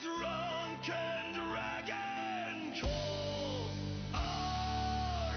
drunken dragon call our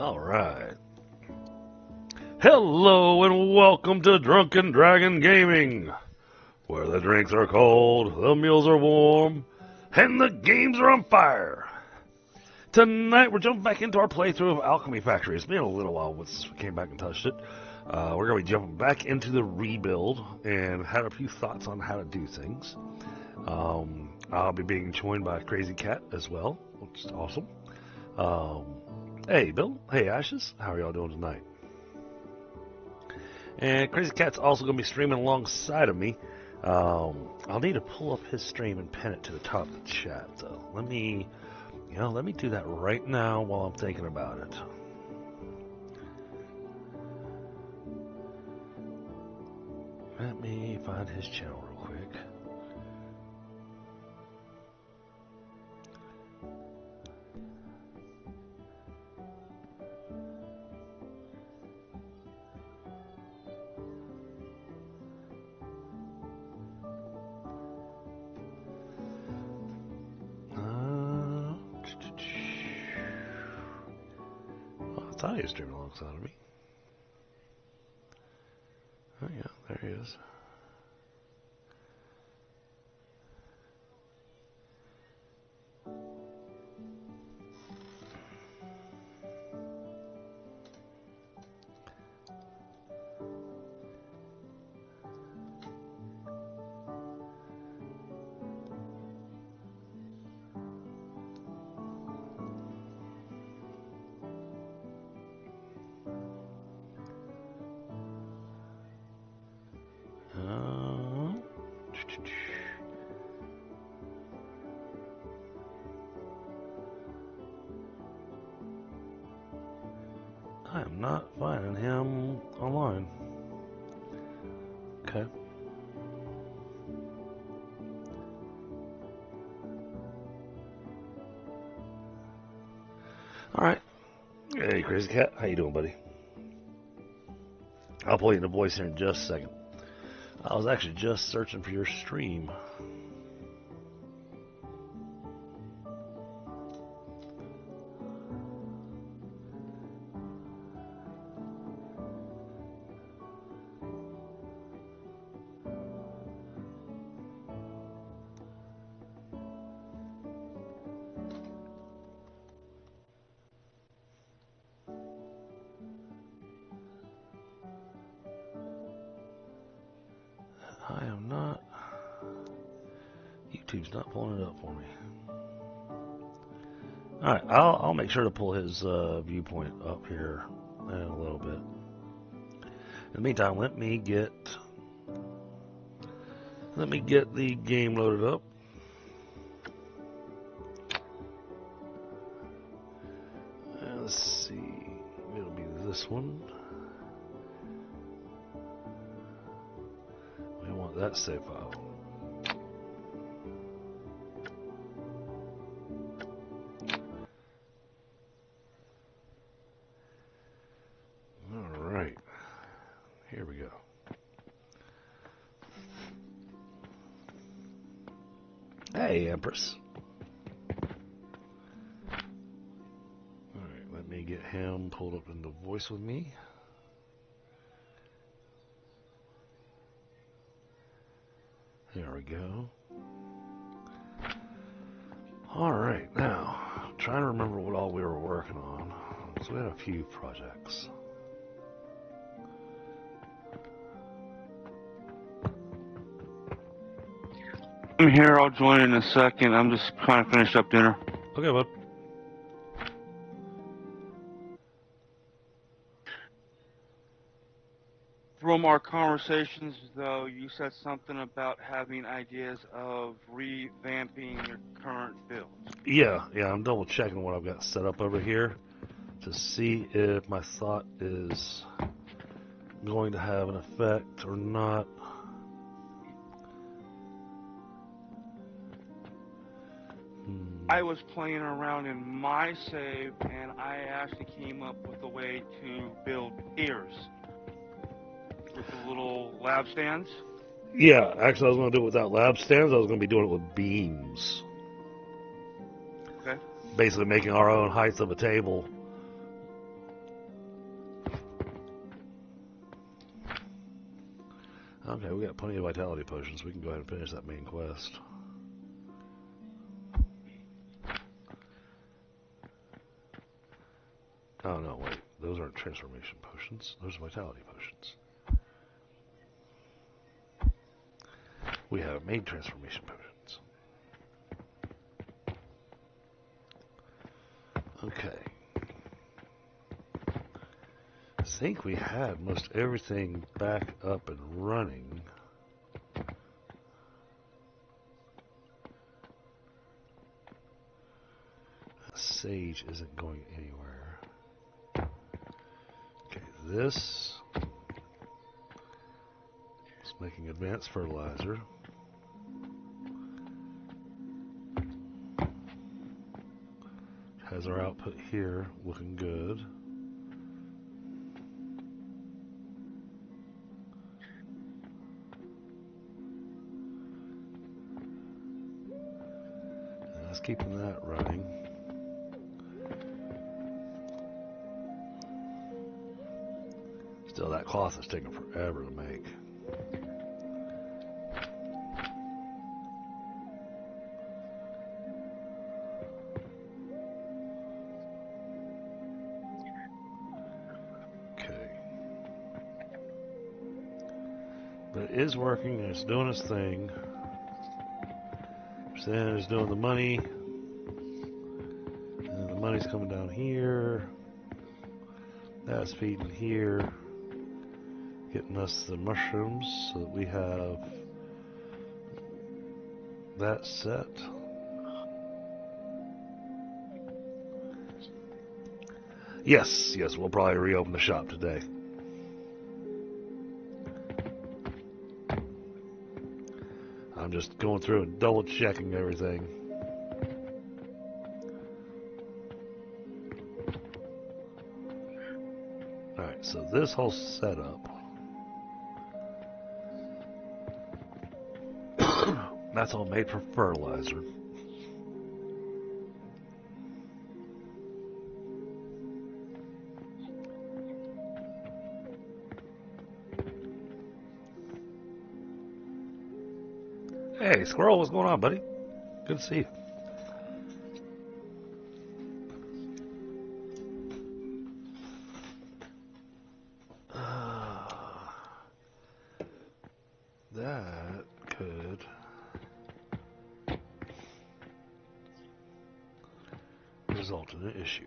Alright. Hello and welcome to Drunken Dragon Gaming, where the drinks are cold, the meals are warm, and the games are on fire. Tonight we're jumping back into our playthrough of Alchemy Factory. It's been a little while since we came back and touched it. We're going to be jumping back into the rebuild and had a few thoughts on how to do things. I'll be being joined by Crazy Cat as well, which is awesome. Hey Bill, hey Ashes, how are y'all doing tonight? And Crazy Cat's also going to be streaming alongside of me. I'll need to pull up his stream and pin it to the top of the chat, though. Let me do that right now while I'm thinking about it. Let me find his channel real quick. I thought he was streaming alongside of me. Oh yeah, there he is. I am not finding him online. Okay. Alright. Hey, Crazy Cat. How you doing, buddy? I'll pull you in the voice here in just a second. I was actually just searching for your stream. I am not. YouTube's not pulling it up for me. Alright, I'll make sure to pull his viewpoint up here in a little bit. In the meantime, let me get the game loaded up. Let's see. It'll be this one. We want that save file. Alright. Here we go. Hey, Empress. Alright, let me get him pulled up into voice with me. There we go. Alright, now, I'm trying to remember what all we were working on. So we had a few projects. I'm here, I'll join in a second. I'm just trying to finish up dinner. Okay, bud. From our conversations, though, you said something about having ideas of revamping your current build. Yeah, I'm double checking what I've got set up over here to see if my thought is going to have an effect or not. I was playing around in my save, and I actually came up with a way to build ears with the little lab stands. Yeah, actually I was going to do it without lab stands. I was going to be doing it with beams. Okay. Basically making our own heights of a table Okay, we got plenty of vitality potions. We can go ahead and finish that main quest. Oh no, wait. Those aren't transformation potions. Those are vitality potions. We have made transformation potions. Okay. I think we had most everything back up and running. Sage isn't going anywhere. Okay, this is making advanced fertilizer. Has our output here looking good. And that's keeping that running. Still, that cloth is taking forever to make. Okay. But it is working, and it's doing its thing. Then it's doing the money. And then the money's coming down here. That's feeding here. Getting us the mushrooms so that we have that set. Yes, we'll probably reopen the shop today. I'm just going through and double checking everything. Alright, so this whole setup, that's all made for fertilizer. Hey, Squirrel, what's going on, buddy? Good to see you. That could result in an issue.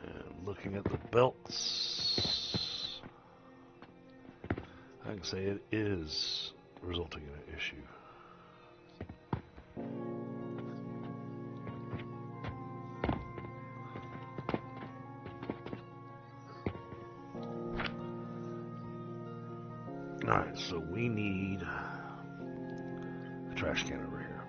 And looking at the belts, I can say it is resulting in an issue. Alright, so we need a trash can over here.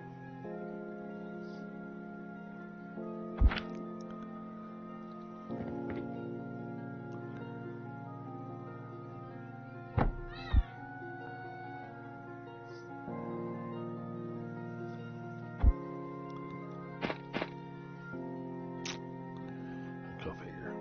Go figure.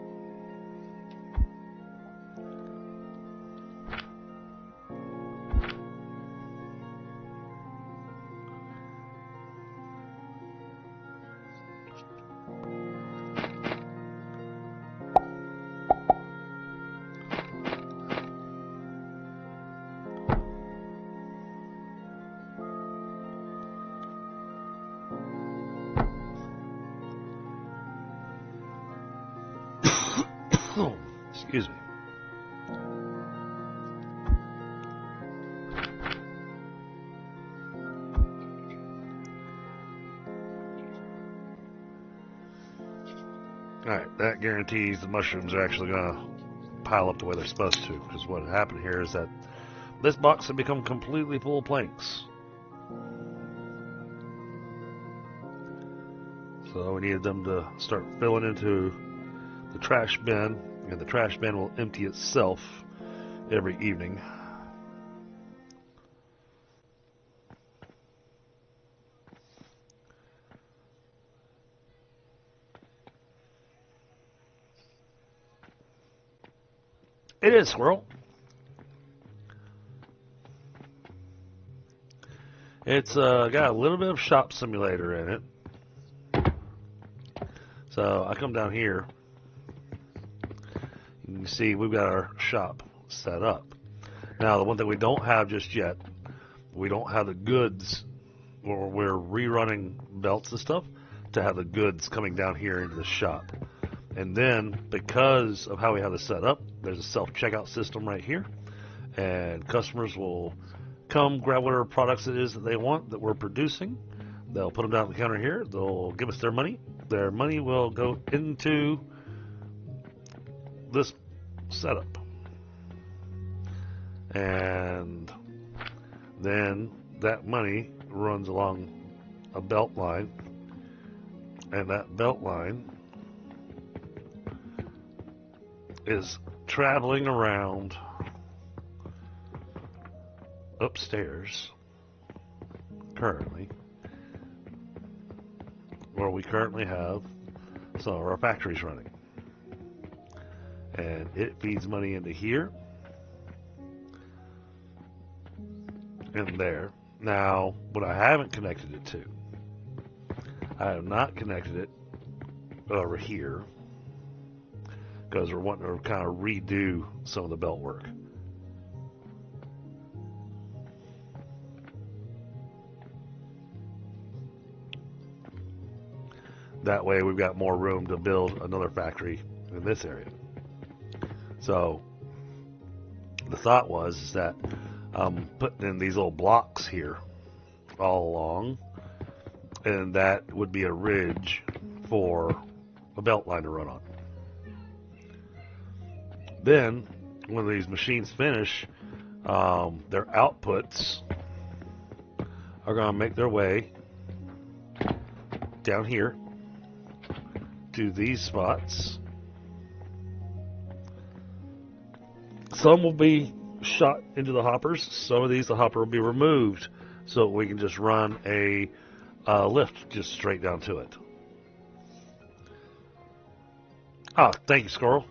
Oh, excuse me. Alright, that guarantees the mushrooms are actually going to pile up the way they're supposed to. Because what happened here is that this box had become completely full of planks. So we needed them to start filling into the trash bin, and the trash bin will empty itself every evening. It is, Squirrel. It's got a little bit of shop simulator in it. So I come down here. You can see we've got our shop set up. Now the one thing we don't have just yet, we don't have the goods, or we're rerunning belts and stuff to have the goods coming down here into the shop. And then because of how we have this set up, there's a self-checkout system right here, and customers will come grab whatever products it is that they want that we're producing. They'll put them down on the counter here. They'll give us their money. Their money will go into this setup. And then that money runs along a belt line. And that belt line is traveling around upstairs currently, where we currently have some of our factories running, and it feeds money into here and there. Now what I haven't connected it to, I have not connected it over here because we're wanting to kind of redo some of the belt work. That way we've got more room to build another factory in this area. So the thought was that I'm putting in these little blocks here all along, and that would be a ridge for a belt line to run on. Then when these machines finish, their outputs are going to make their way down here to these spots. Some will be shot into the hoppers. Some of these, the hopper will be removed so we can just run a lift just straight down to it. Ah, thank you, Squirrel.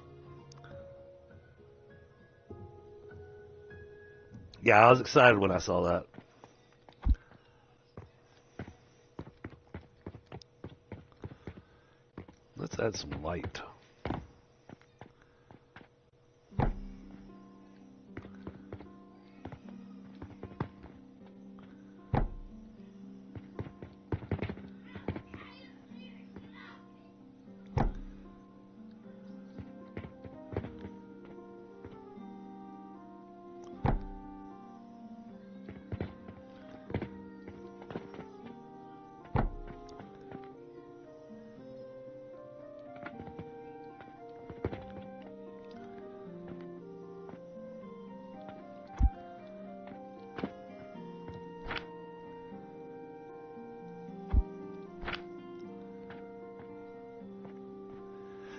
Yeah, I was excited when I saw that. Let's add some light.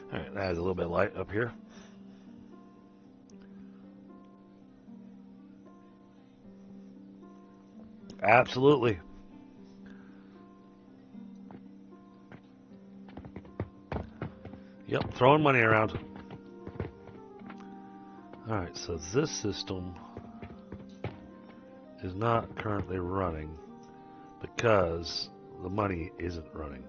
Alright, that adds a little bit of light up here. Absolutely. Yep, throwing money around. Alright, so this system is not currently running because the money isn't running.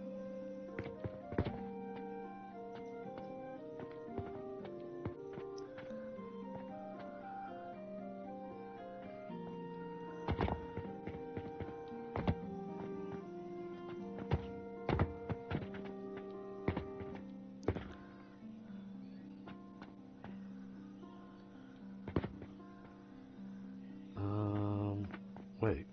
Wait.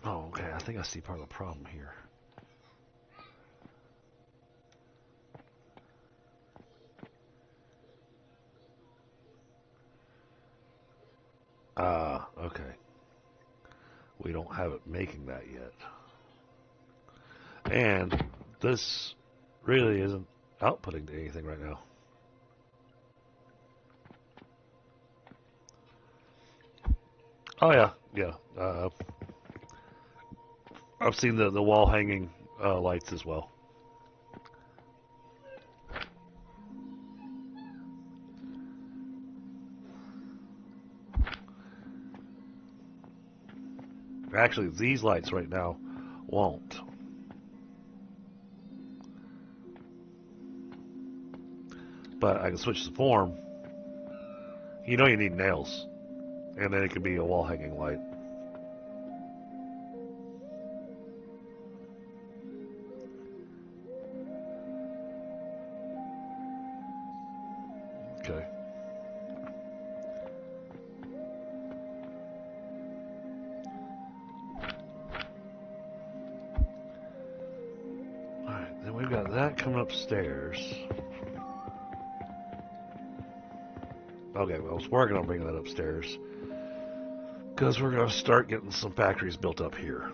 Oh, okay. I think I see part of the problem here. Okay. We don't have it making that yet. And this really isn't outputting to anything right now. Oh yeah, yeah. I've seen the wall hanging lights as well. Actually, these lights right now won't. But I can switch the form. You know you need nails. And then it could be a wall hanging light. Okay. Alright, then we've got that coming upstairs. Okay, well, I was working on bringing that upstairs. Because we're going to start getting some factories built up here.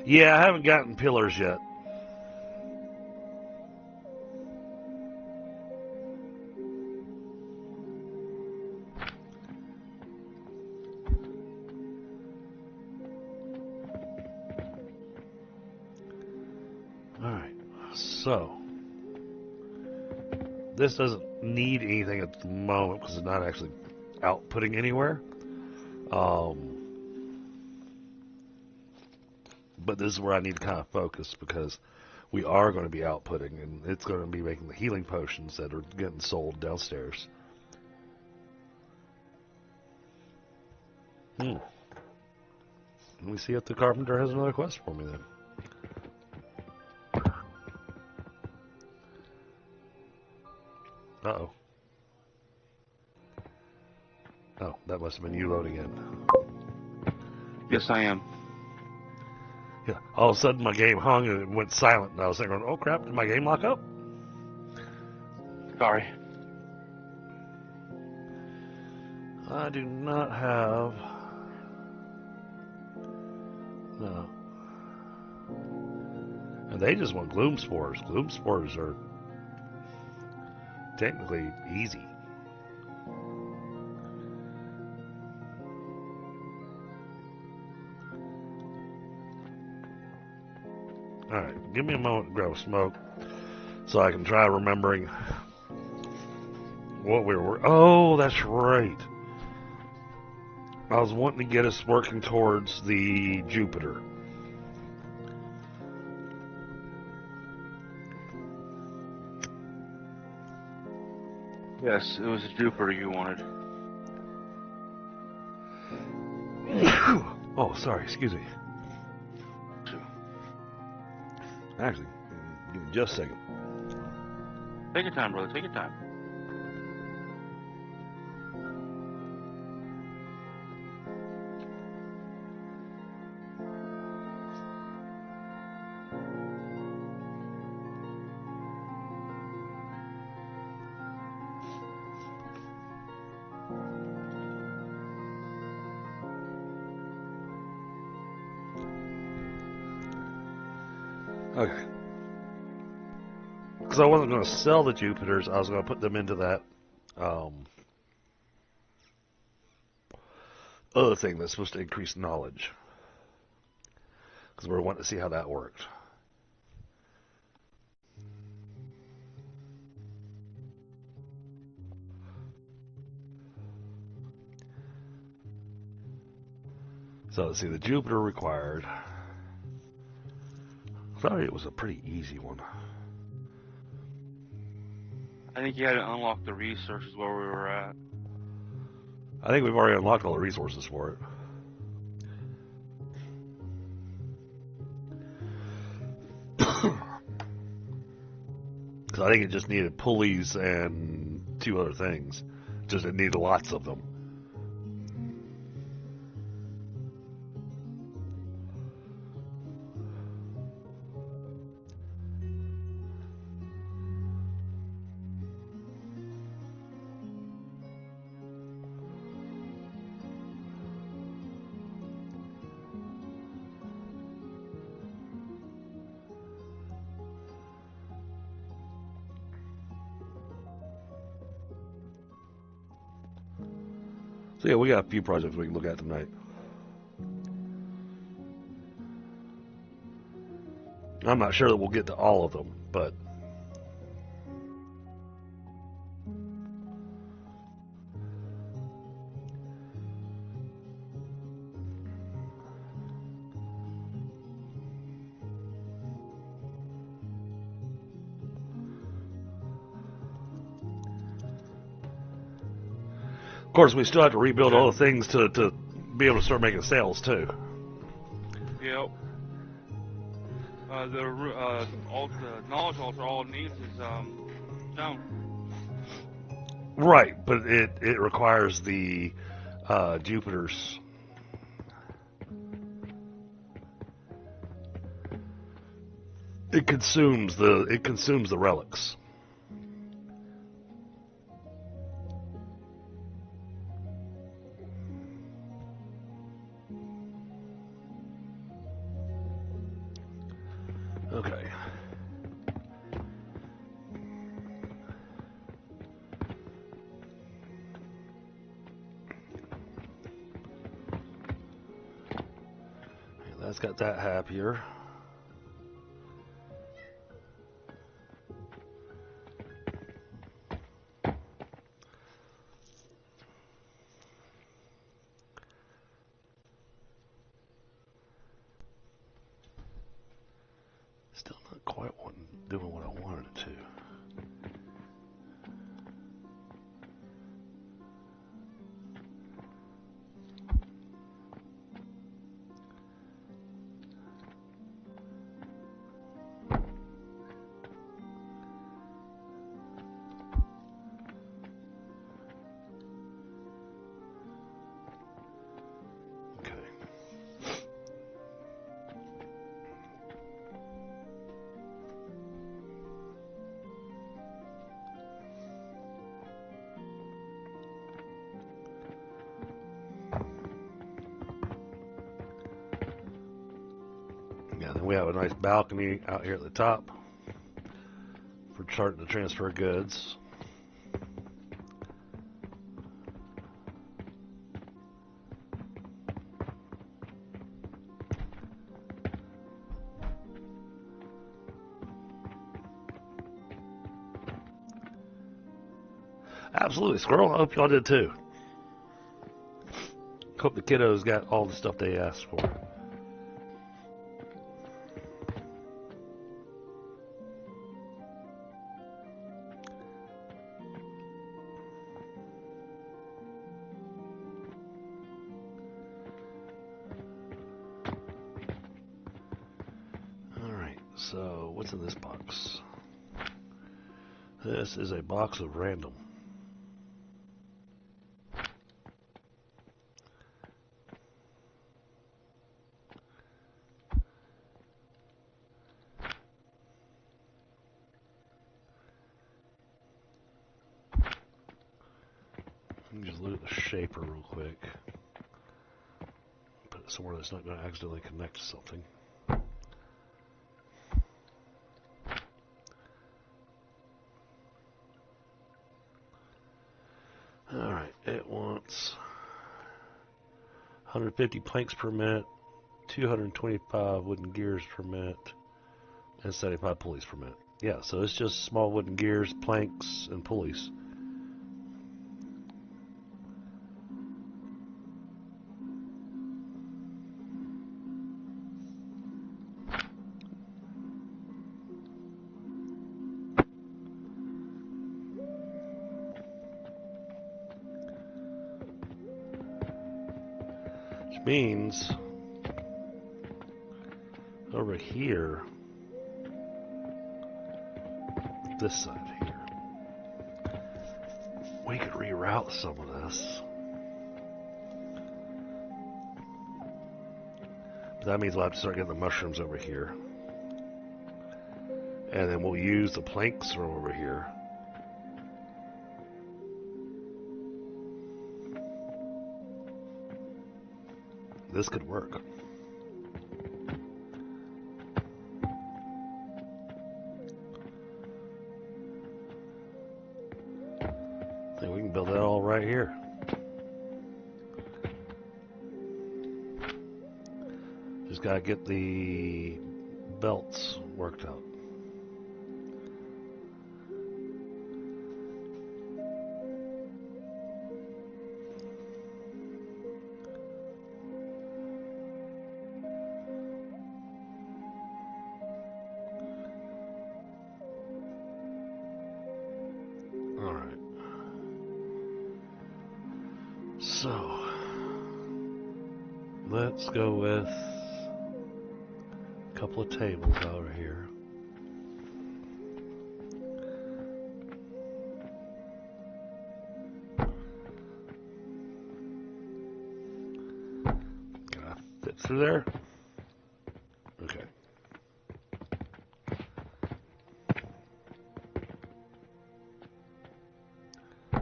Yeah, I haven't gotten pillars yet. Alright, so this doesn't need anything at the moment because it's not actually outputting anywhere. But this is where I need to kind of focus because we are going to be outputting and it's going to be making the healing potions that are getting sold downstairs. Let me see if the carpenter has another quest for me then. Uh-oh. Oh, that must have been you loading in. Yes, I am. Yeah, all of a sudden my game hung and it went silent, and I was thinking, oh crap, did my game lock up? Sorry. I do not have... No. And they just want gloom spores. Gloom spores are technically easy. Alright, give me a moment to grab a smoke so I can try remembering what we were... Oh, that's right. I was wanting to get us working towards the Jupiter. Yes, it was Jupiter you wanted. Oh, sorry, excuse me. Actually, give me just a second. Take your time, brother. Take your time. Okay. Because I wasn't going to sell the Jupiters, I was going to put them into that other thing that's supposed to increase knowledge. Because we're wanting to see how that worked. So let's see, the Jupiter required... I thought it was a pretty easy one. I think you had to unlock the resources where we were at. I think we've already unlocked all the resources for it. Because I think it just needed pulleys and 2 other things. Just it needed lots of them. So yeah, we got a few projects we can look at tonight. I'm not sure that we'll get to all of them, but of course we still have to rebuild all the things to be able to start making sales too. Yep. All the knowledge altar, all it needs is stone. Right, but it requires the Jupiter's. It consumes the relics. Okay. That's got that happier. Still not quite doing what I wanted it to. Yeah, then we have a nice balcony out here at the top for starting to transfer goods. Absolutely, Squirrel. I hope y'all did too. Hope the kiddos got all the stuff they asked for. Alright, so what's in this box? This is a box of random. Let me just look at the shaper real quick. Put it somewhere that's not going to accidentally connect to something. Alright, it wants 150 planks per minute, 225 wooden gears per minute, and 75 pulleys per minute. Yeah, so it's just small wooden gears, planks, and pulleys. Which means over here, this side here, we could reroute some of this. But that means we'll have to start getting the mushrooms over here. And then we'll use the planks from over here. This could work. I think we can build that all right here. Just gotta get the belts worked out. Alright. So, let's go with a couple of tables over here. Can I fit through there? Okay. I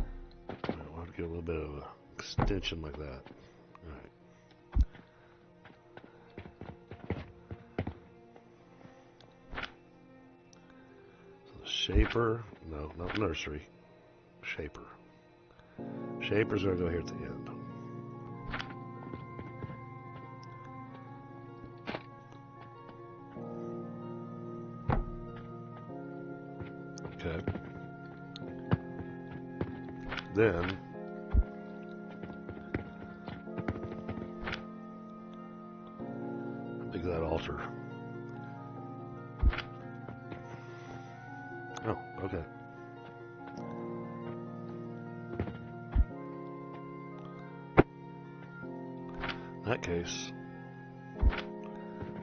want to get a little bit of an extension like that. Alright. Shaper, no, not nursery. Shaper. Shaper's gonna go here at the end. Okay. Then pick that altar. Oh, okay. In that case,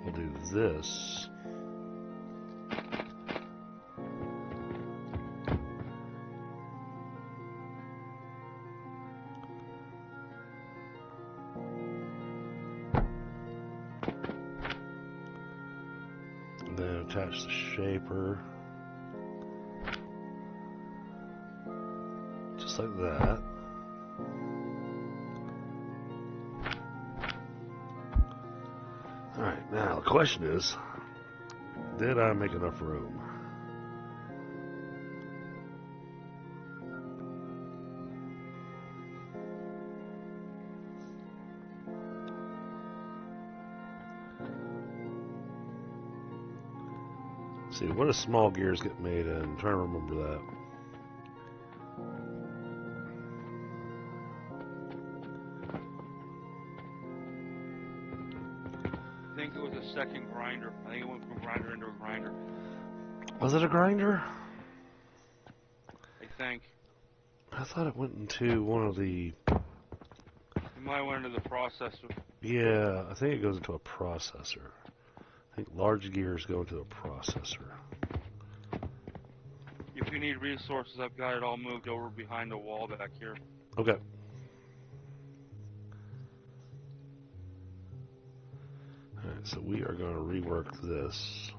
we'll do this. And then attach the shaper. Just like that. Alright, now the question is, did I make enough room? See, what do small gears get made in? I'm trying to remember that. I think it was a second grinder. I think it went from grinder into a grinder. Was it a grinder? I think. I thought it went into one of the... It might have went into the processor. Yeah, I think it goes into a processor. I think large gears go into a processor. If you need resources, I've got it all moved over behind the wall back here. Okay. Alright, so we are going to rework this.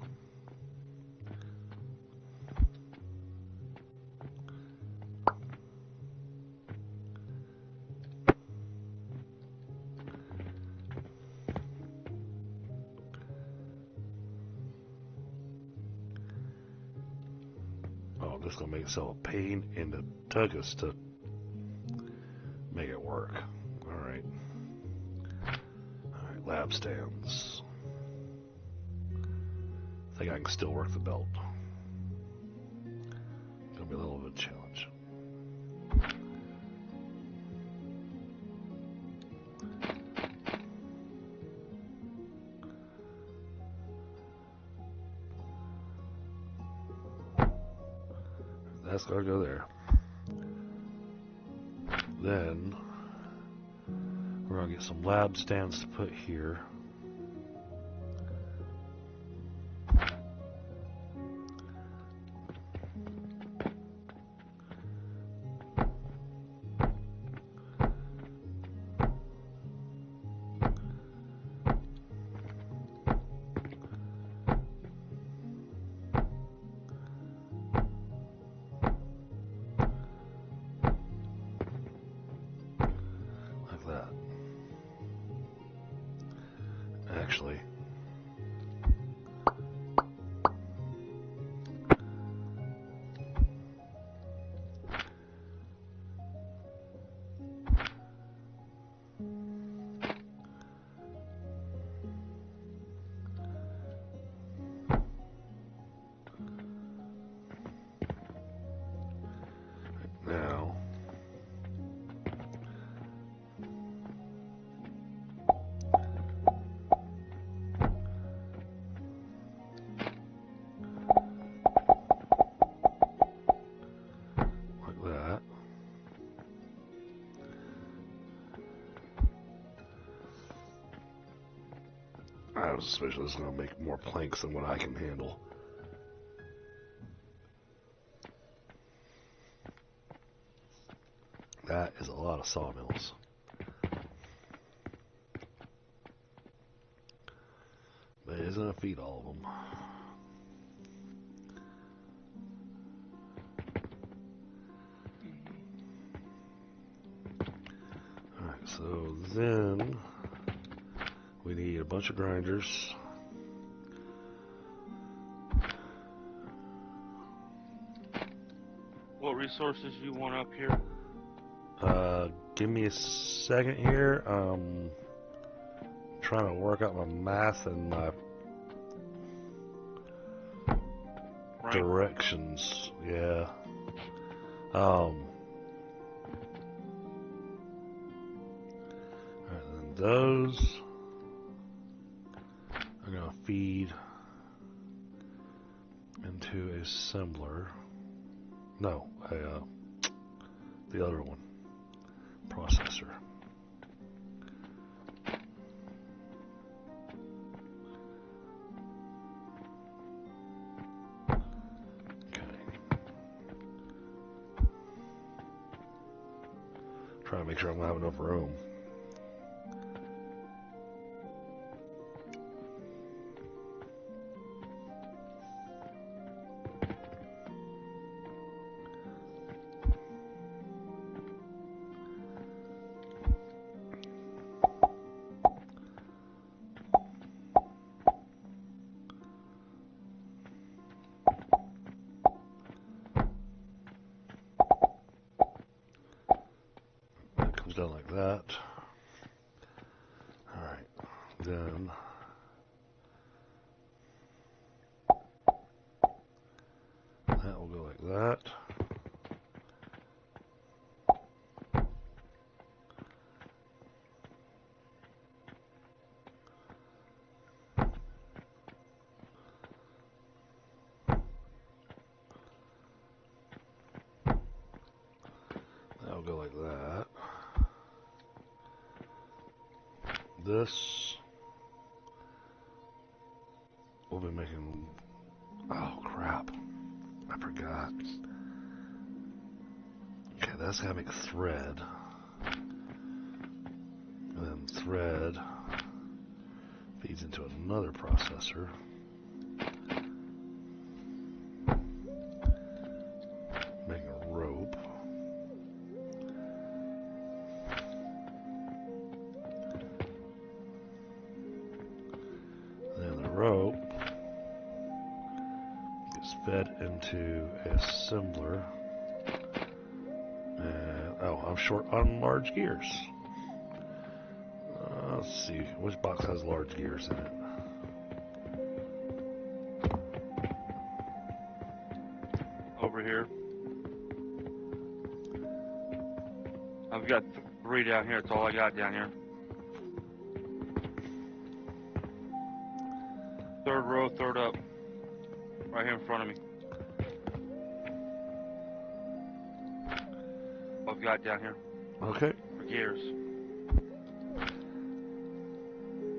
Oh, this is going to make it so a pain in the tuchus to make it work. Alright. Alright, lab stands. I think I can still work the belt. Gonna be a little bit of a challenge. That's gonna go there. Then we're gonna get some lab stands to put here. Actually, I was suspicious this is going to make more planks than what I can handle. That is a lot of sawmills. But it is going to feed all of them. Alright, so then we need a bunch of grinders. What resources you want up here? Give me a second here. Trying to work out my math and my directions. Yeah. Alright, then those are gonna feed into a assembler. No, the other one. Processor. Okay. Trying to make sure I'm gonna have enough room. Done like that. Alright, then that will go like that. That will go like that. This we'll be making. Oh crap! I forgot. Okay, that's gonna make thread, and then thread feeds into another processor. Making a rope. Rope gets fed into a assembler, and oh, I'm short on large gears. Let's see, which box has large gears in it? Over here. I've got 3 down here. That's all I got down here. 3rd row, 3rd up. Right here in front of me. I've got down here. Okay. For gears.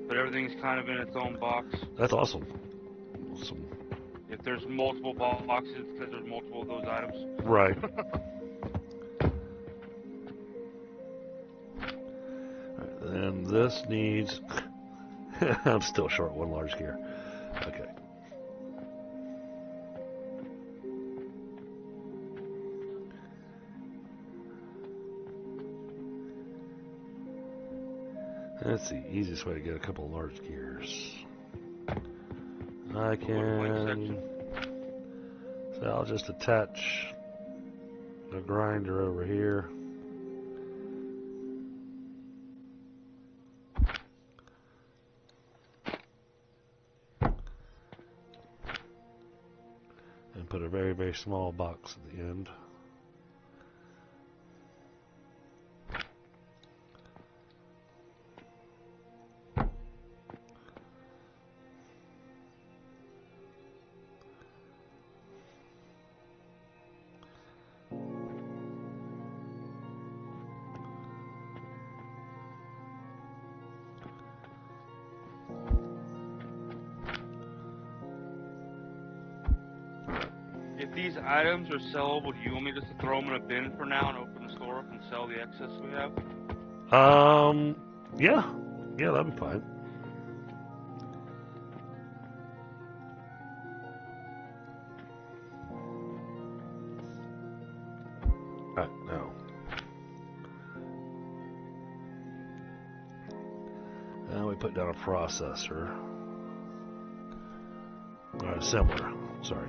But everything's kind of in its own box. That's awesome. Awesome. If there's multiple boxes, because there's multiple of those items. Right. And this needs. I'm still short one large gear. Okay. That's the easiest way to get a couple of large gears. I can. So I'll just attach the grinder over here. And put a very, very small box at the end. If these items are sellable, do you want me just to throw them in a bin for now and open the store up and sell the excess we have? Yeah. Yeah, that'd be fine. Alright, now. Now we put down a processor. Or assembler, sorry.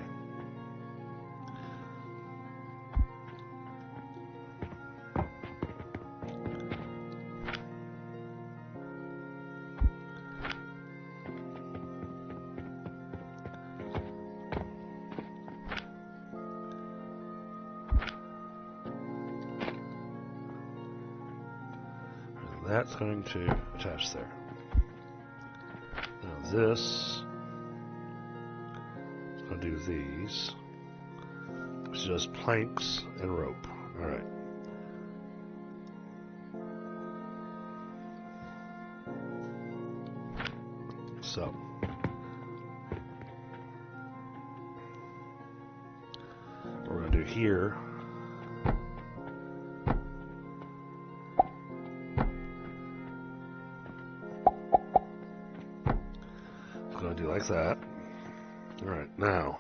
That's going to attach there. Now this is going to do these. It's just planks and rope. Alright. So what we're going to do here do like that. Alright, now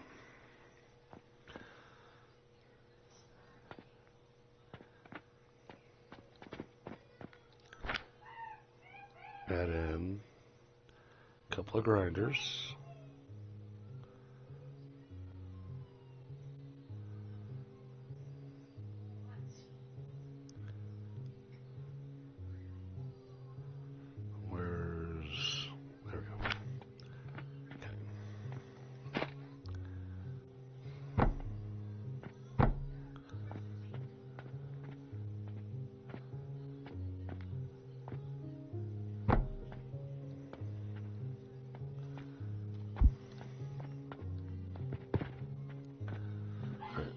add in a couple of grinders.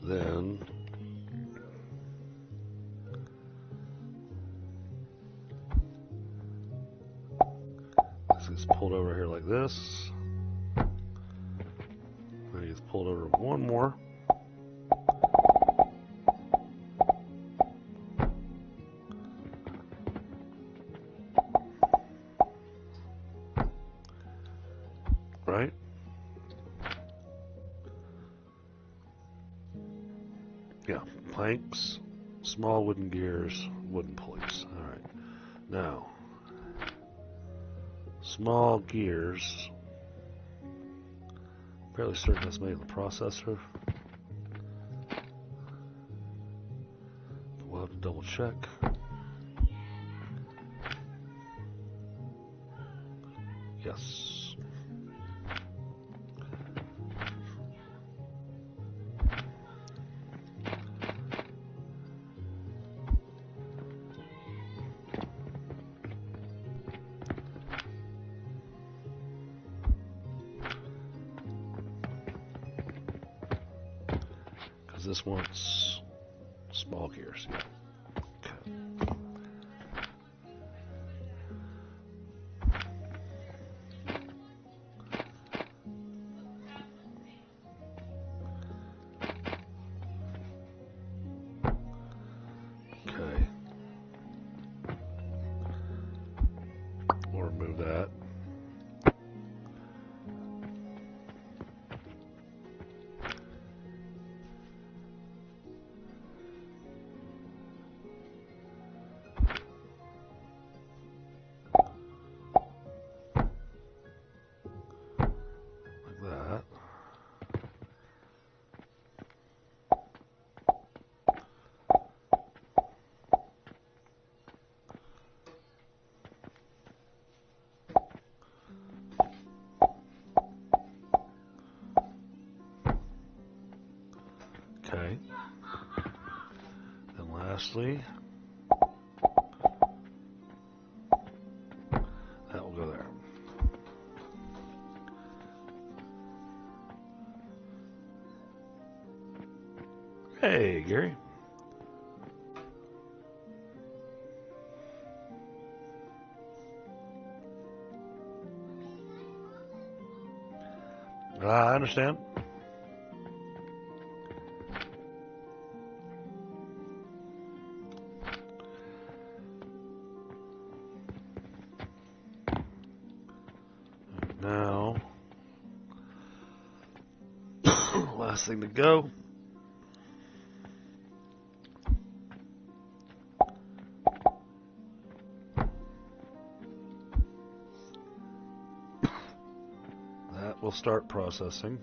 Then this gets pulled over here like this. Then it gets pulled over one more. Right? Yeah, planks, small wooden gears, wooden pulleys. Alright. Now, small gears. Fairly certain that's made in the processor. But we'll have to double check. Yes. This wants small gears. Yeah. Okay. Okay. We'll remove that. Okay. And lastly, that will go there. Hey, Gary. I understand. now, last thing to go. That will start processing.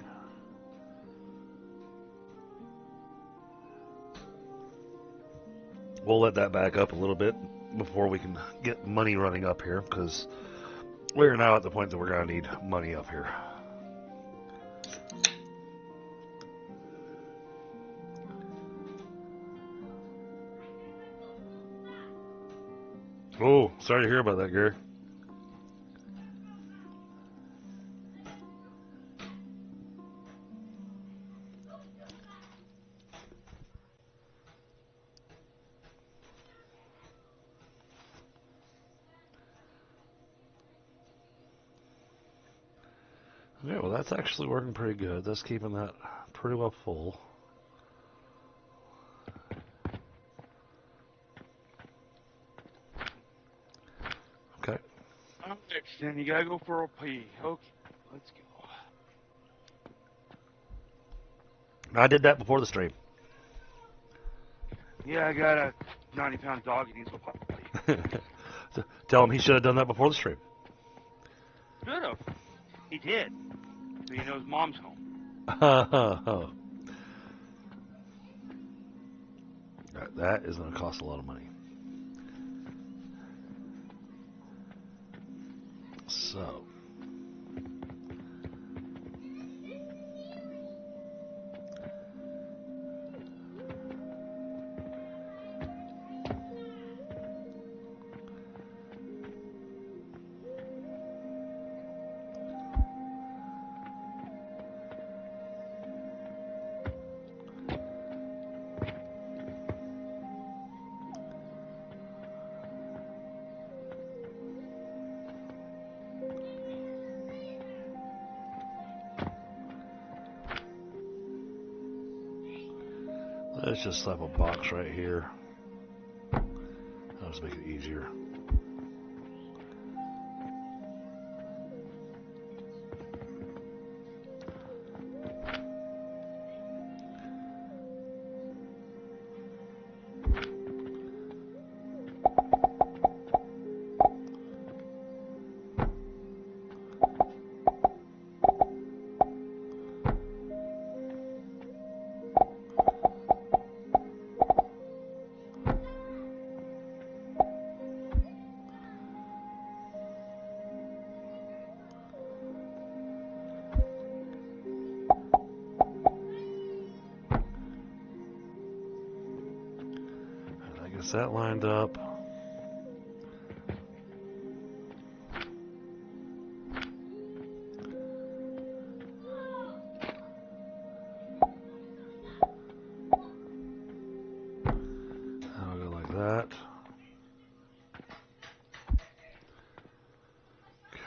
We'll let that back up a little bit before we can get money running up here, because we're now at the point that we're going to need money up here. Oh, sorry to hear about that, Gary. Yeah, well, that's actually working pretty good. That's keeping that pretty well full. Okay. Then you gotta go for a pee. Okay, let's go. I did that before the stream. Yeah, I got a 90-pound dog. He needs a potty. Tell him he should have done that before the stream. Should have. He did. So he knows mom's home. That is going to cost a lot of money. So. Let's just slap a box right here. That'll just make it easier. That lined up. I'll go like that.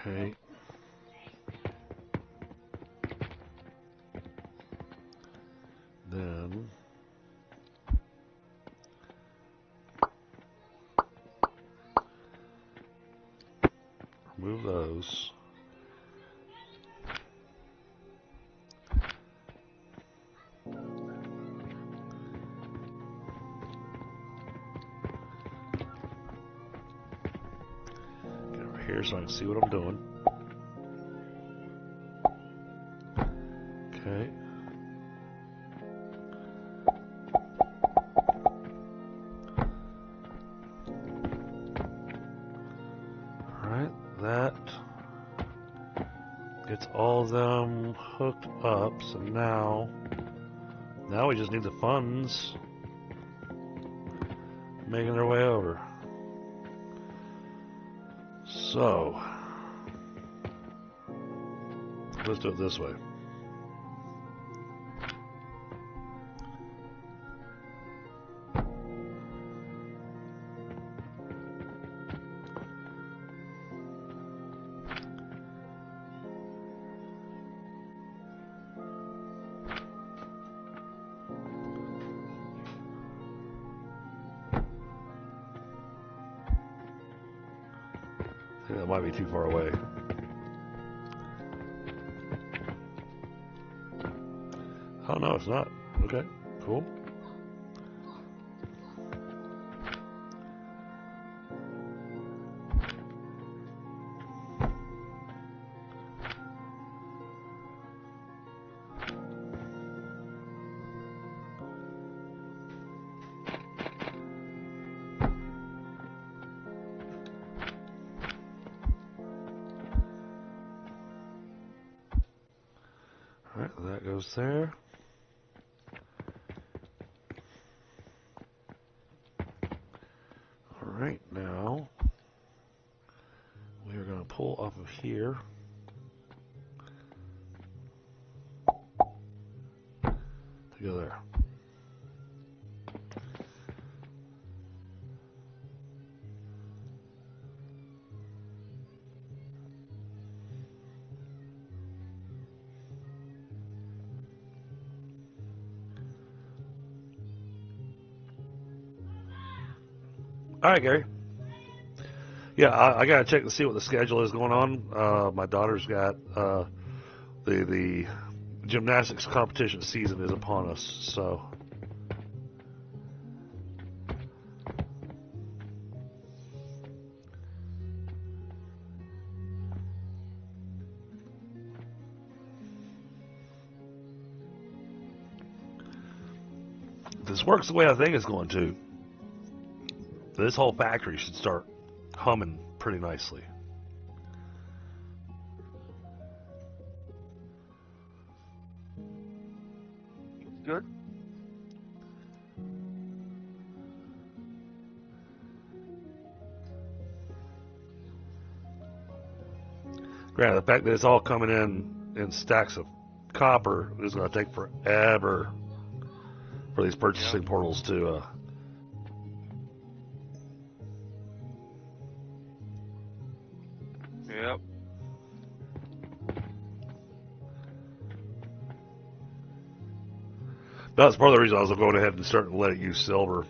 Okay. Then remove those. Get over here so I can see what I'm doing. Okay. That gets all of them hooked up, so now we just need the funds making their way over. So let's do it this way. I think that might be too far away. Oh, no, it's not. Okay, cool. Alright, that goes there. Alright, now we are going to pull off of here to go there. All right, Gary. Yeah, I gotta check to see what the schedule is going on. My daughter's got the gymnastics competition season is upon us, so if this works the way I think it's going to, this whole factory should start humming pretty nicely. Good. Granted, the fact that it's all coming in stacks of copper is going to take forever for these purchasing portals to Yep. That's part of the reason I was going ahead and starting to let it use silver.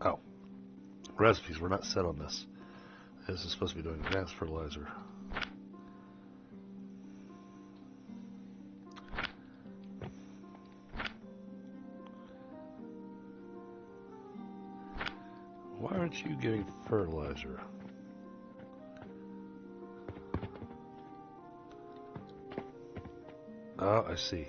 Oh, recipes, we're not set on this. This is supposed to be doing advanced fertilizer. Why aren't you getting fertilizer? Oh, I see.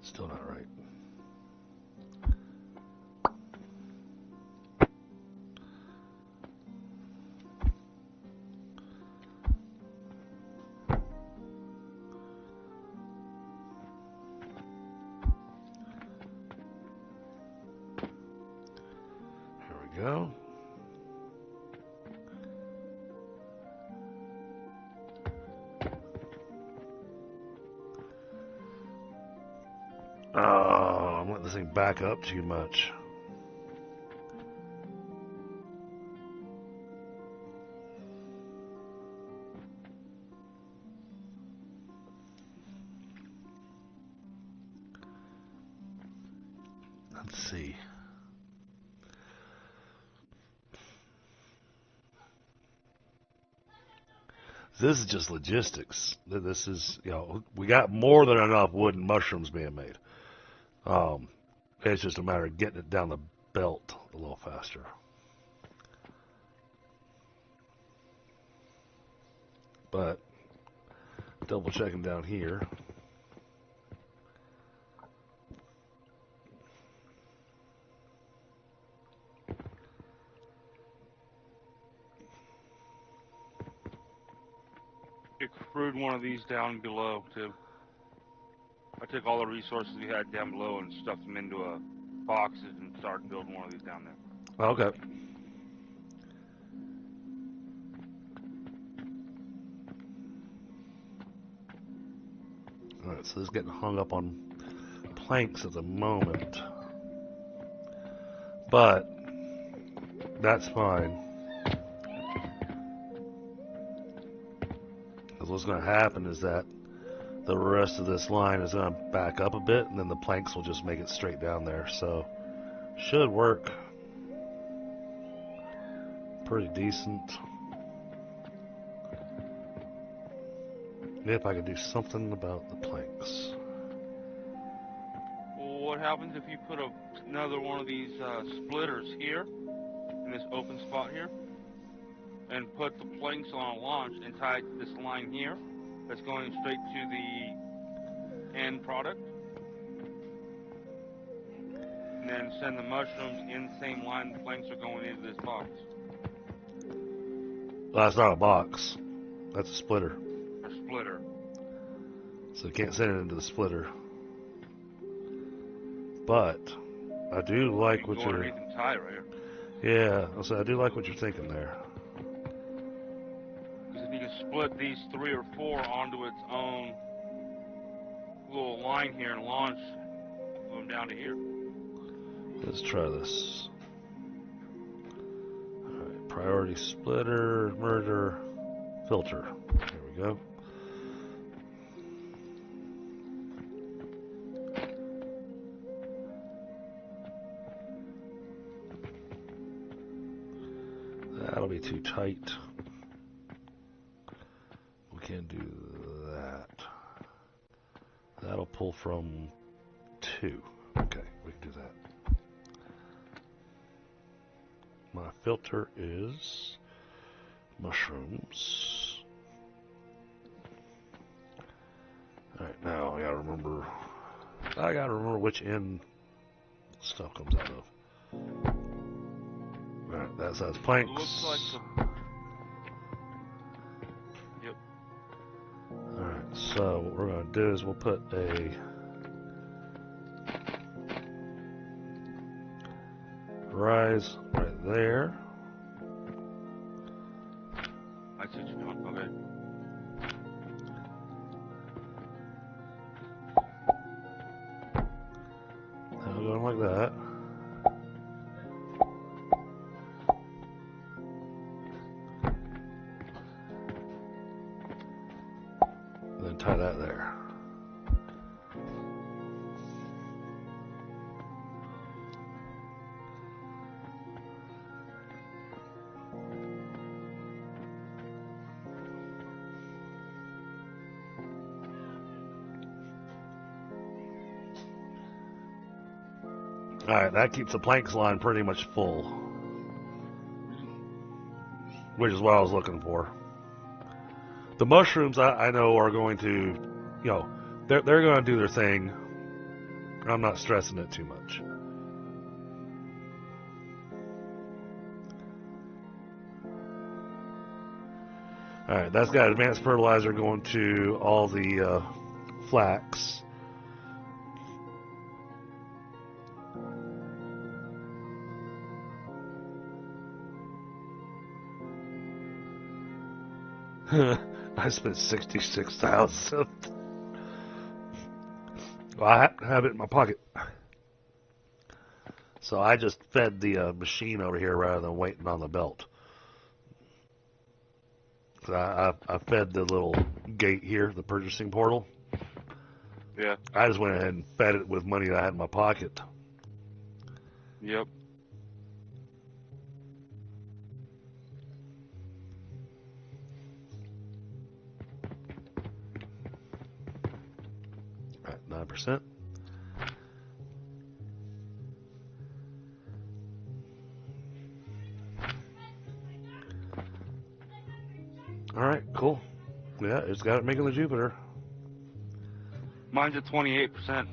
Still not right. Here we go. Oh, I'm letting this thing back up too much. Let's see. This is just logistics. This is, we got more than enough wooden mushrooms being made. It's just a matter of getting it down the belt a little faster. But double checking down here. Extrude one of these down below too. I took all the resources we had down below and stuffed them into boxes and started building one of these down there. Okay. Alright, so this is getting hung up on planks at the moment. But that's fine. Because what's going to happen is that the rest of this line is going to back up a bit, and then the planks will just make it straight down there. So, should work pretty decent. If I could do something about the planks. Well, what happens if you put another one of these splitters here, in this open spot here, and put the planks on a launch and tie this line here that's going straight to the end product, and then send the mushrooms in the same line the planks are going into this box? Well, that's not a box. That's a splitter. A splitter. So you can't send it into the splitter. But I do like what you're... underneath and tie right here. Yeah, so I do like what you're thinking there. Because if you can split these 3 or 4 onto its own little line here and launch them down to here. Let's try this. Alright, priority splitter, merger, filter. There we go. That'll be too tight. We can't do that. That'll pull from 2. Okay, we can do that. My filter is mushrooms. Alright, now I gotta remember which end stuff comes out of. Alright, that side's planks. It looks like the... Yep. Alright, so what we're going to do is we'll put a rise right there. I see what you're doing. Okay. Now going like that. Then tie that there. Alright, that keeps the planks line pretty much full. Which is what I was looking for. The mushrooms, I know, are going to, they're going to do their thing. I'm not stressing it too much. Alright, that's got advanced fertilizer going to all the flax. I spent 66,000. Well, I happen to have it in my pocket. So I just fed the machine over here rather than waiting on the belt. So I fed the little gate here, the purchasing portal. Yeah. I just went ahead and fed it with money that I had in my pocket. Yep. 99%. Alright, cool. Yeah, it's got it making the Jupiter. Mine's at 28%.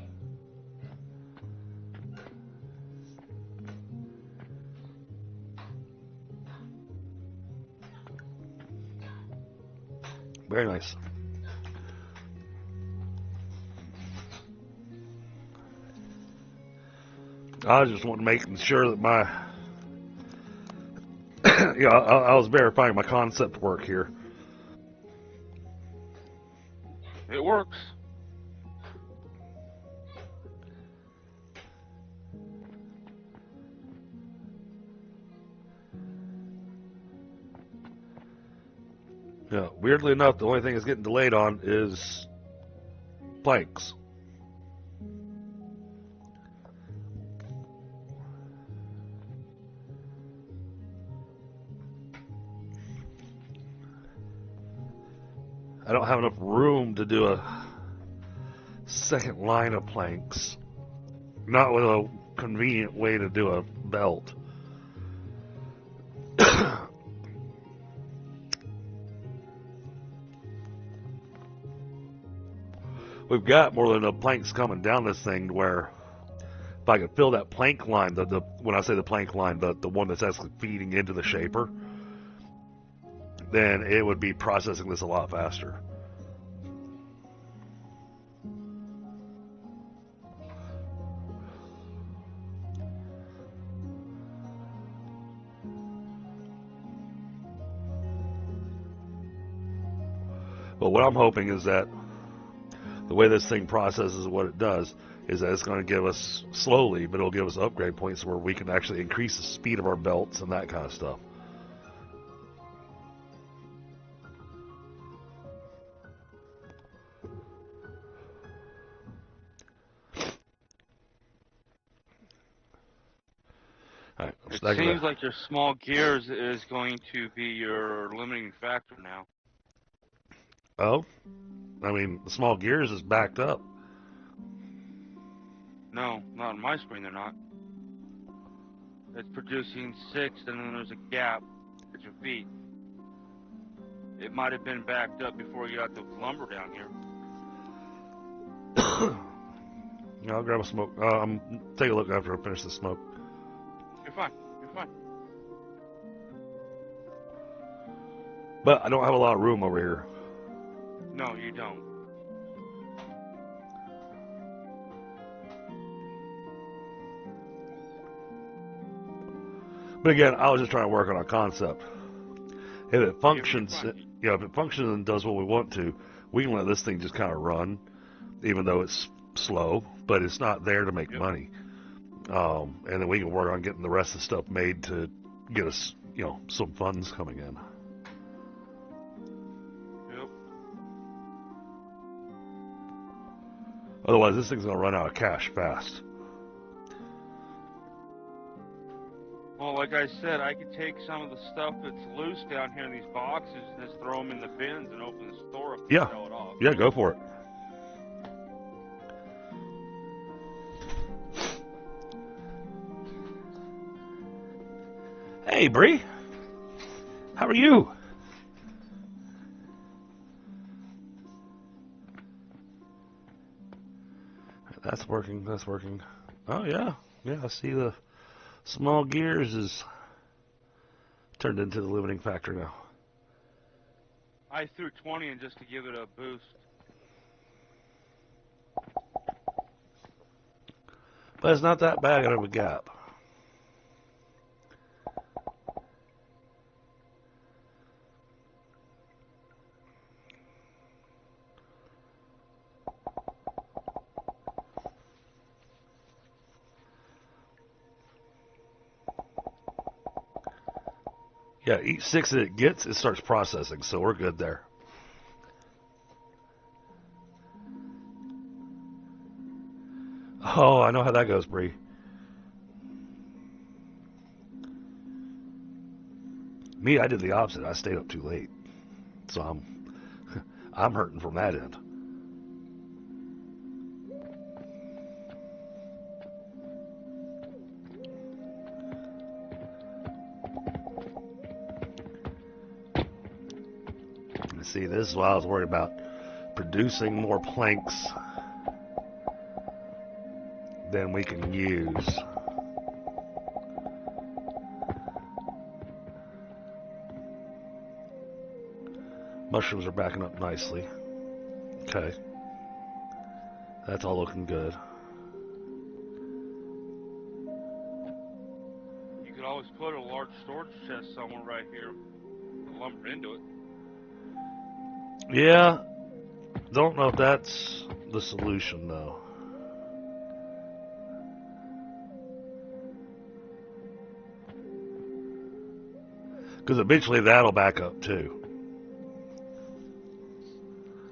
Very nice. I just want to make sure that my, yeah, I was verifying my concept work here. It works. Yeah, weirdly enough, the only thing that's getting delayed on is planks. I don't have enough room to do a second line of planks. Not with a convenient way to do a belt. We've got more than enough planks coming down this thing to where if I could fill that plank line, the when I say the plank line, the one that's actually feeding into the shaper, then it would be processing this a lot faster. But what I'm hoping is that the way this thing processes what it does is that it's going to give us slowly, but it'll give us upgrade points where we can actually increase the speed of our belts and that kind of stuff. All right, It seems like your small gears is going to be your limiting factor now. Oh, I mean, the small gears is backed up. No, not on my screen, they're not. It's producing 6, and then there's a gap at your feet. It might have been backed up before you got the lumber down here. Yeah, I'll grab a smoke. Take a look after I finish the smoke. You're fine. You're fine. But I don't have a lot of room over here. No, you don't. But again, I was just trying to work on a concept. If it functions, if it functions and does what we want to, we can let this thing just kind of run, even though it's slow. But it's not there to make money. And then we can work on getting the rest of the stuff made to get us, some funds coming in. Yep. Otherwise, this thing's going to run out of cash fast. Well, like I said, I could take some of the stuff that's loose down here in these boxes and just throw them in the bins and open the store up and sell it off. Yeah, go for it. Hey, Bree. How are you? That's working. That's working. Oh, yeah. Yeah, I see the small gears is turned into the limiting factor now. I threw 20 in just to give it a boost. But it's not that bad of a gap. Yeah, each 6 that it gets, it starts processing, so we're good there. Oh, I know how that goes, Bree. Me, I did the opposite. I stayed up too late. So I'm hurting from that end. See, this is why I was worried about producing more planks than we can use. Mushrooms are backing up nicely. Okay. That's all looking good. You could always put a large storage chest somewhere right here. Lumber into it. Yeah. Don't know if that's the solution, though. Because eventually that'll back up, too.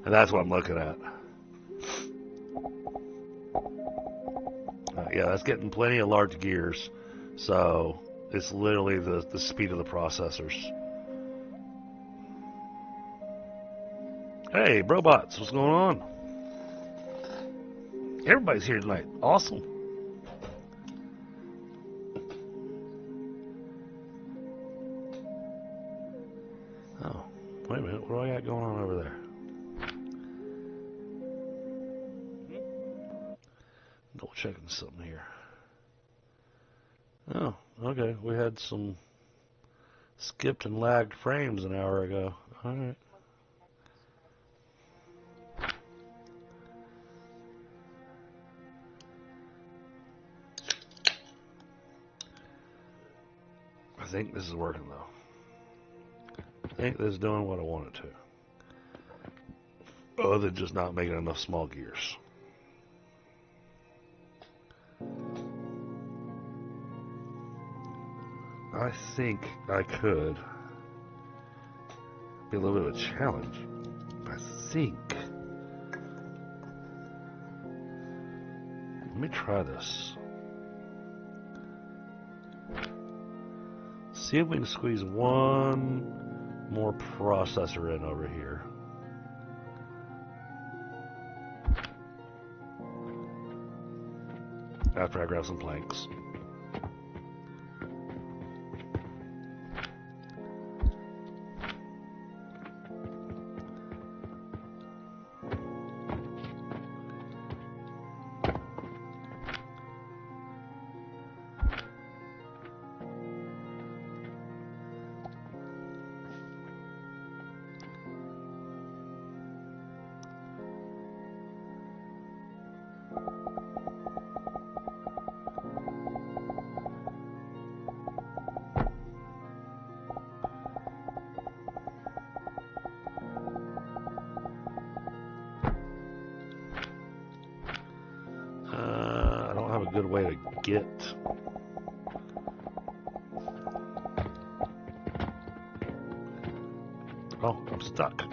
And that's what I'm looking at. Yeah, that's getting plenty of large gears. So it's literally the speed of the processors. Hey, Brobots, what's going on? Everybody's here tonight. Awesome. Oh, wait a minute. What do I got going on over there? Double checking something here. Oh, okay. We had some skipped and lagged frames an hour ago. All right. I think this is working, though. I think this is doing what I want it to. Other than just not making enough small gears. I think I could be a little bit of a challenge. I think. Let me try this. See if we can squeeze one more processor in over here. After I grab some planks. Good way to get. Oh, I'm stuck.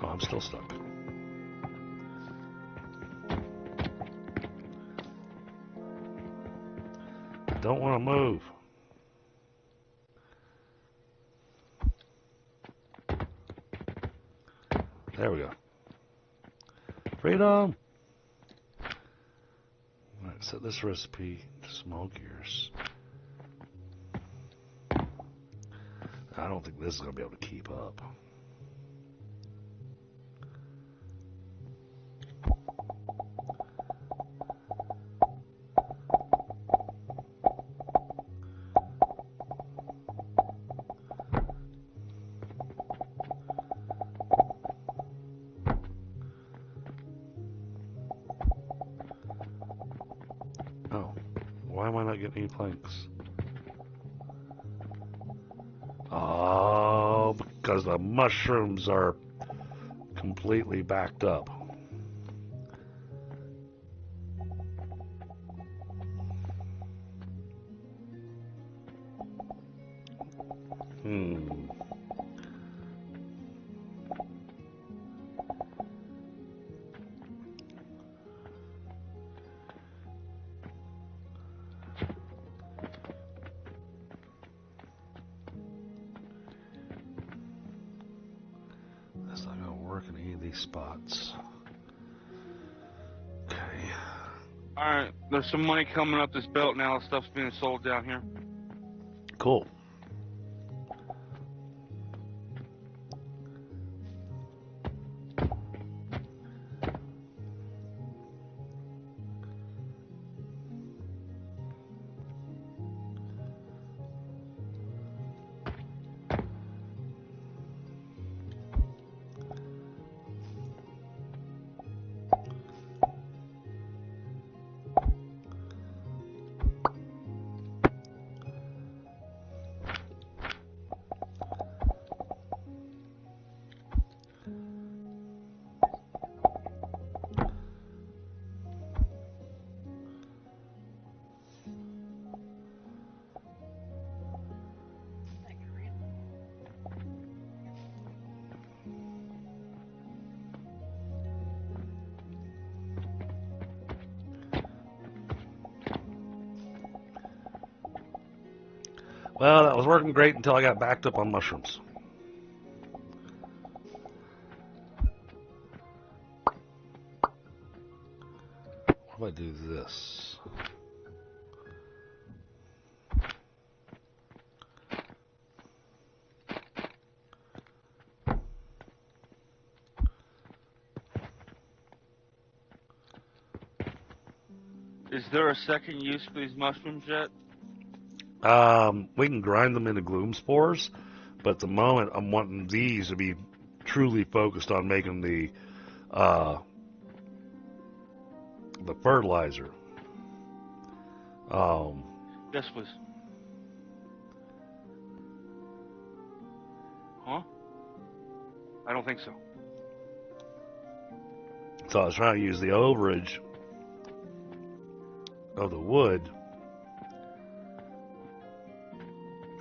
Oh, I'm still stuck. I don't want to move. There we go. Freedom! Alright, set this recipe to small gears. I don't think this is going to be able to keep up. Why am I not getting any planks? Oh, because the mushrooms are completely backed up. That's not going to work in any of these spots. Okay. Alright, there's some money coming up this belt now. Stuff's being sold down here. Cool. Well, that was working great until I got backed up on mushrooms. How do I do this? Is there a second use for these mushrooms yet? We can grind them into gloom spores, but at the moment I'm wanting these to be truly focused on making the fertilizer. This was... Huh? I don't think so. So I was trying to use the overage of the wood.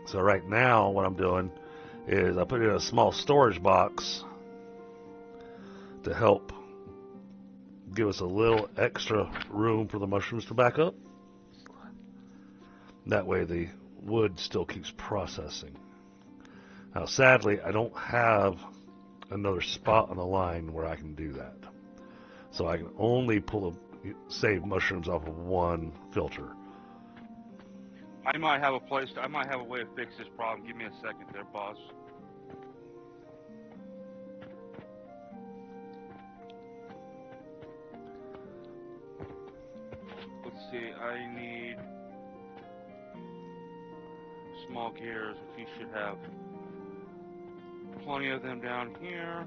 So right now what I'm doing is I put in a small storage box to help give us a little extra room for the mushrooms to back up. That way the wood still keeps processing. Now sadly I don't have another spot on the line where I can do that. So I can only save mushrooms off of one filter. I might have a way to fix this problem. Give me a second there, boss. Let's see, I need small gears, which you should have plenty of them down here.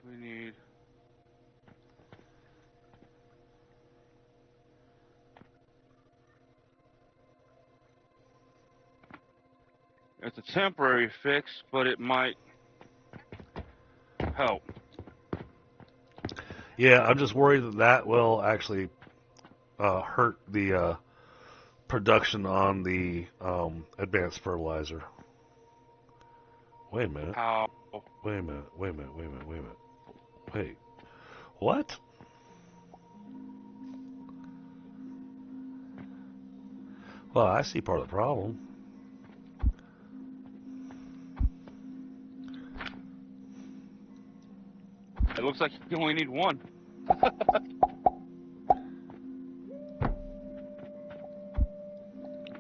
We need it's a temporary fix, but it might help. Yeah, I'm just worried that that will actually hurt the production on the advanced fertilizer. Wait a minute. How? Wait a minute. Wait a minute. Wait a minute. Wait a minute. Wait. What? Well, I see part of the problem. It looks like you only need one.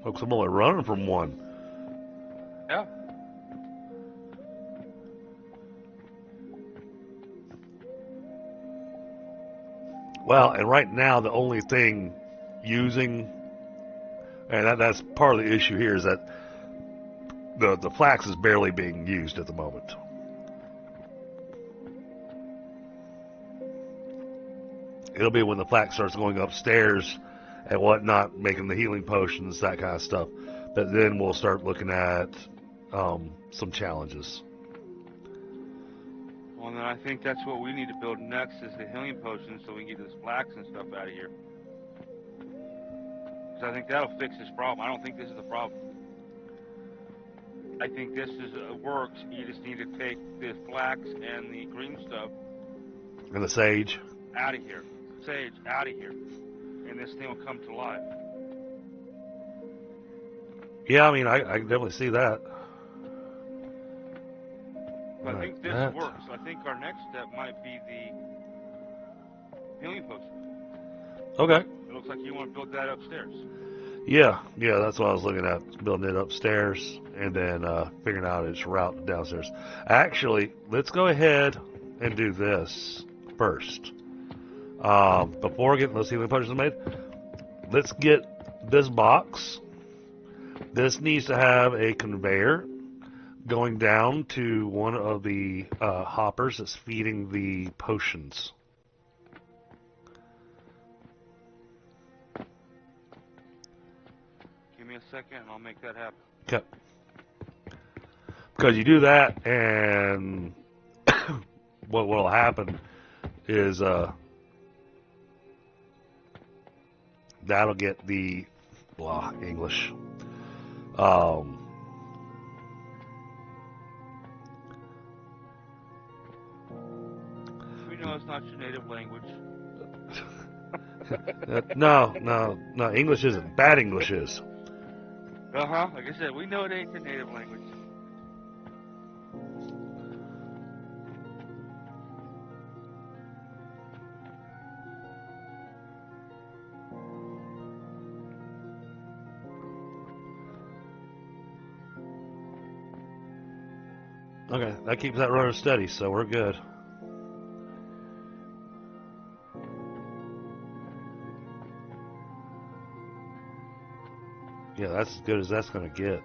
Folks, I'm only running from one. Yeah. Well, and right now the only thing using, and that's part of the issue here, is that the flax is barely being used at the moment. It'll be when the flax starts going upstairs and whatnot, making the healing potions, that kind of stuff, that then we'll start looking at some challenges. Well, then I think that's what we need to build next is the healing potions so we can get this flax and stuff out of here. Because I think that'll fix this problem. I don't think this is the problem. I think this is works. You just need to take the flax and the green stuff. And the sage. out of here. Sage, out of here. And this thing will come to life. Yeah, I mean, I can definitely see that. But I Like think this that. works. I think our next step might be the healing potion. Okay. It looks like you want to build that upstairs. Yeah, that's what I was looking at. Building it upstairs and then figuring out its route downstairs. Actually, let's go ahead and do this first. Before getting those healing potions made, let's get this box. This needs to have a conveyor going down to one of the hoppers that's feeding the potions. Give me a second and I'll make that happen. Okay. Because you do that, and what will happen is that'll get the English. We know it's not your native language. No. English isn't. Bad English is. Uh-huh. Like I said, we know it ain't your native language. Okay, that keeps that running steady, so we're good. Yeah, that's as good as that's going to get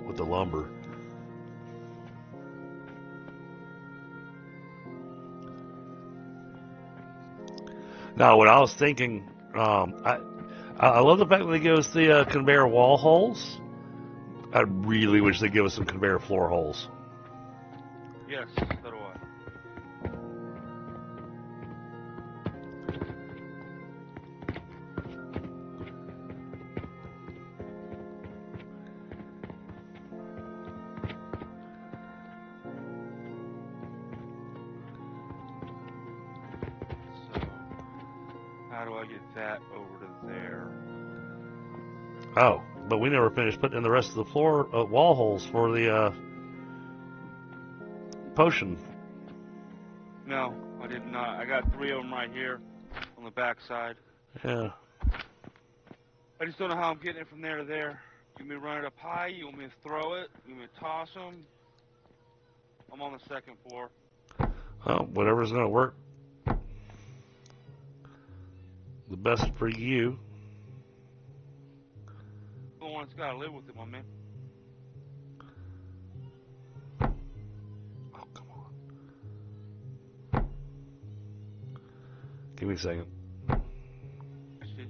with the lumber. Now, what I was thinking, I love the fact that they give us the conveyor wall holes. I really wish they give us some conveyor floor holes. Yes, so do I. So, how do I get that over to there? Oh, but we never finished putting in the rest of the floor wall holes for the potion. No, I did not. I got 3 of them right here on the back side. Yeah. I just don't know how I'm getting it from there to there. You want me to run it up high? You want me to throw it? You want me to toss them? I'm on the 2nd floor. Well, whatever's going to work the best for you. The one that's got to live with it, my man. Oh, come on. Give me a second.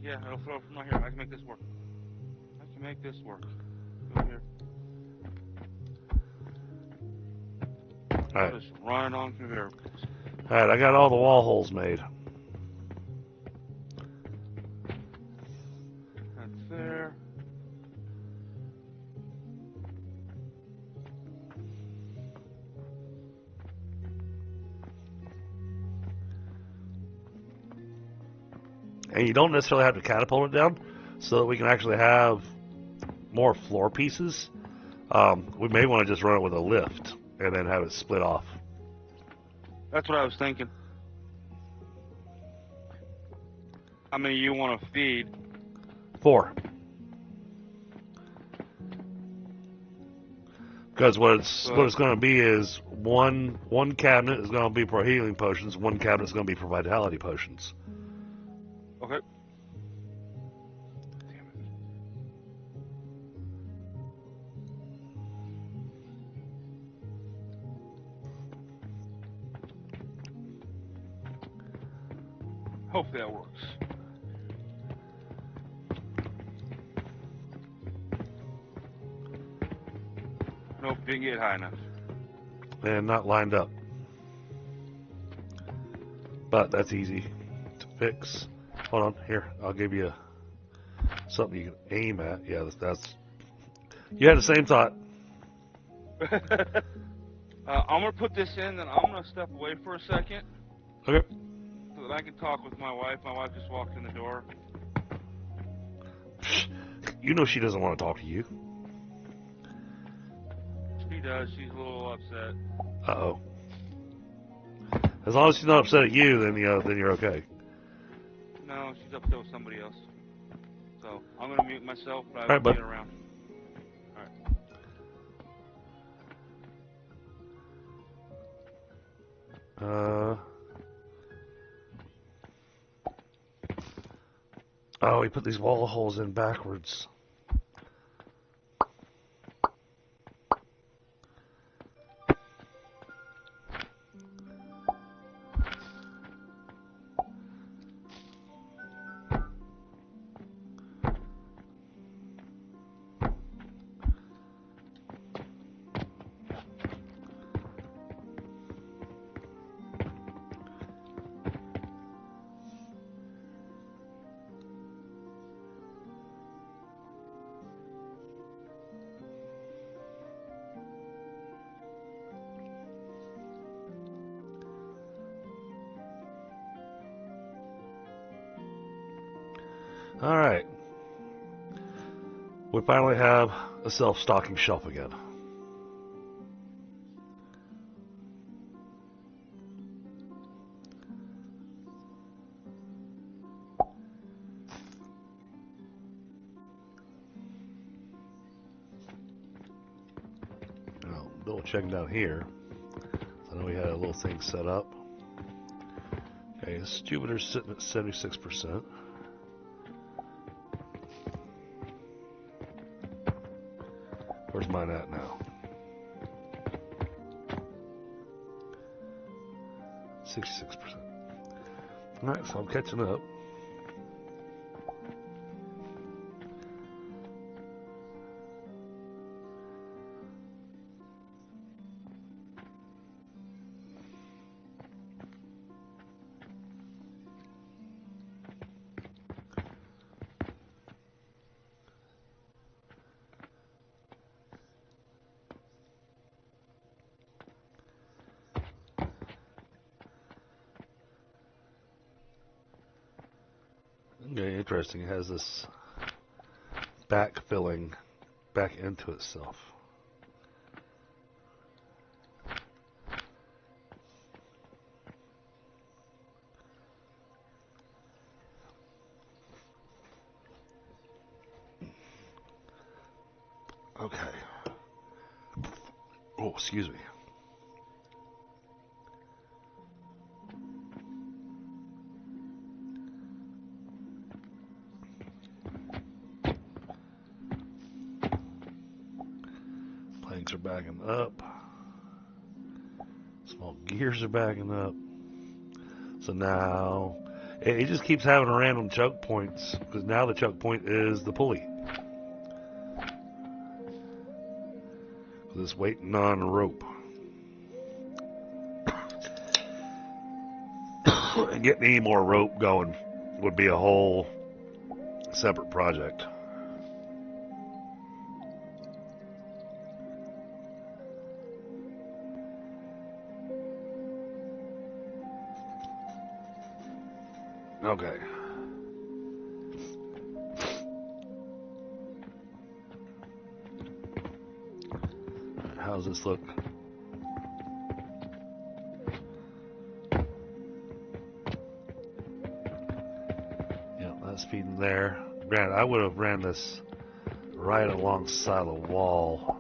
Yeah, I'll throw it from right here. I can make this work. I can make this work. Go here. Alright. Just run it on conveyor. Alright, I got all the wall holes made. That's there. And you don't necessarily have to catapult it down, so that we can actually have more floor pieces. We may want to just run it with a lift and then have it split off. That's what I was thinking. How many you want to feed? 4. Because what it's going to be is one cabinet is going to be for healing potions, one cabinet is going to be for vitality potions. Okay. Hope that works. Nope, didn't get high enough. And not lined up. But that's easy to fix. Hold on, here, I'll give you something you can aim at. Yeah, that's you had the same thought. I'm going to put this in, then I'm going to step away for a second. Okay. So but I can talk with my wife. My wife just walked in the door. You know she doesn't want to talk to you. She does. She's a little upset. Uh-oh. As long as she's not upset at you, then you're okay. No, she's upset with somebody else. So I'm gonna mute myself, but I All right, will bud. get around. All right. Oh, he put these wall holes in backwards. All right. We finally have a self-stocking shelf again. Now, double checking down here. I know we had a little thing set up. Okay, this Jupiter's sitting at 76%. Where's mine at now? 66%. Alright, so I'm catching up. Okay, interesting. It has this backfilling back into itself. Okay. Oh, excuse me. Planks are backing up. Small gears are backing up. So now it just keeps having random choke points because now the choke point is the pulley. It's waiting on a rope. And getting any more rope going would be a whole separate project. Okay. How's this look? Yeah, that's feeding there. Granted, I would have ran this right alongside the wall.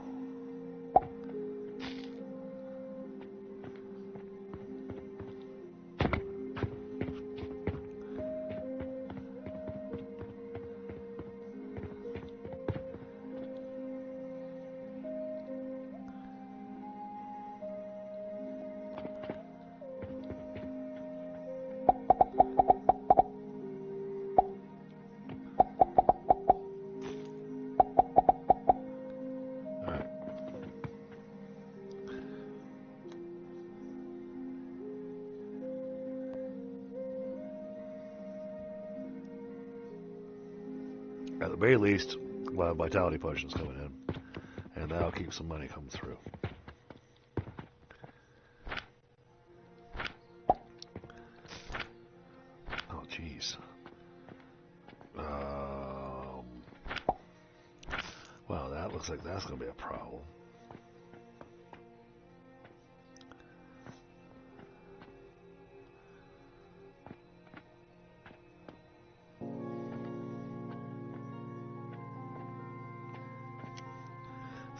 At the very least, we'll have vitality potions coming in, and that'll keep some money coming through. That's going to be a problem.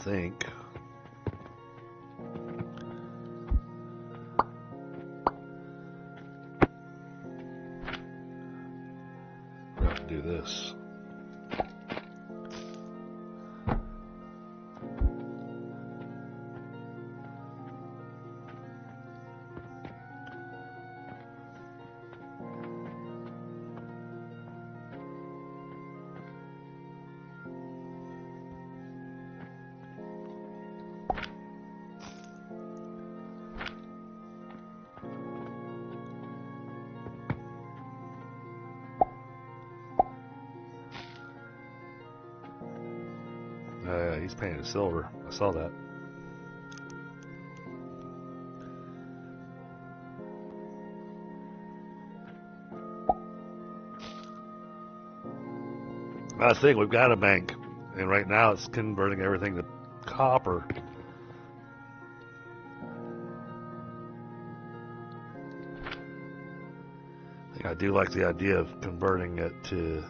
Think. We're going to do this. He's painted silver. I saw that. I think we've got a bank, and right now it's converting everything to copper. I think I do like the idea of converting it to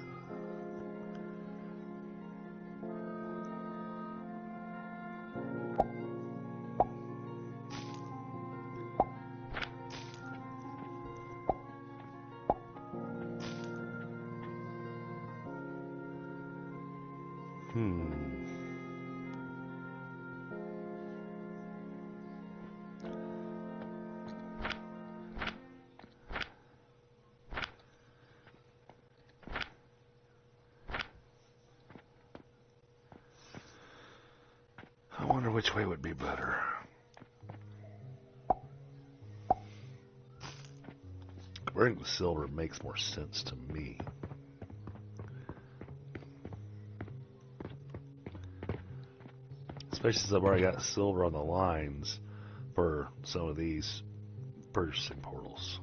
I wonder which way would be better. Converting to silver makes more sense to me. Especially since I've already got silver on the lines for some of these purchasing portals.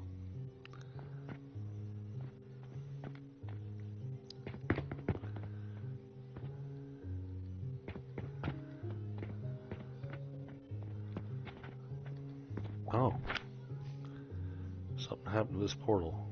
Oh. Something happened to this portal.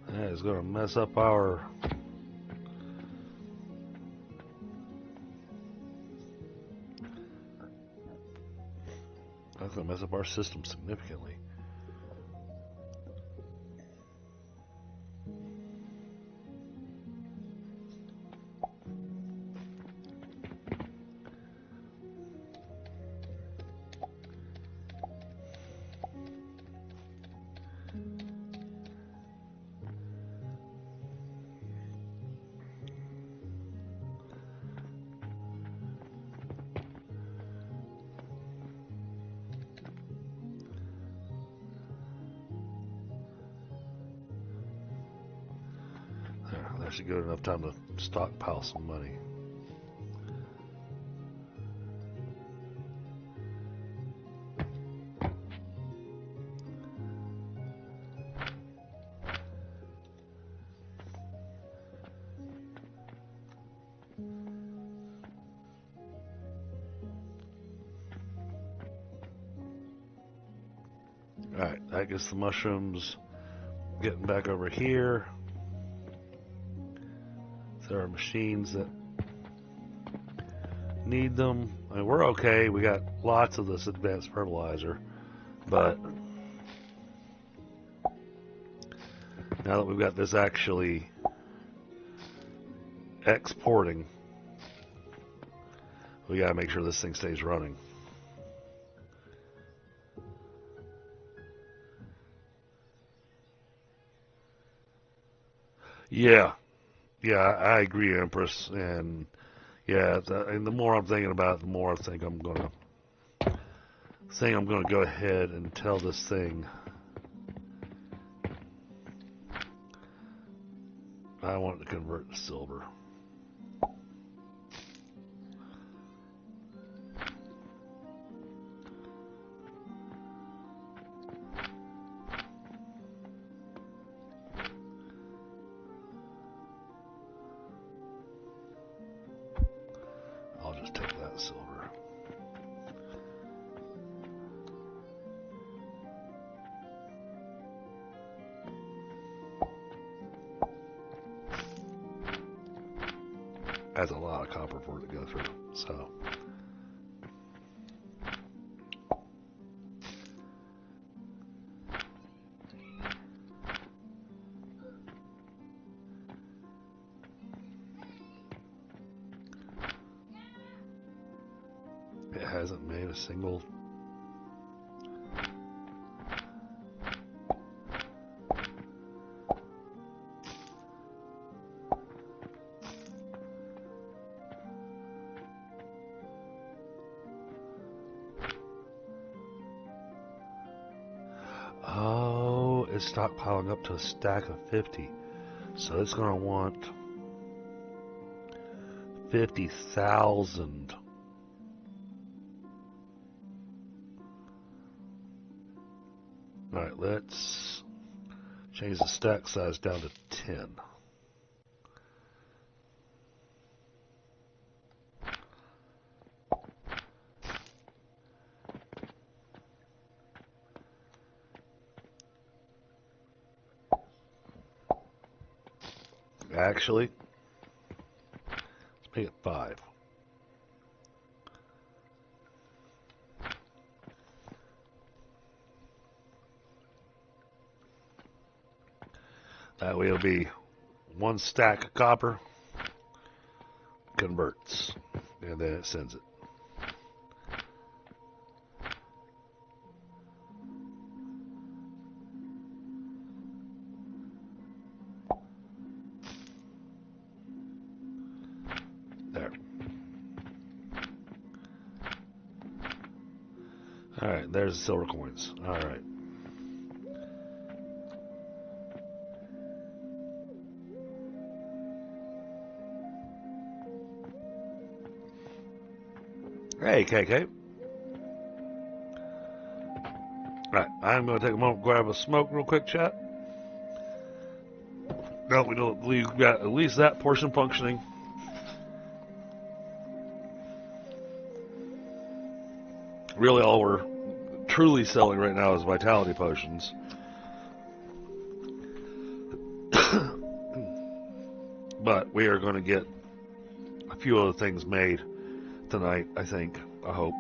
That is going to mess up our... That's going to mess up our system significantly. That should give it enough time to stockpile some money. Alright, that gets the mushrooms getting back over here. There are machines that need them. I mean, we're okay. We got lots of this advanced fertilizer, but now that we've got this actually exporting, we gotta make sure this thing stays running. Yeah. Yeah, I agree, Empress, and yeah, and the more I'm thinking about it, the more I think I'm gonna go ahead and tell this thing I want it to convert to silver. That's a lot of copper for it to go through. So. It hasn't made a single. Oh, it's stockpiling up to a stack of 50. So it's going to want 50,000. Alright, let's change the stack size down to 10. Actually, let's make it 5. That way it'll be 1 stack of copper, converts, and then it sends it. There. Alright, there's the silver coins. Alright. Hey, KK. Alright, I'm going to take a moment to grab a smoke real quick, chat. Now we've got at least that portion functioning. Really all we're truly selling right now is vitality potions. But we are going to get a few other things made tonight, I think. I hope.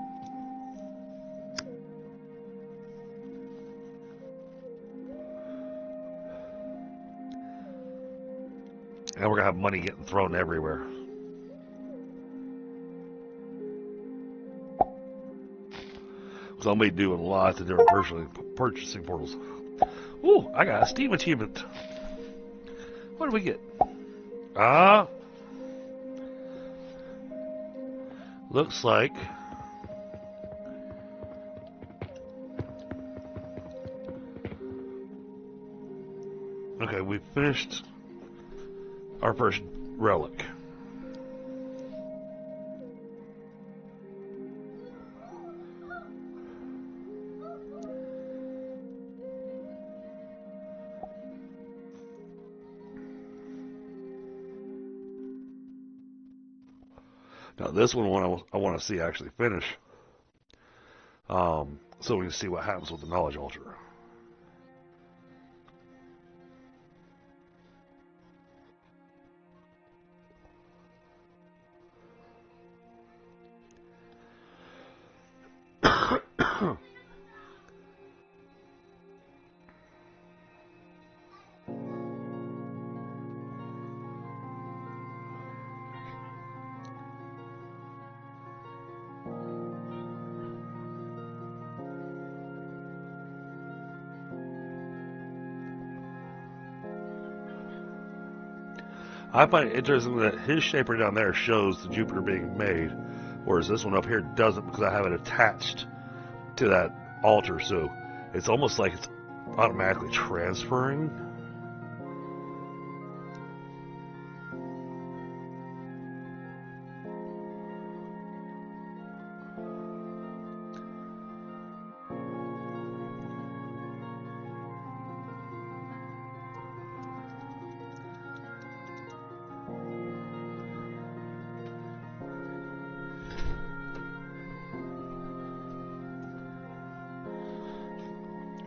And we're going to have money getting thrown everywhere. So I'm going to be doing lots of different purchasing portals. Ooh, I got a Steam achievement. What did we get? Looks like okay, we finished our first relic. Now this one I want to see actually finish, so we can see what happens with the knowledge altar. I find it interesting that his shaper down there shows the Jupiter being made, whereas this one up here doesn't because I have it attached to that altar, so it's almost like it's automatically transferring.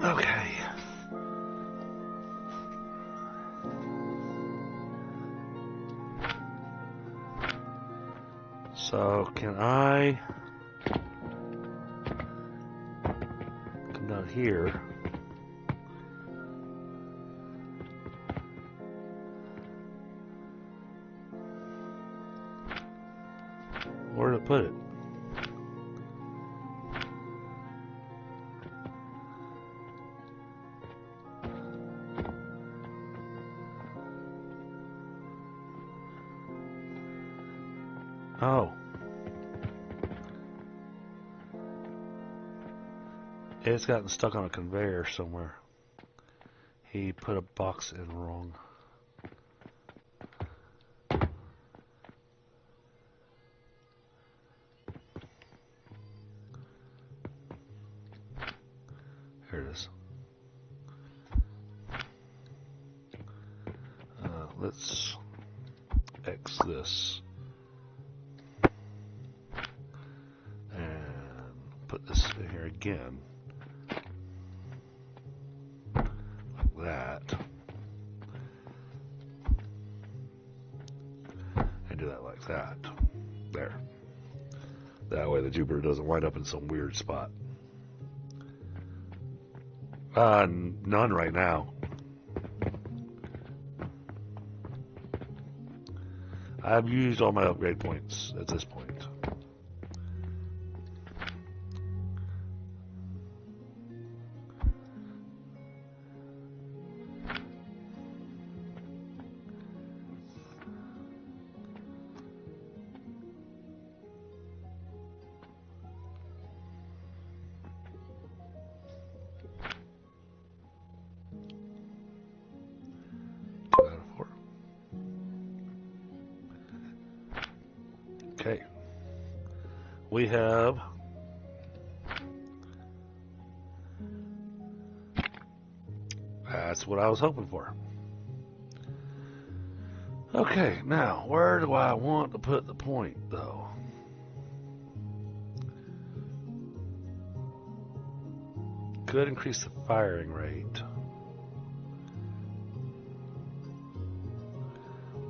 Okay. So, can I come down here? Where did it put it? Oh. It's gotten stuck on a conveyor somewhere. He put a box in wrong. Here it is. Let's X this. And put this in here again. Like that. And do that like that. There. That way the Jupiter doesn't wind up in some weird spot. None right now. I've used all my upgrade points at this point. Okay, we have that's what I was hoping for. Okay, now where do I want to put the point though? Could increase the firing rate.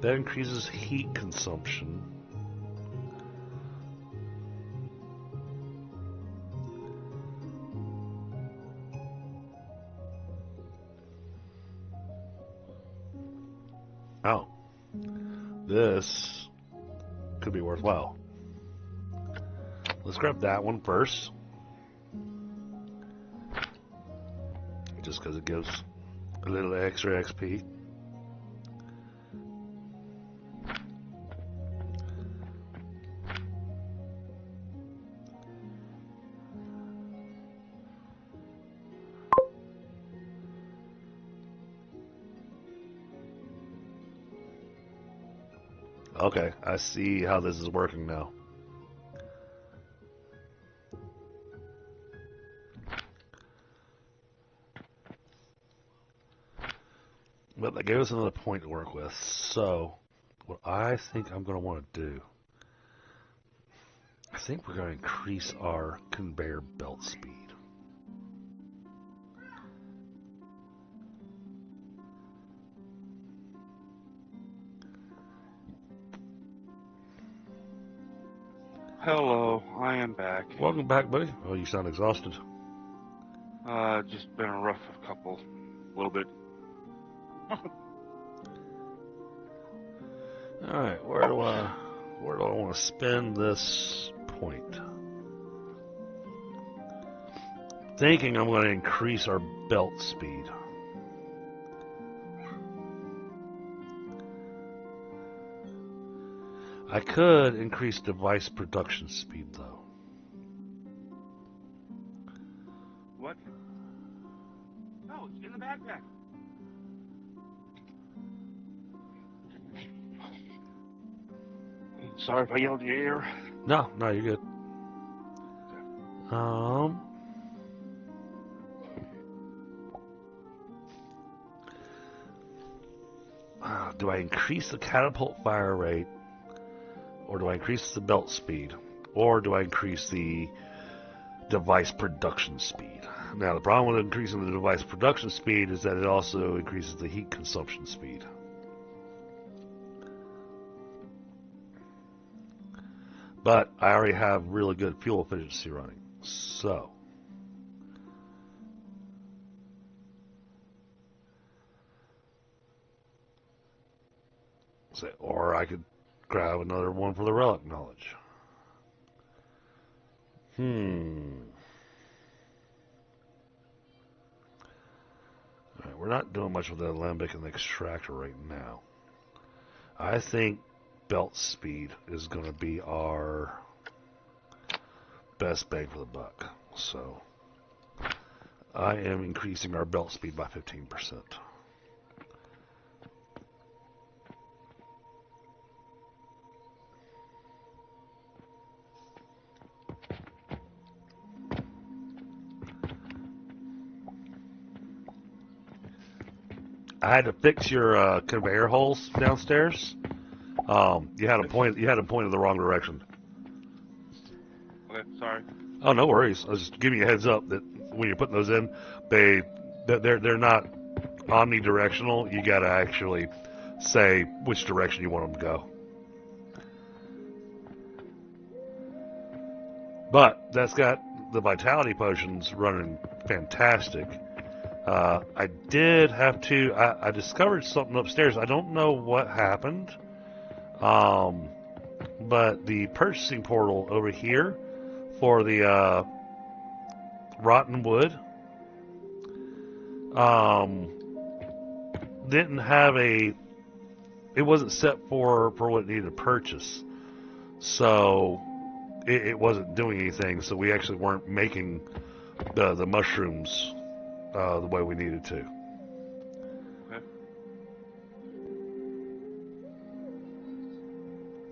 That increases heat consumption. Oh, this could be worthwhile. Let's grab that one first. Just because it gives a little extra XP. Okay, I see how this is working now. But that gave us another point to work with. So, what I think I'm going to want to do, I think we're going to increase our conveyor belt speed. Hello, I am back. Welcome back, buddy. Oh, you sound exhausted. Just been a rough little bit. All right, where do I want to spend this point? Thinking I'm going to increase our belt speed. I could increase device production speed, though. What? Oh, it's in the backpack. Sorry if I yelled in your ear. No, you're good. Do I increase the catapult fire rate, or do I increase the belt speed, or do I increase the device production speed? Now, the problem with increasing the device production speed is that it also increases the heat consumption speed. But I already have really good fuel efficiency running. So, or I could grab another one for the relic knowledge. Alright, we're not doing much with the alembic and the extractor right now. I think belt speed is going to be our best bang for the buck. So, I am increasing our belt speed by 15%. I had to fix your conveyor holes downstairs. You had them pointed the wrong direction. Okay, sorry. Oh, no worries. I was just giving you a heads up that when you're putting those in, they're not omnidirectional. You got to actually say which direction you want them to go. But that's got the vitality potions running fantastic. I did have to. I discovered something upstairs. I don't know what happened. But the purchasing portal over here for the rotten wood didn't have a. It wasn't set for what it needed to purchase, so it wasn't doing anything. So we actually weren't making the mushrooms the way we needed to. Okay.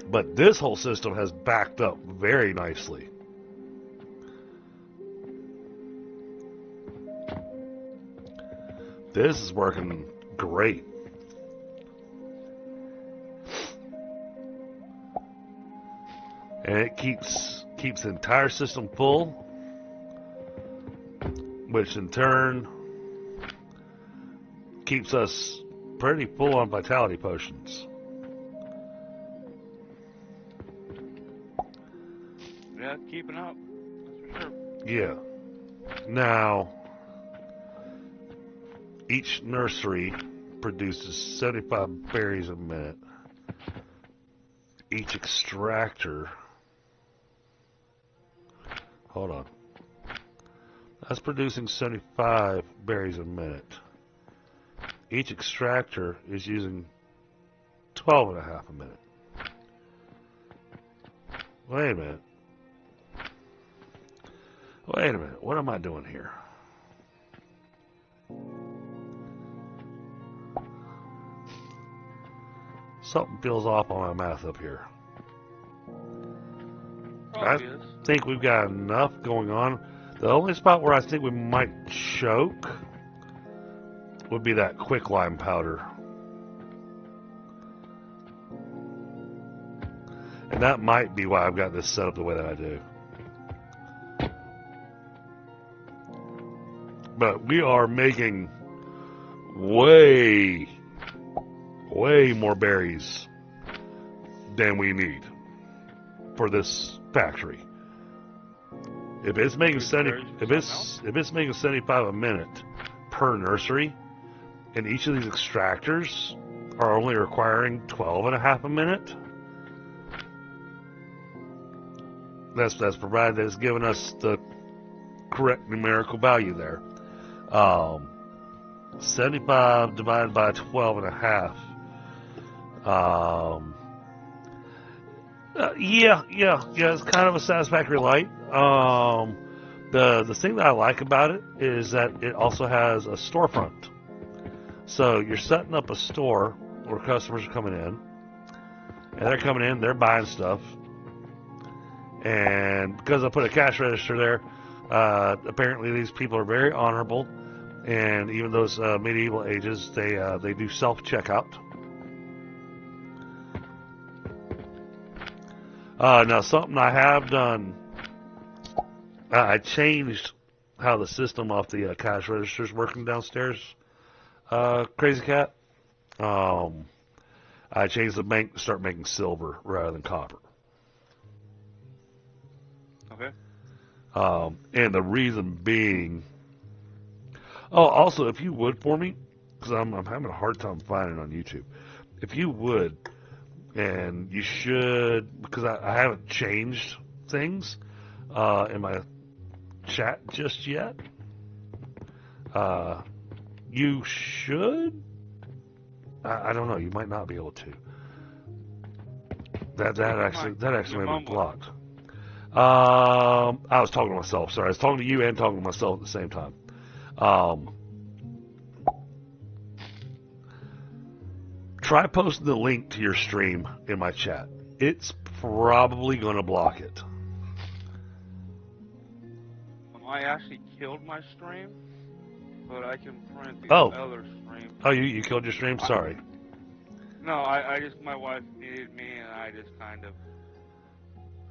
But this whole system has backed up very nicely. This is working great. And it keeps the entire system full, which in turn keeps us pretty full on vitality potions. Yeah, keeping up. That's for sure. Yeah. Now, each nursery produces 75 berries a minute. Each extractor... Hold on. That's producing 75 berries a minute. Each extractor is using 12 and a half a minute. Wait a minute. Wait a minute. What am I doing here? Something feels off on my math up here. Probably I is. think we've got enough going on. The only spot where I think we might choke would be that quicklime powder. And that might be why I've got this set up the way that I do. But we are making way more berries than we need for this factory. If it's making 75 a minute per nursery, and each of these extractors are only requiring 12 and a half a minute, that's provided that it's given us the correct numerical value there. 75 divided by 12 and a half. Yeah, it's kind of a satisfactory light. The thing that I like about it is that it also has a storefront. So you're setting up a store where customers are coming in, and they're coming in, they're buying stuff, and because I put a cash register there, apparently these people are very honorable, and even those medieval ages, they do self-checkout. Now, something I have done, I changed how the system off the cash register is working downstairs, Crazy Cat. I changed the bank to start making silver rather than copper. And the reason being, oh, also, if you would for me, because I'm having a hard time finding it on YouTube. If you would, and you should, because I haven't changed things in my chat just yet. You should. I don't know. You might not be able to. That actually may be blocked. I was talking to myself. Sorry, I was talking to you and talking to myself at the same time. Try posting the link to your stream in my chat. It's probably going to block it. I actually killed my stream, but I can print the other stream. Oh, you killed your stream? Sorry. No, I just, my wife needed me, and I just kind of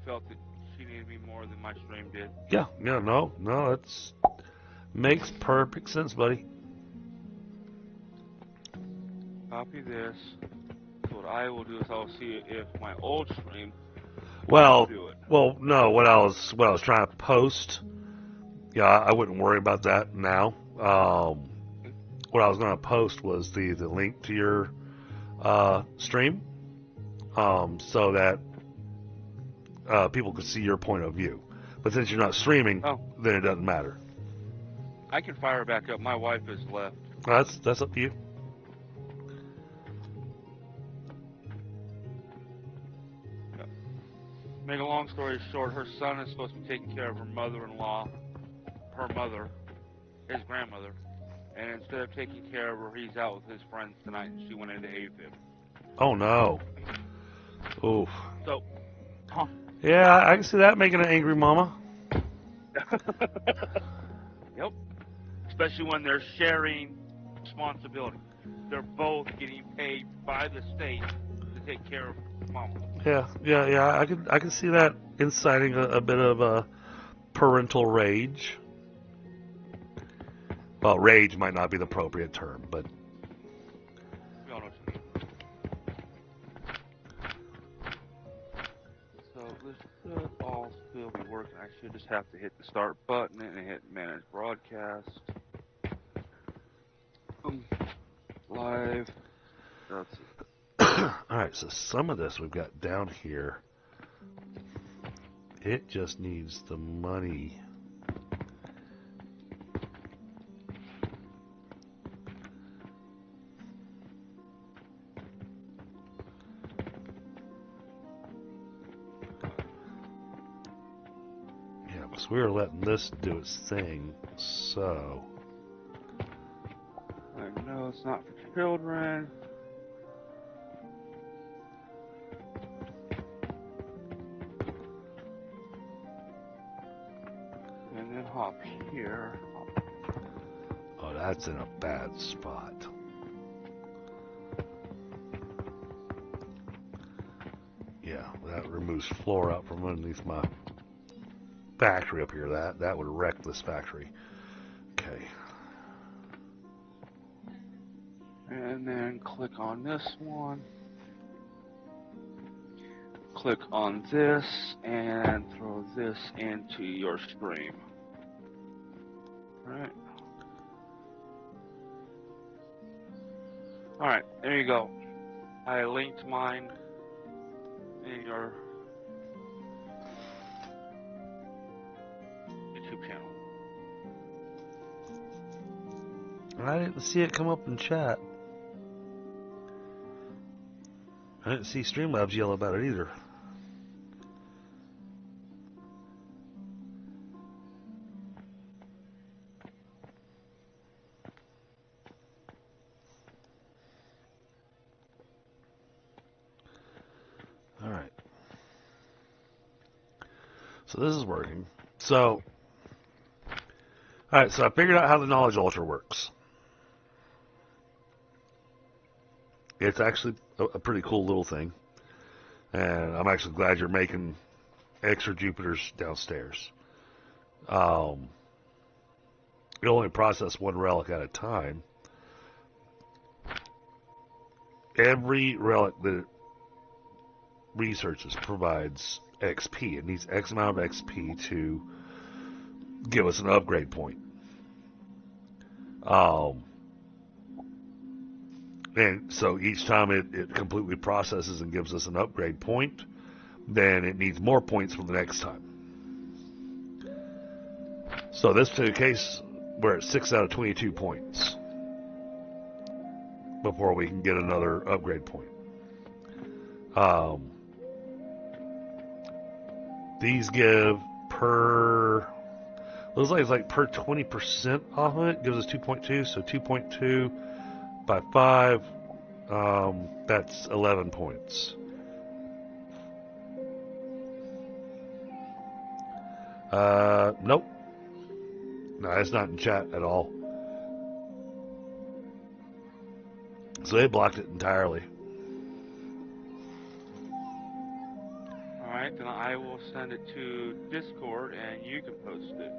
felt that she needed me more than my stream did. Yeah, no, that's makes perfect sense, buddy. Copy this. So what I will do is I'll see if my old stream will do it. Well, no, what I was trying to post, yeah, I wouldn't worry about that now. What I was going to post was the link to your stream, so that people could see your point of view. But since you're not streaming, then it doesn't matter. I can fire it back up. My wife has left. That's up to you. Make a long story short, her son is supposed to be taking care of her mother-in-law, her mother, his grandmother, and instead of taking care of her, he's out with his friends tonight, and she went into AFib. Oh no. Oof. So, yeah, I can see that making an angry mama. Yep. Especially when they're sharing responsibility. They're both getting paid by the state to take care of mama. Yeah. I can see that inciting a bit of parental rage. Well, rage might not be the appropriate term, but We all know what you mean. So this should all still be working. I should just have to hit the start button and hit manage broadcast. Live. That's it. Alright, so some of this we've got down here. It just needs the money. Yeah, because we were letting this do its thing, so... I know it's not for children. And then hop here. Oh, that's in a bad spot. Yeah, that removes floor out from underneath my factory up here. That would wreck this factory. Okay. And then click on this one. Click on this and throw this into your stream. Alright. Alright, there you go. I linked mine in your YouTube channel. I didn't see it come up in chat. I didn't see Streamlabs yell about it either. Alright. So this is working. So, alright, so I figured out how the Knowledge Ultra works. It's actually a pretty cool little thing. And I'm actually glad you're making extra Jupiters downstairs. You'll only process one relic at a time. Every relic that it researches provides XP. It needs X amount of XP to give us an upgrade point. And so each time it completely processes and gives us an upgrade point, then it needs more points for the next time. So this particular case, we're at 6 out of 22 points before we can get another upgrade point. These give per, looks like it's like per 20% off of it, gives us 2.2, so 2.2 by 5, that's 11 points. Nope. No, it's not in chat at all. So they blocked it entirely. Alright, then I will send it to Discord and you can post it.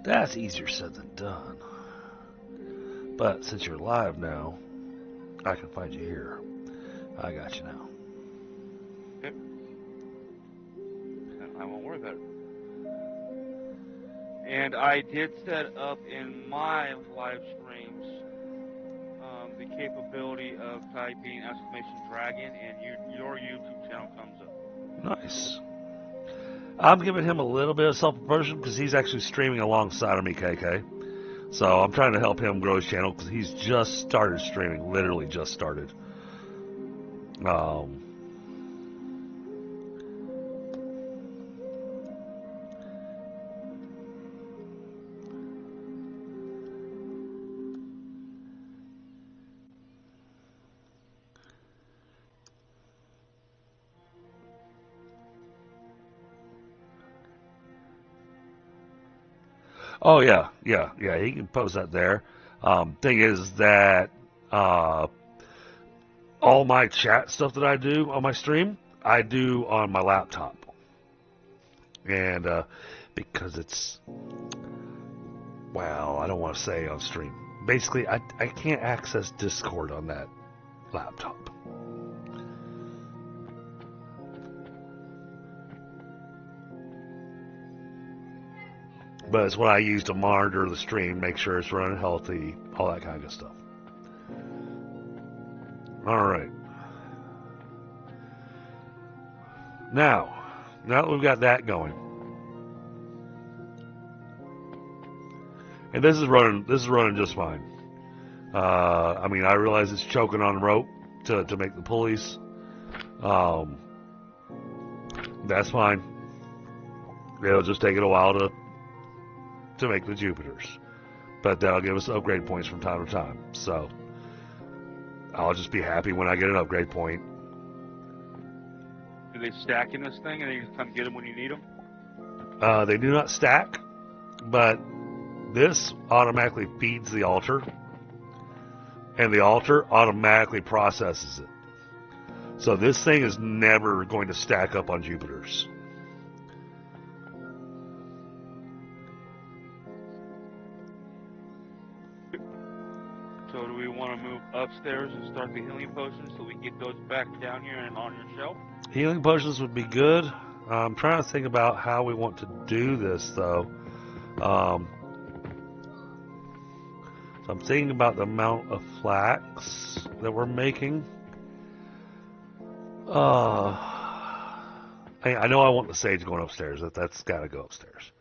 That's easier said than done. But since you're live now, I can find you here. I got you now. Yep. And I won't worry about it. And I did set up in my live streams the capability of typing !dragon and your YouTube channel comes up. Nice. I'm giving him a little bit of self-promotion because he's actually streaming alongside of me, KK. So I'm trying to help him grow his channel because he's just started streaming, literally just started. Oh, yeah, he can post that there. Thing is that all my chat stuff that I do on my stream, I do on my laptop. And because it's, well, I don't want to say on stream. Basically, I can't access Discord on that laptop. But it's what I use to monitor the stream, make sure it's running healthy, all that kind of stuff. All right. Now that we've got that going, and this is running just fine. I mean, I realize it's choking on rope to make the pulleys. That's fine. It'll just take it a while to make the Jupiters, but that'll give us upgrade points from time to time. So I'll just be happy when I get an upgrade point. Do they stack in this thing and you just come get them when you need them? They do not stack, but this automatically feeds the altar, and the altar automatically processes it. So this thing is never going to stack up on Jupiters. So do we want to move upstairs and start the healing potions so we can get those back down here and on your shelf? Healing potions would be good. I'm trying to think about how we want to do this, though. So I'm thinking about the amount of flax that we're making. I know I want the sage going upstairs. That's got to go upstairs.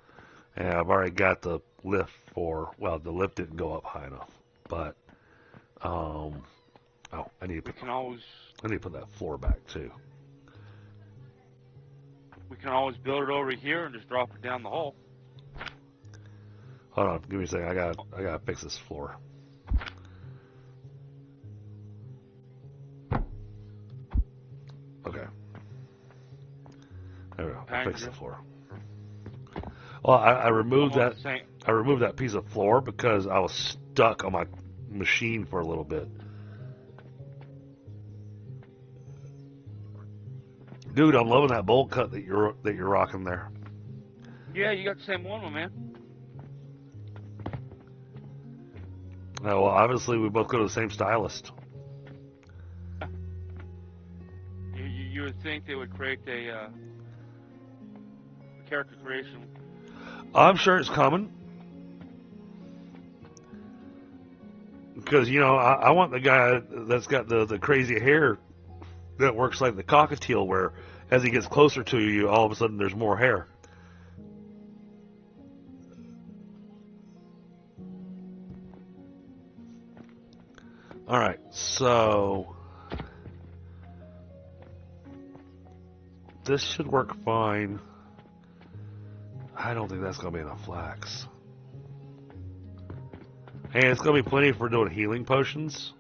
And I've already got the lift for, well, the lift didn't go up high enough, but I need to put that floor back too. We can always build it over here and just drop it down the hole. Hold on, give me a second. I gotta fix this floor. Okay. There we go. I'll fix the floor. Well, I removed that. I removed that piece of floor because I was stuck on my machine for a little bit. Dude, I'm loving that bolt cut that you're rocking there. Yeah, you got the same one, my man. Well, obviously we both go to the same stylist. You would think they would create a character creation I'm sure it's coming. Because, you know, I want the guy that's got the crazy hair that works like the cockatiel, where as he gets closer to you, all of a sudden there's more hair. Alright, so this should work fine. I don't think that's going to be enough flax. And it's going to be plenty for doing healing potions.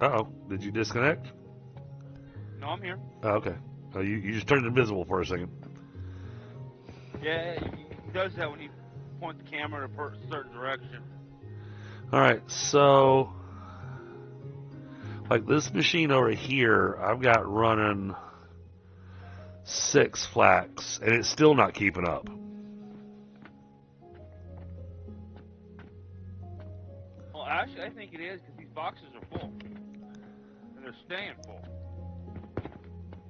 Uh-oh, did you disconnect? No, I'm here. Oh, okay. Oh, you just turned invisible for a second. Yeah, he does that when you point the camera in a certain direction. Alright, so like this machine over here, I've got running 6 flax, and it's still not keeping up. Well, actually, I think it is because these boxes are full. And they're staying full.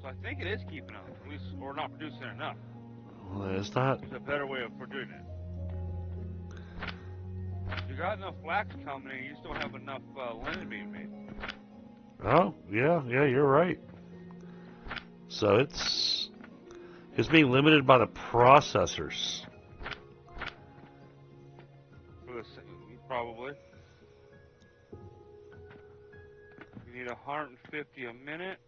So I think it is keeping up, at least, or not producing enough. Well, it's not. There's a better way of producing it. You got enough flax coming in, you just don't have enough linen being made. Oh, yeah, you're right. So it's being limited by the processors. For the, probably. You need 150 a minute,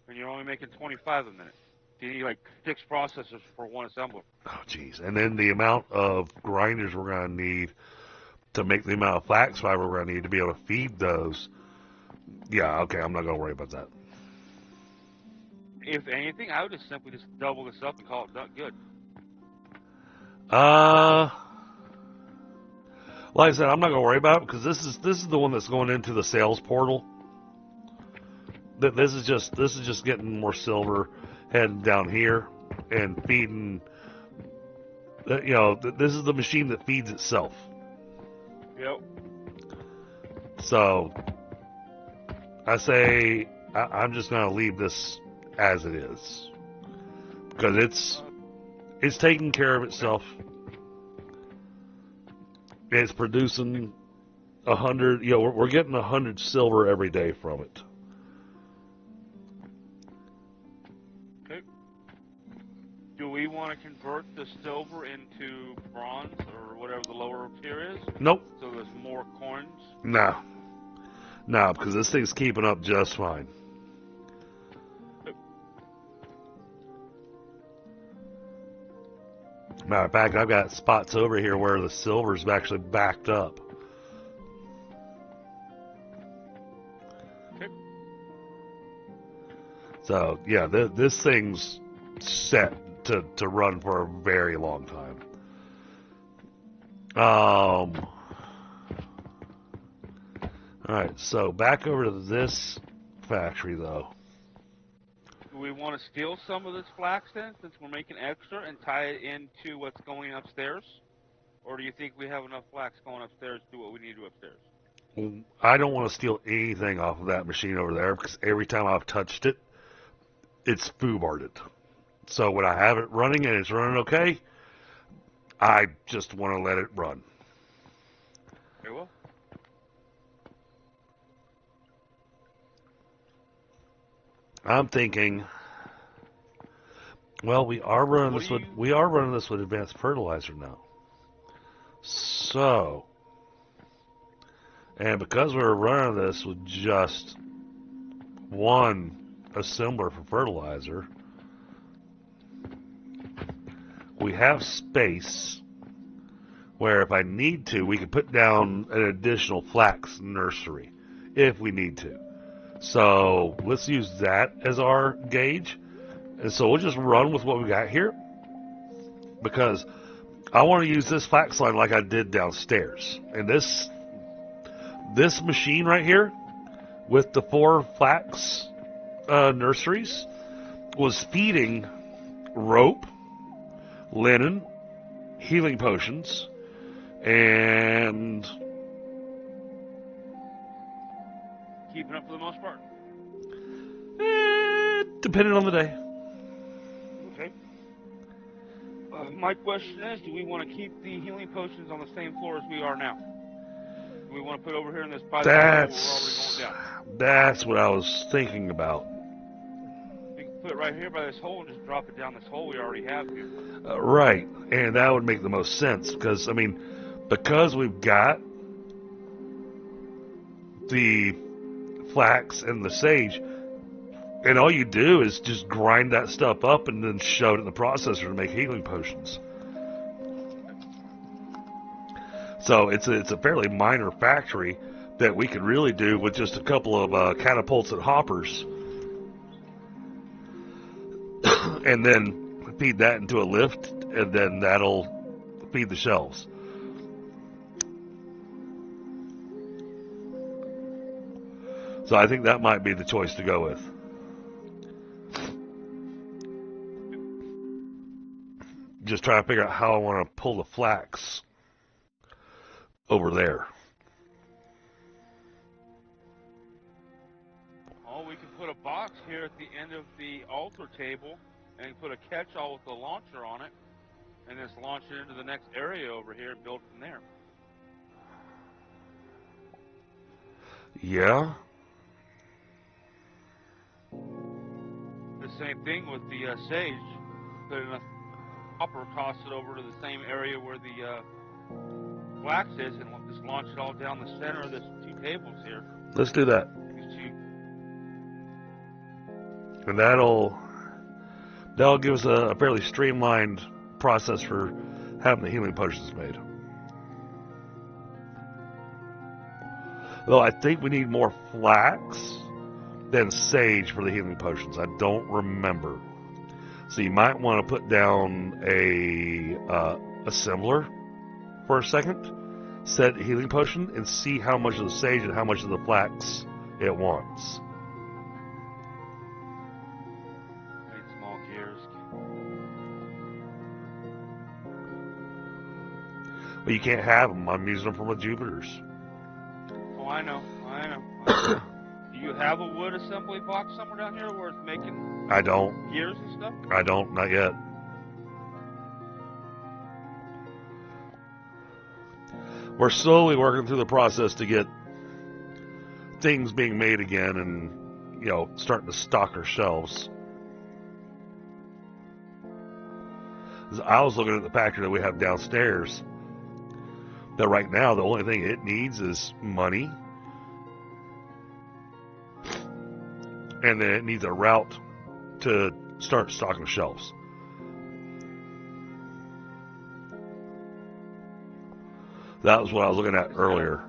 and you're only making 25 a minute. You need like 6 processors for one assembler. Oh, jeez. And then the amount of grinders we're going to need to make the amount of flax fiber we're going to need to be able to feed those. Yeah, okay, I'm not going to worry about that. If anything, I would just simply just double this up and call it good. Like I said, I'm not going to worry about it because this is the one that's going into the sales portal. This is just getting more silver heading down here and feeding. You know, this is the machine that feeds itself. Yep. So I say I'm just going to leave this as it is because it's taking care of itself. It's producing 100. You know, we're getting 100 silver every day from it. Okay. Do we want to convert the silver into bronze or whatever the lower tier is? Nope. So there's more coins? No, because this thing's keeping up just fine. Matter of fact, I've got spots over here where the silver's actually backed up. Okay. So, yeah, this thing's set to run for a very long time. Alright, so back over to this factory, though. Do we want to steal some of this flax then, since we're making extra, and tie it into what's going upstairs? Or do you think we have enough flax going upstairs to do what we need to do upstairs? I don't want to steal anything off of that machine over there because every time I've touched it, it's foobarred. So when I have it running and it's running okay, I just want to let it run. Very well. I'm thinking, well, we are running this with advanced fertilizer now. So, and because we're running this with just one assembler for fertilizer, we have space where if I need to, we could put down an additional flax nursery if we need to. So let's use that as our gauge. And so we'll just run with what we got here because I want to use this flax line like I did downstairs. And this machine right here with the 4 flax nurseries was feeding rope, linen, healing potions, and Keeping up for the most part? depending on the day. My question is, do we want to keep the healing potions on the same floor as we are now? Do we want to put over here in this by the hole where we're already going down? That's what I was thinking about. We can put it right here by this hole and just drop it down this hole we already have here. Right, and that would make the most sense because, I mean, because we've got the flax and the sage, and all you do is just grind that stuff up and then shove it in the processor to make healing potions. So it's a fairly minor factory that we could really do with just a couple of catapults and hoppers, and then feed that into a lift, and then that'll feed the shelves. So I think that might be the choice to go with. Just trying to figure out how I want to pull the flax over there. Oh, we can put a box here at the end of the altar table and put a catch-all with a launcher on it, and just launch it into the next area over here and build from there. Yeah. The same thing with the sage. Put in a hopper, toss it over to the same area where the wax is, and we'll just launch it all down the center of these two tables here. Let's do that. These two. And that'll give us a fairly streamlined process for having the healing potions made. Though I think we need more flax than sage for the healing potions. I don't remember. So you might want to put down a assembler for a second, set the healing potion, and see how much of the sage and how much of the flax it wants. Need small gears. But you can't have them. I'm using them for my Jupiters. Oh, I know. Do you have a wood assembly box somewhere down here where it's making I don't. gears and stuff? I don't. Not yet. We're slowly working through the process to get things being made again and, you know, starting to stock our shelves. I was looking at the factory that we have downstairs, that right now the only thing it needs is money, and then it needs a route to start stocking shelves. That was what I was looking at earlier.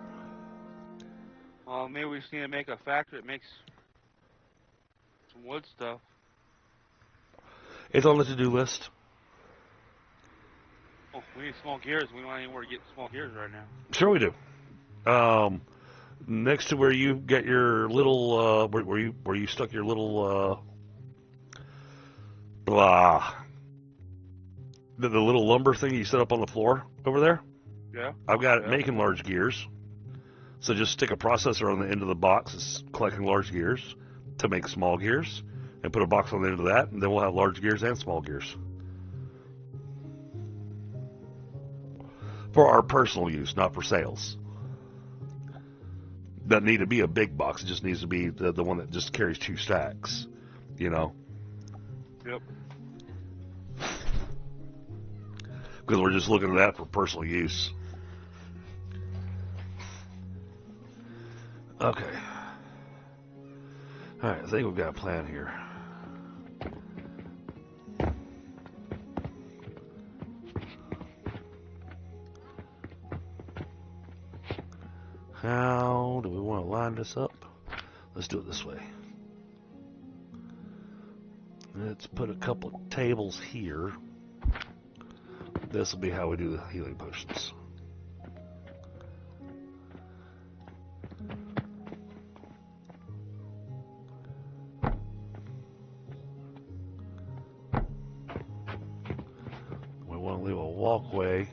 Well, maybe we just need to make a factory that makes some wood stuff. It's on the to-do list. Oh, we need small gears. We don't have anywhere to get small gears right now. Sure we do. Next to where you get your little, where you stuck your little, the little lumber thing you set up on the floor over there. Yeah. I've got it making large gears. So just stick a processor on the end of the box that's collecting large gears to make small gears, and put a box on the end of that, and then we'll have large gears and small gears. For our personal use, not for sales. Doesn't need to be a big box. It just needs to be the one that just carries 2 stacks, you know? Yep. Because we're just looking at that for personal use. Okay. Alright, I think we've got a plan here. How do we want to line this up? Let's do it this way. Let's put a couple of tables here. This will be how we do the healing potions. We want to leave a walkway.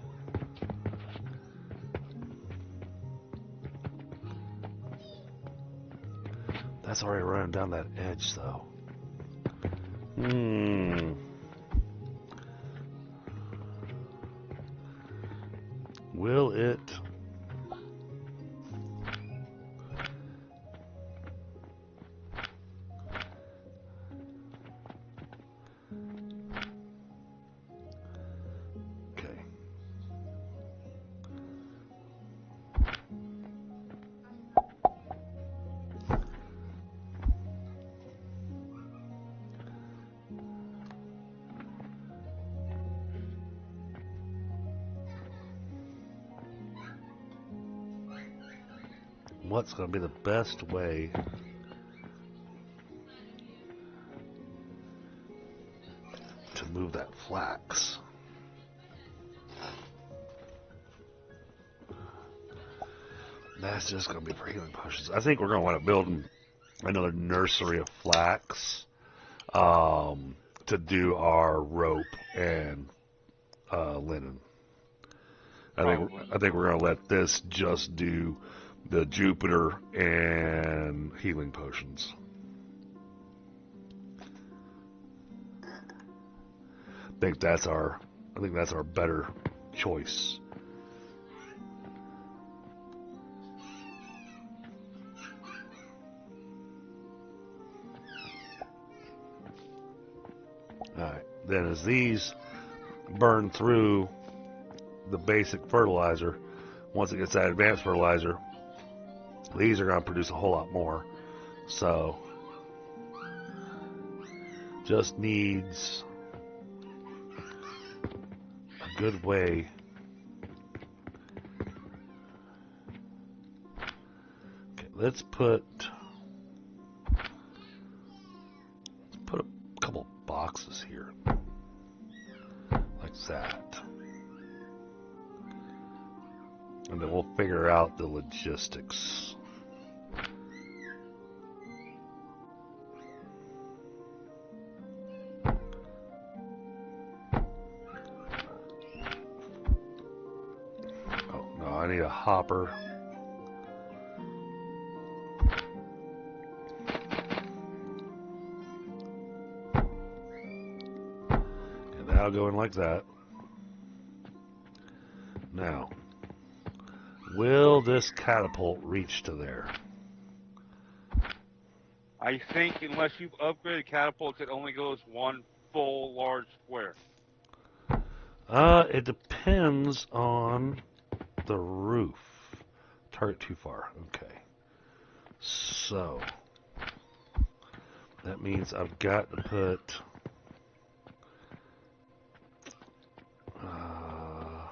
That's already running down that edge, though. it. Okay. What's going to be the best way to move that flax? That's just going to be for healing potions. I think we're going to want to build another nursery of flax to do our rope and linen. I think we're going to let this just do the Jupiter and healing potions. I think that's our better choice. Alright, then as these burn through the basic fertilizer, once it gets that advanced fertilizer, these are going to produce a whole lot more. So, just needs a good way. Okay, let's put a couple boxes here, like that. And then we'll figure out the logistics. Oh, no, I need a hopper. And that'll go in like that. Now, will this catapult reach to there? I think unless you've upgraded catapults, it only goes one full large square. It depends on the roof. Target too far. Okay. So, that means I've got to put... I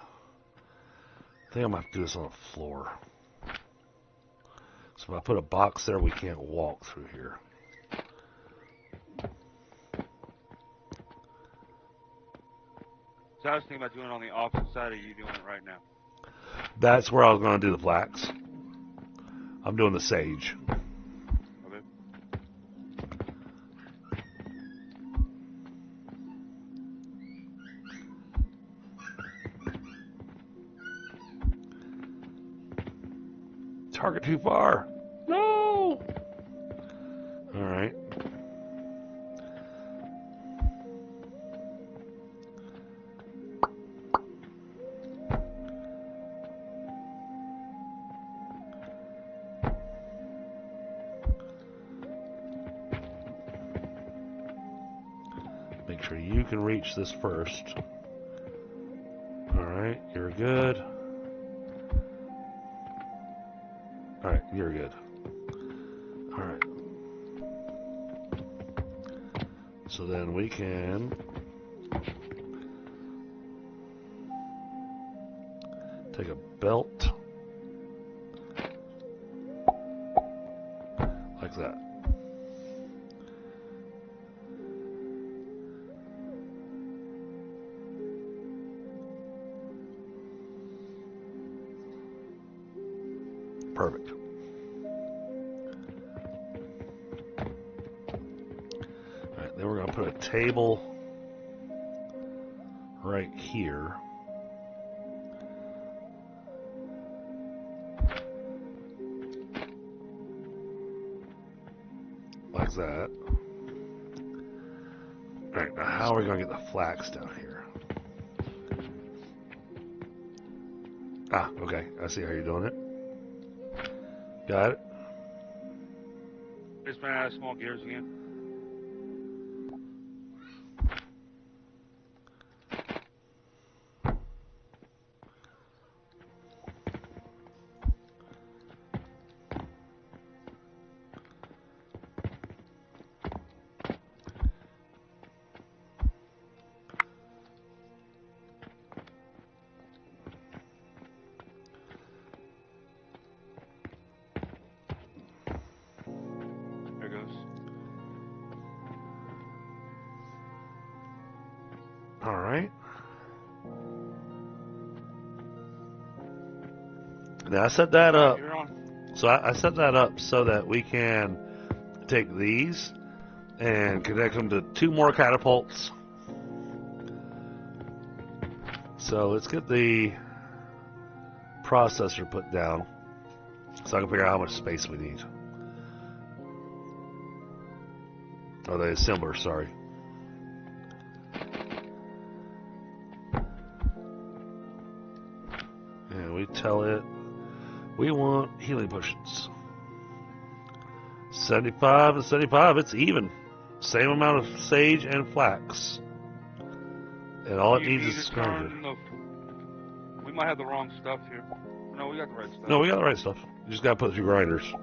think I'm going to have to do this on the floor. So if I put a box there, we can't walk through here. So I was thinking about doing it on the opposite side of you doing it right now. That's where I was going to do the flax. I'm doing the sage. Okay. Target too far. No! Alright. Make sure you can reach this first. Alright, you're good. Alright, you're good. Alright. So then we can take a belt like that. Perfect. Alright, then we're going to put a table right here. Like that. Alright, now how are we going to get the flax down here? Ah, okay. I see how you're doing it. Got it. Just ran out of small gears again. There goes. All right. Now I set that up. You're on. So I set that up so that we can take these and connect them to 2 more catapults. So let's get the processor put down so I can figure out how much space we need. Oh, the assembler, sorry. And we tell it we want healing potions. 75 and 75, it's even. Same amount of sage and flax. And all it You needs need is to grinder. turn the. We might have the wrong stuff here. No, we got the right stuff. No, we got the right stuff. You just got to put it through grinders.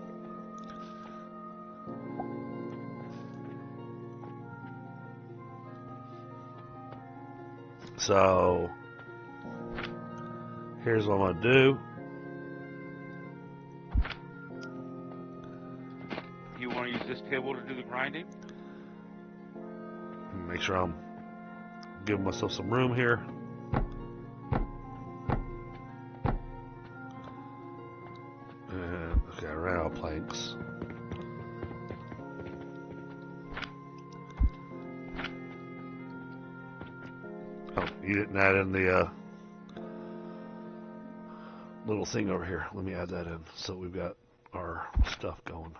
So, here's what I'm going to do. You want to use this table to do the grinding? Make sure I'm giving myself some room here. And, okay, I ran out of planks. Oh, you didn't add in the little thing over here. Let me add that in so we've got our stuff going.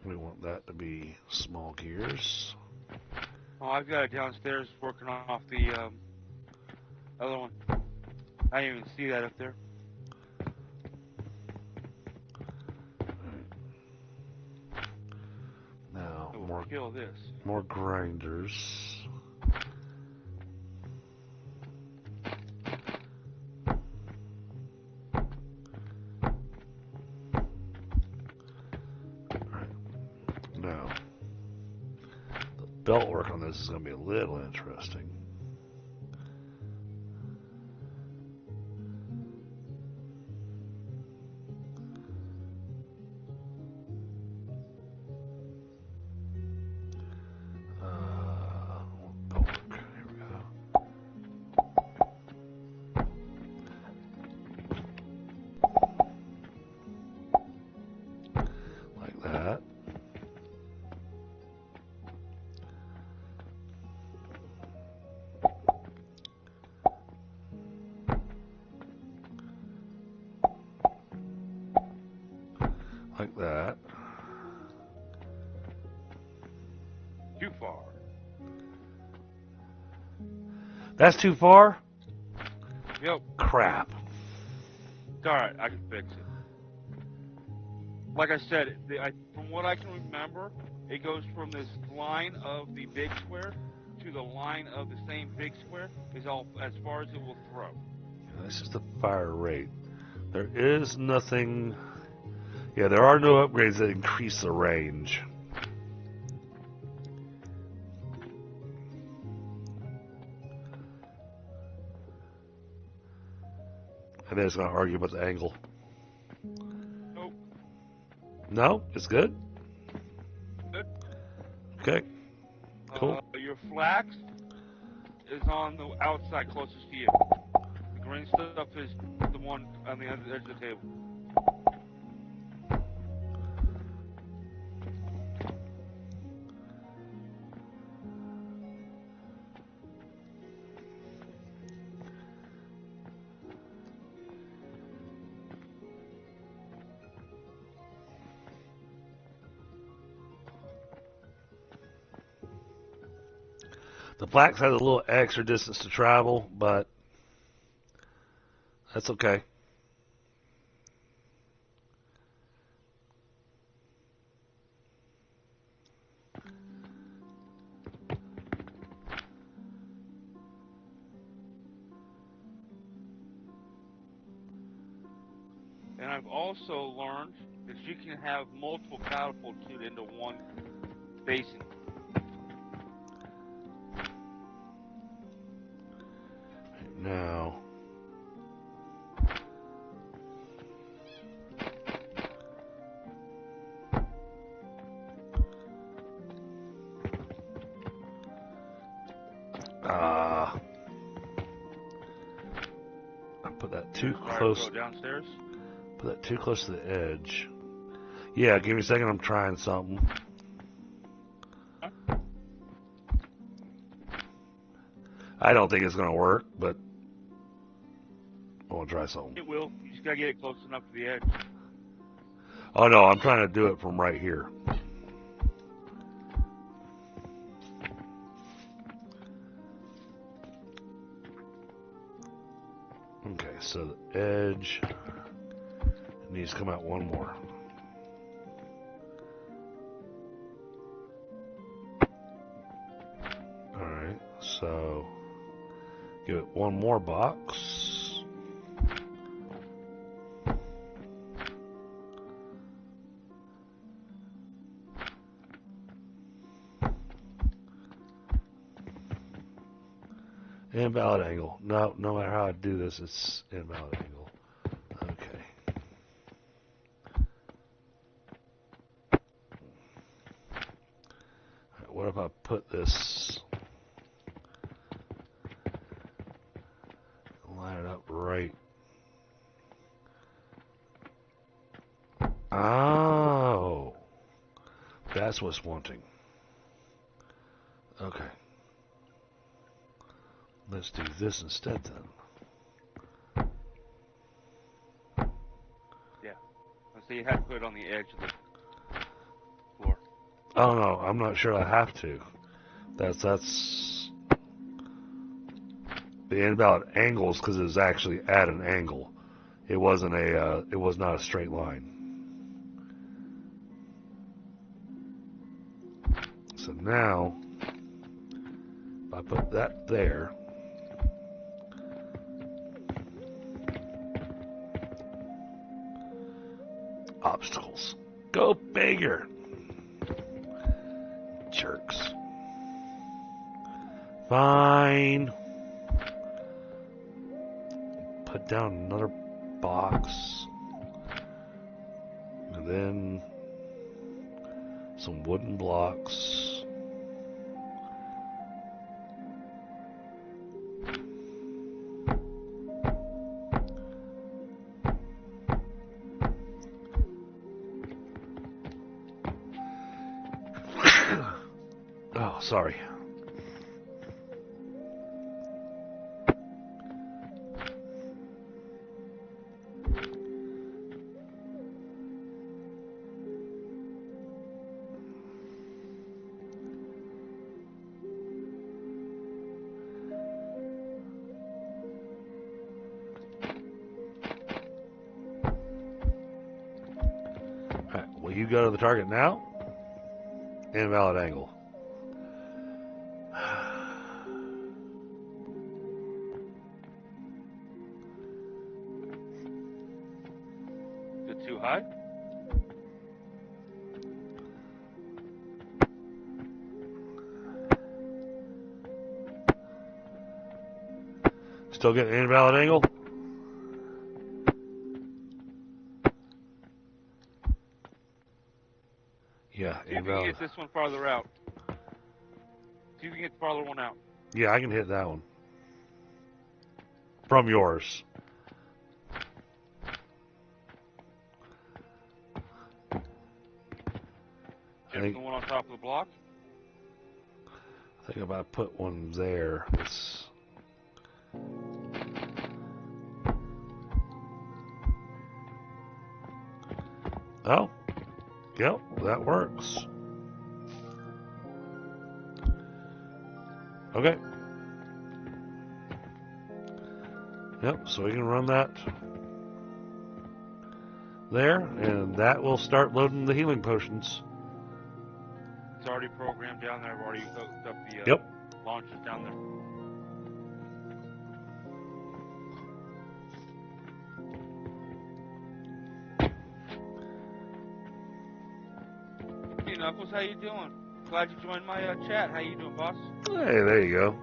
We want that to be small gears. Oh, I've got it downstairs working off the other one. I didn't even see that up there. Now, So we'll kill this. more grinders. Now, the belt work on this is going to be a little interesting. Belt work. Here we go. Like that. Like that. Too far. That's too far? Yep. Crap. It's alright, I can fix it. Like I said, from what I can remember, it goes from this line of the big square to the line of the same big square is all as far as it will throw. That's just the fire rate. There is nothing. Yeah, there are no upgrades that increase the range. And then it's going to argue about the angle. Nope. No? It's good? Good. Okay. Cool. Your flax is on the outside closest to you. The green stuff is the one on the other edge of the table. The flax has a little extra distance to travel, but that's okay. And I've also learned that you can have multiple catapults shoot into one basin. Now, I put that too close. Go downstairs. Put that too close to the edge. Yeah, give me a second. I'm trying something. I don't think it's gonna work, but I want to try something. It will. You just gotta get it close enough to the edge. Oh no, I'm trying to do it from right here. Okay, so the edge needs to come out one more. Alright, so give it one more box. Invalid angle. No matter how I do this, it's invalid angle. Okay. Right, what if I put this, line it up right? Oh, that's what's wanting. Okay. Let's do this instead then. Yeah. So you have to put it on the edge of the floor. I don't know. I'm not sure I have to. That's the invalid angles because it was actually at an angle. It wasn't a. It was not a straight line. So now, if I put that there. Obstacles. Go bigger. Jerks. Fine. Put down another box. And then some wooden blocks. Oh, sorry. Alright, will you go to the target now? Invalid angle. Is it too high? Still getting an invalid angle? Yeah, See if you can invalid. get this one farther out. See if you can get the farther one out. Yeah, I can hit that one. From yours. There's the one on top of the block. I think if I put one there, it's... Oh, yep, that works. Okay. Yep, so we can run that there, and that will start loading the healing potions. It's already programmed down there. I've already hooked up the Yep. launchers down there. Hey Knuckles, how you doing? Glad you joined my chat. How you doing, boss? Hey, there you go.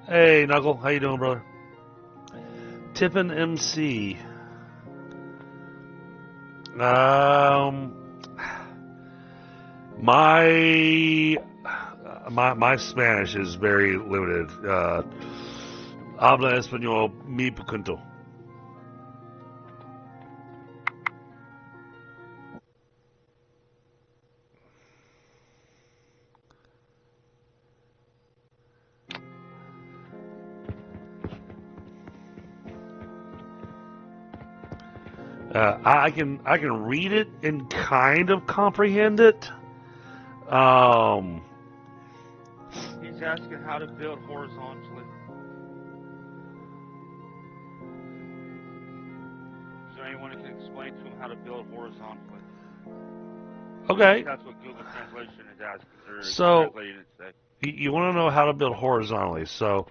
Hey, Knuckle, how you doing, brother? Tippin' MC. My Spanish is very limited. Habla español muy poquito. I can read it and kind of comprehend it. He's asking how to build horizontally. Is there anyone who can explain to him how to build horizontally? Okay. That's what Google Translation is asking. So, translating it today. You want to know how to build horizontally. So,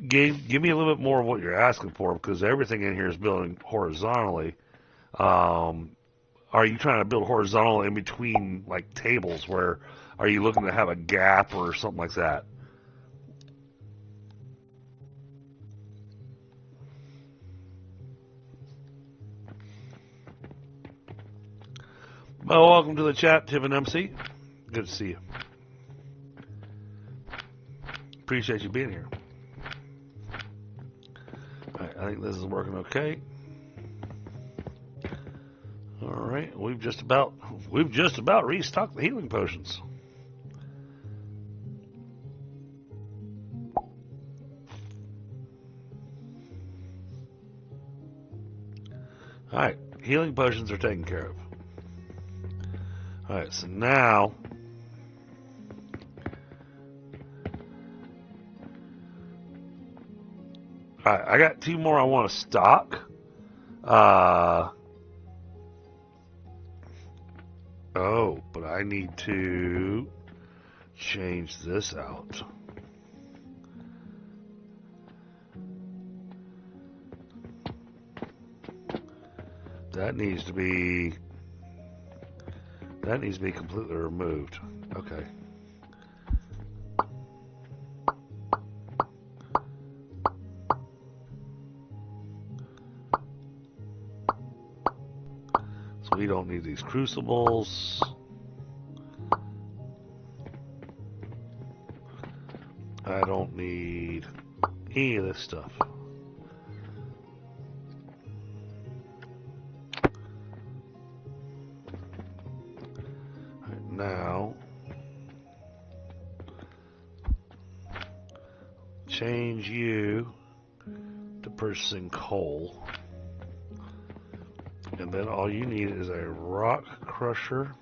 give me a little bit more of what you're asking for, because everything in here is building horizontally. Are you trying to build horizontal in between, like, tables? Where are you looking to have a gap or something like that? Well, welcome to the chat, Tiffin MC. Good to see you. Appreciate you being here. All right, I think this is working okay. All right, we've just about restocked the healing potions. All right, healing potions are taken care of. All right, so now all right, I got 2 more I want to stock. Oh, but I need to change this out. That needs to be completely removed. Okay. So we don't need these crucibles. I don't need any of this stuff. Now, change you to purchasing coal. And then all you need is a rock crusher.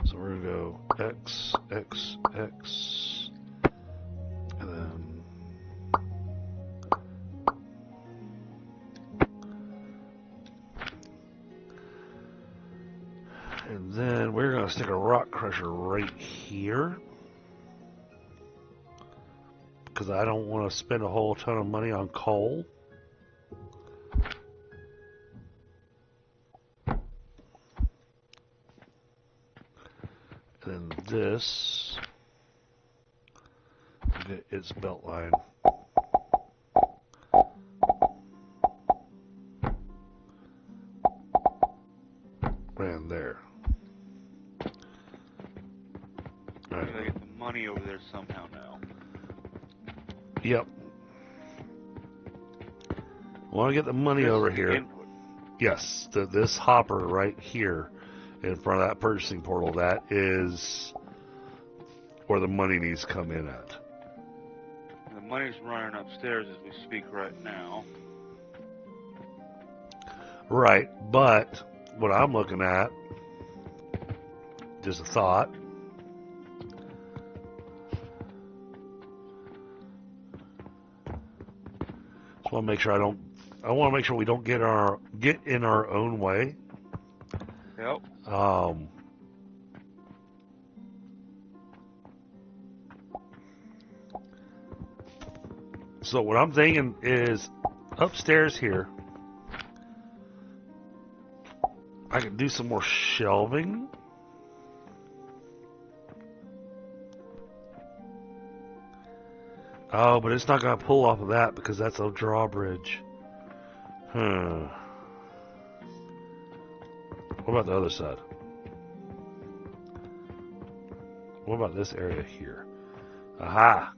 So we're going to go X, X, X, and then we're going to stick a rock crusher right here, because I don't want to spend a whole ton of money on coal. And then this, get its belt line. And there. Right. Gotta get the money over there somehow now. Yep. I want to get the money over here. Input. Yes, this hopper right here in front of that purchasing portal, that is where the money needs to come in at. The money's running upstairs as we speak right now. Right, but what I'm looking at. Just a thought. Just want to make sure I want to make sure we don't get in our own way. Yep. So what I'm thinking is upstairs here, I can do some more shelving. Oh, but it's not going to pull off of that because that's a drawbridge. What about the other side? What about this area here? Aha!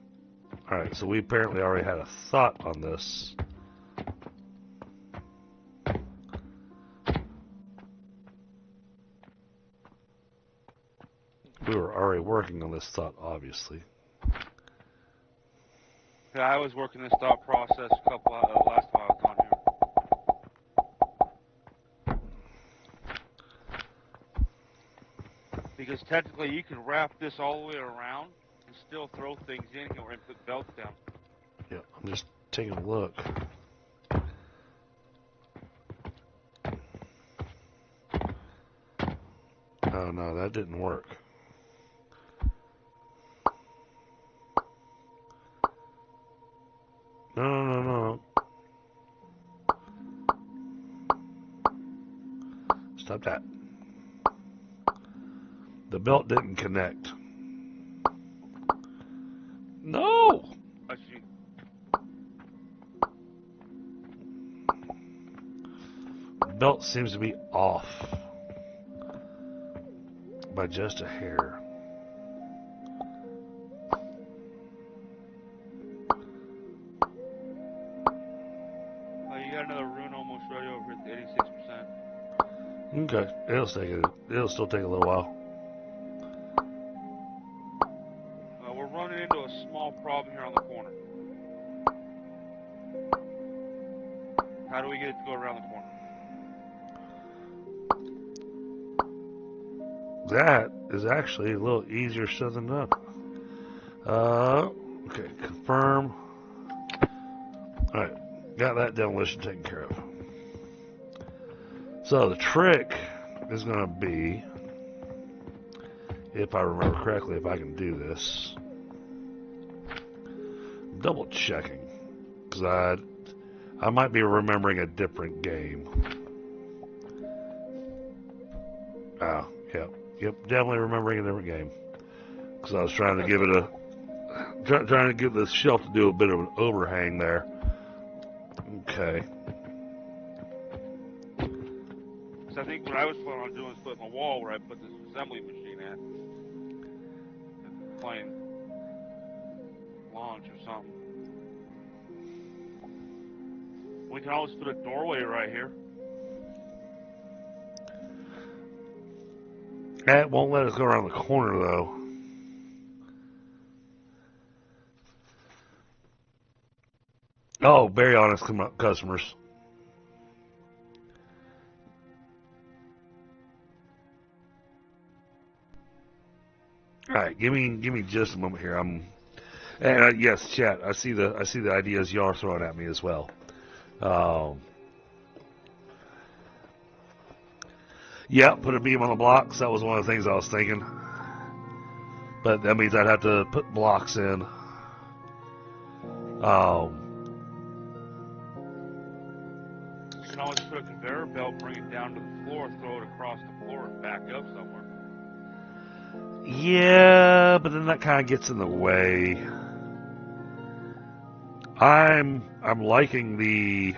Alright, so we apparently already had a thought on this. We were already working on this thought, obviously. Yeah, I was working this thought process a couple last time I was on here. Because technically you can wrap this all the way around and still throw things in here and put belts down. Yeah, I'm just taking a look. Oh no, that didn't work. No. Stop that. The belt didn't connect. No! The belt seems to be off by just a hair. You got another rune almost ready over at 86%. Okay, it'll still take a little while. We're running into a small problem here on the corner. How do we get it to go around the corner? That is actually a little easier said than done. Okay, confirm. Alright, got that demolition taken care of. So the trick is going to be, if I remember correctly, if I can do this, double checking, because I might be remembering a different game. Oh, yep, definitely remembering a different game, because I was trying to give it trying to give the shelf to do a bit of an overhang there. Okay. So I think what I was planning on doing is putting a wall where I put this assembly machine at. Playing launch or something. We can always put a doorway right here. That won't let us go around the corner, though. Oh, very honest customers. All right, give me just a moment here. Yes, chat. I see the ideas y'all are throwing at me as well. Yeah, put a beam on the blocks. That was one of the things I was thinking. But that means I'd have to put blocks in. You can always put a conveyor belt, bring it down to the floor, throw it across the floor, and back up somewhere. Yeah, but then that kind of gets in the way. I'm liking the.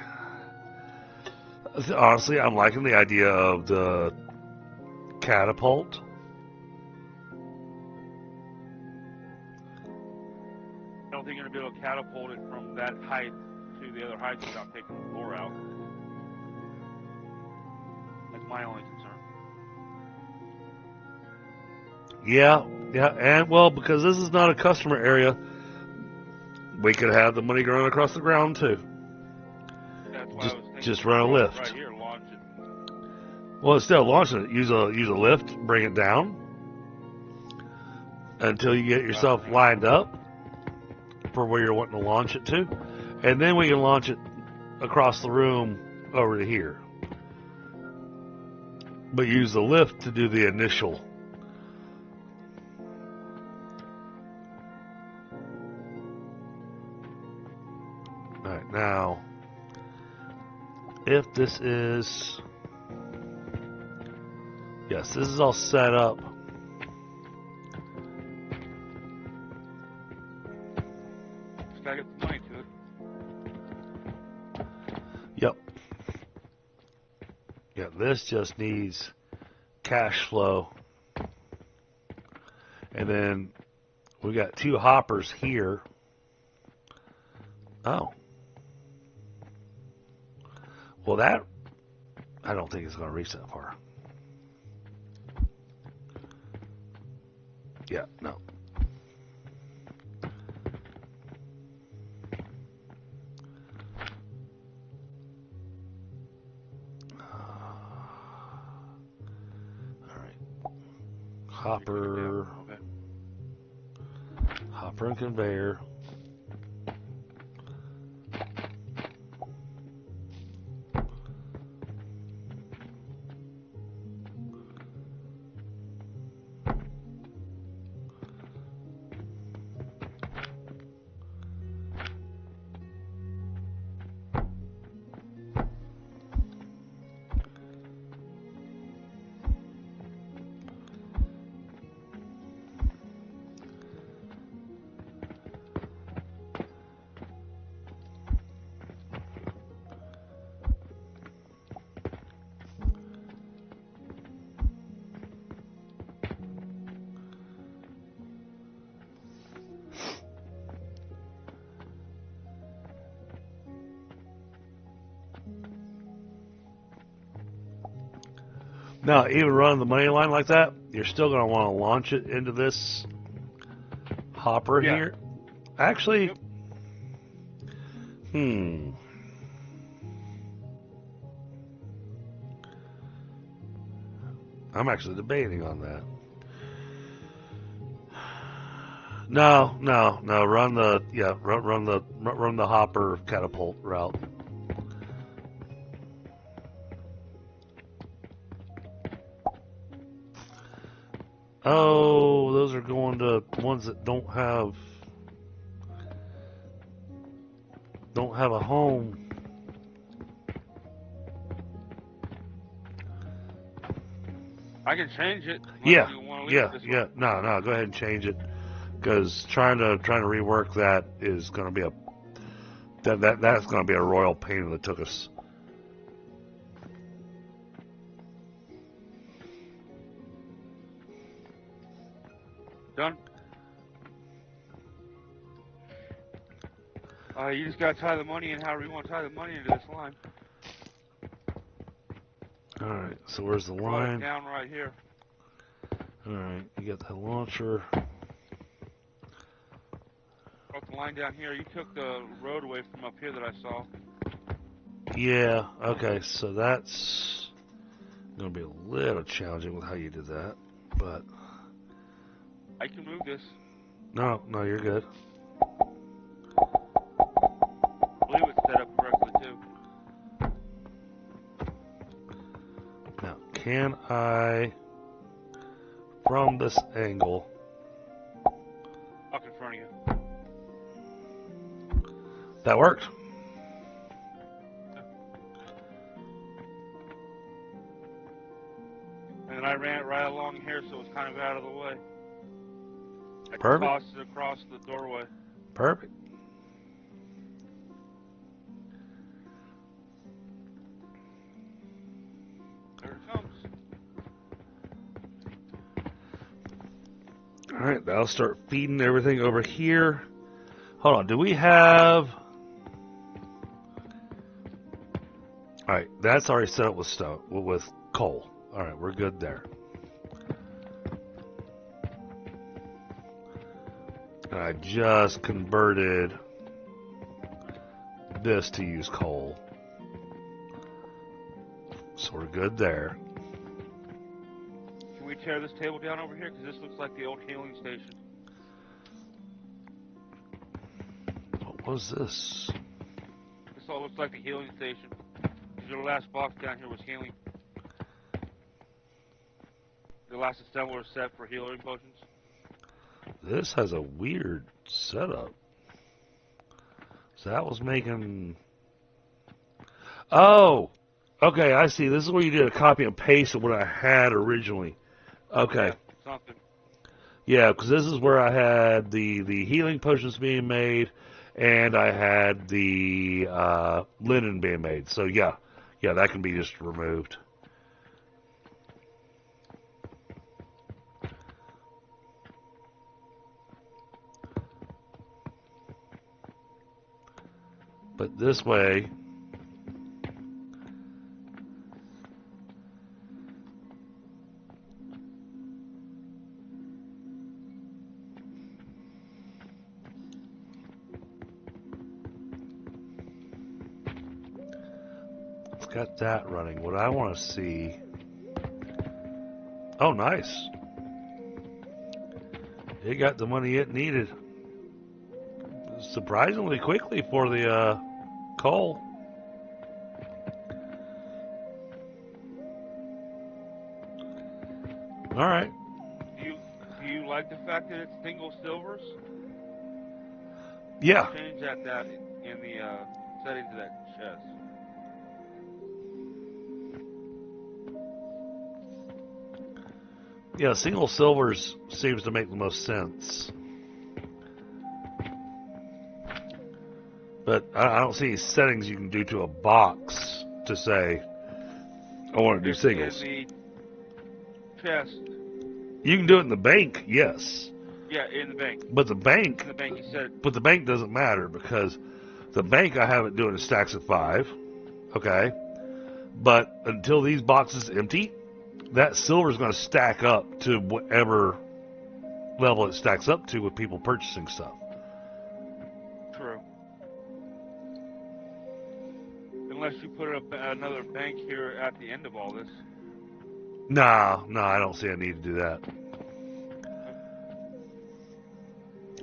Honestly, I'm liking the idea of the catapult. I don't think you're going to be able to catapult it from that height to the other height without taking the floor out. That's my only concern. Yeah, and well, because this is not a customer area, we could have the money going across the ground too. That's why I was thinking just run a lift. right here, launch it. Well, instead of launching it, use a lift, bring it down until you get yourself lined up for where you're wanting to launch it to, and then we can launch it across the room over to here. But use the lift to do the initial. All right, now, if this is, yes, this is all set up. Just gotta get the money to it. Yep. Yeah, this just needs cash flow. And then we got 2 hoppers here. Oh. Well, that, I don't think it's going to reach that far. Yeah, no. Hopper, hopper and conveyor. Now, even running the money line like that, you're still going to want to launch it into this hopper here. Actually, I'm actually debating on that. No. Run the hopper catapult route. Oh, those are going to ones that don't have a home. I can change it. Yeah. No. Go ahead and change it, because trying to rework that is going to be that's going to be a royal pain in the tuchus. Done? You just gotta tie the money in however you want to tie the money into this line. Alright, so where's the Put line? it down right here. Alright, you got the launcher. Put the line down here. You took the road away from up here that I saw. Yeah, okay, so that's going to be a little challenging with how you did that, but... I can move this. No, you're good. I believe it's set up correctly too. Now, can I, from this angle... Up in front of you. That worked. And then I ran it right along here so it was kind of out of the way. I Perfect. tossed it across the doorway. Perfect. There it comes. Alright, that'll start feeding everything over here. Hold on, do we have... Alright, that's already set up with stone, with coal. Alright, we're good there. And I just converted this to use coal. So we're good there. tear this table down over here? Because this looks like the old healing station. What was this? This all looks like the healing station. Because your last box down here was healing. The last assembler set for healing potions. This has a weird setup. So that was making... Oh! Okay, I see. This is where you did a copy and paste of what I had originally. Okay. Yeah, something. Yeah, because this is where I had the healing potions being made, and I had the linen being made. So yeah, that can be just removed. But this way, it's got that running. What I want to see... Oh, nice. It got the money it needed surprisingly quickly for the coal. All right. Do you like the fact that it's single silvers? Yeah. Change that in the settings of that chest. Yeah, single silvers seems to make the most sense. But I don't see any settings you can do to a box to say, I want to do singles. In the chest. You can do it in the bank, yes. Yeah, in the bank. But the bank... In the bank, you said. But the bank doesn't matter because the bank I have it doing in stacks of 5. Okay? But until these boxes empty, that silver is going to stack up to whatever level it stacks up to with people purchasing stuff. True. Unless you put another bank here at the end of all this. No, I don't see a need to do that.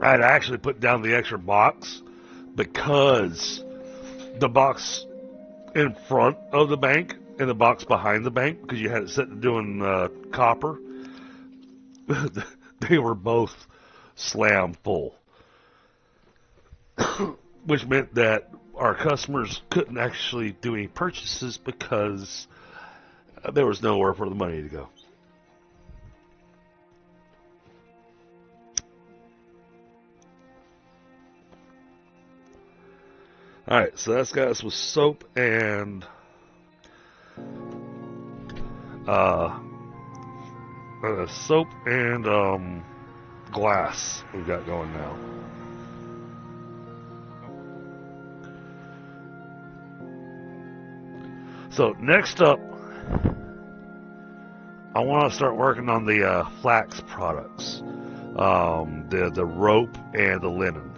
I'd actually put down the extra box because the box in front of the bank and the box behind the bank, because you had it set to doing copper, they were both slam full. Which meant that our customers couldn't actually do any purchases because there was nowhere for the money to go. Alright, so that's got us with soap and glass we've got going now. So next up, I want to start working on the flax products, the rope and the linen.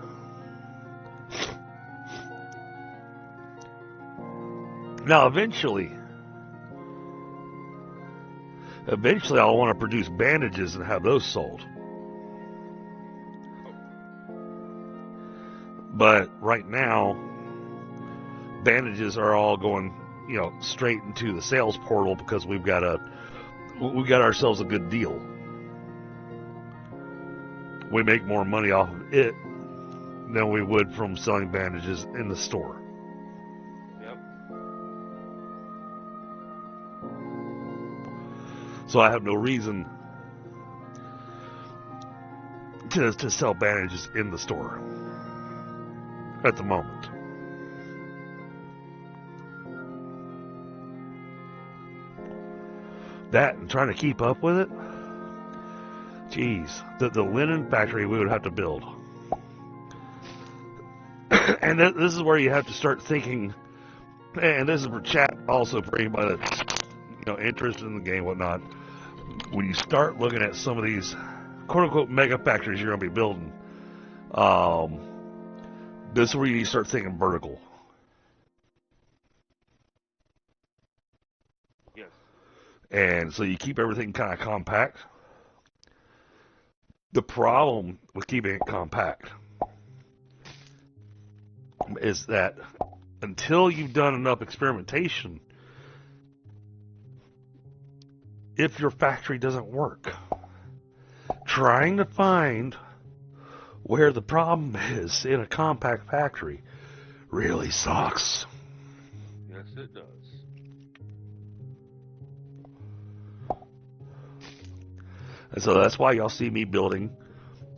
Now, eventually, I'll want to produce bandages and have those sold. But right now, bandages are all going, straight into the sales portal because we got ourselves a good deal. We make more money off of it than we would from selling bandages in the store. So I have no reason to sell bandages in the store at the moment. That and trying to keep up with it, geez, the linen factory we would have to build. And this is where you have to start thinking, and this is for chat also for anybody that's interested in the game, whatnot. When you start looking at some of these quote-unquote mega factories you're going to be building, this is where you start thinking vertical. Yes. And so you keep everything kind of compact. The problem with keeping it compact is that until you've done enough experimentation, if your factory doesn't work, trying to find where the problem is in a compact factory really sucks. Yes, it does. And so that's why y'all see me building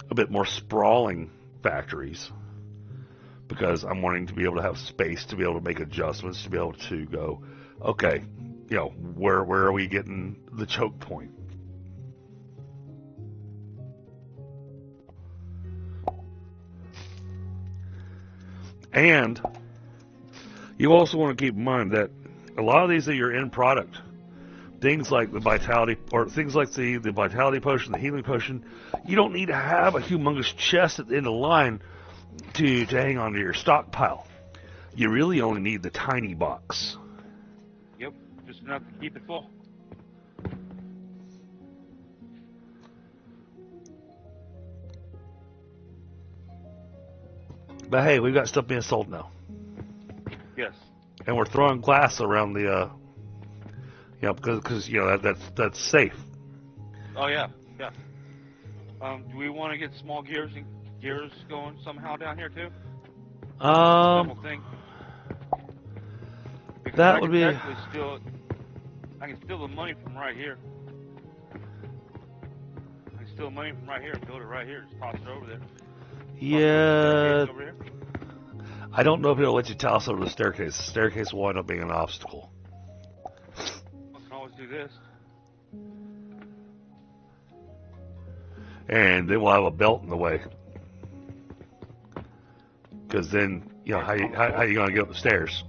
a bit more sprawling factories, because I'm wanting to be able to have space to be able to make adjustments, to be able to go, okay, you know, where are we getting the choke point? And you also want to keep in mind that a lot of these are your end product. Things like the vitality, or things like the vitality potion, the healing potion, you don't need to have a humongous chest at the end of the line to hang on to your stockpile. You really only need the tiny box. Yep, just enough to keep it full. But hey, we've got stuff being sold now. Yes. And we're throwing glass around the, you know, because you know that's safe. Oh yeah, yeah. Do we want to get small gears going somehow down here too? Double thing. Because That would be. I can steal the money from right here. I can steal money from right here and build it right here. Just toss it over there. Yeah. Over here. I don't know if it'll let you toss over the staircase. The staircase will wind up being an obstacle. I can always do this. And then we'll have a belt in the way. Because then, you know, how you going to get up the stairs?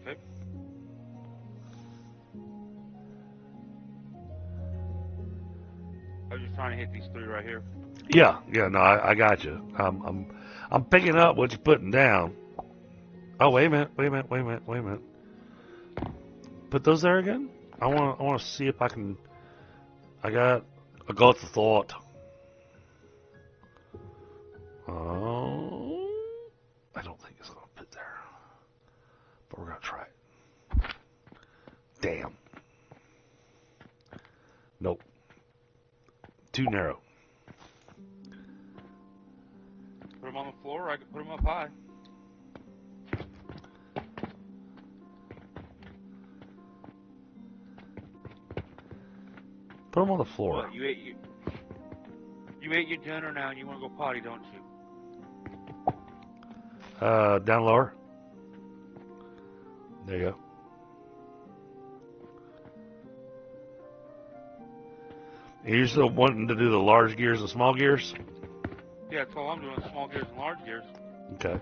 Okay. I was just trying to hit these three right here. Yeah, no, I got you. I'm picking up what you're putting down. Oh, wait a minute. Put those there again? I want to see if I can. I got the thought. Oh, I don't think it's gonna fit there, but we're gonna try it. Damn. Nope. Too narrow. Put them on the floor, or I can put them up high. Put them on the floor. What, you ate your dinner now, and you want to go potty, don't you? Down lower. There you go. And you're still wanting to do the large gears and small gears? Yeah, that's all I'm doing, small gears and large gears. Okay.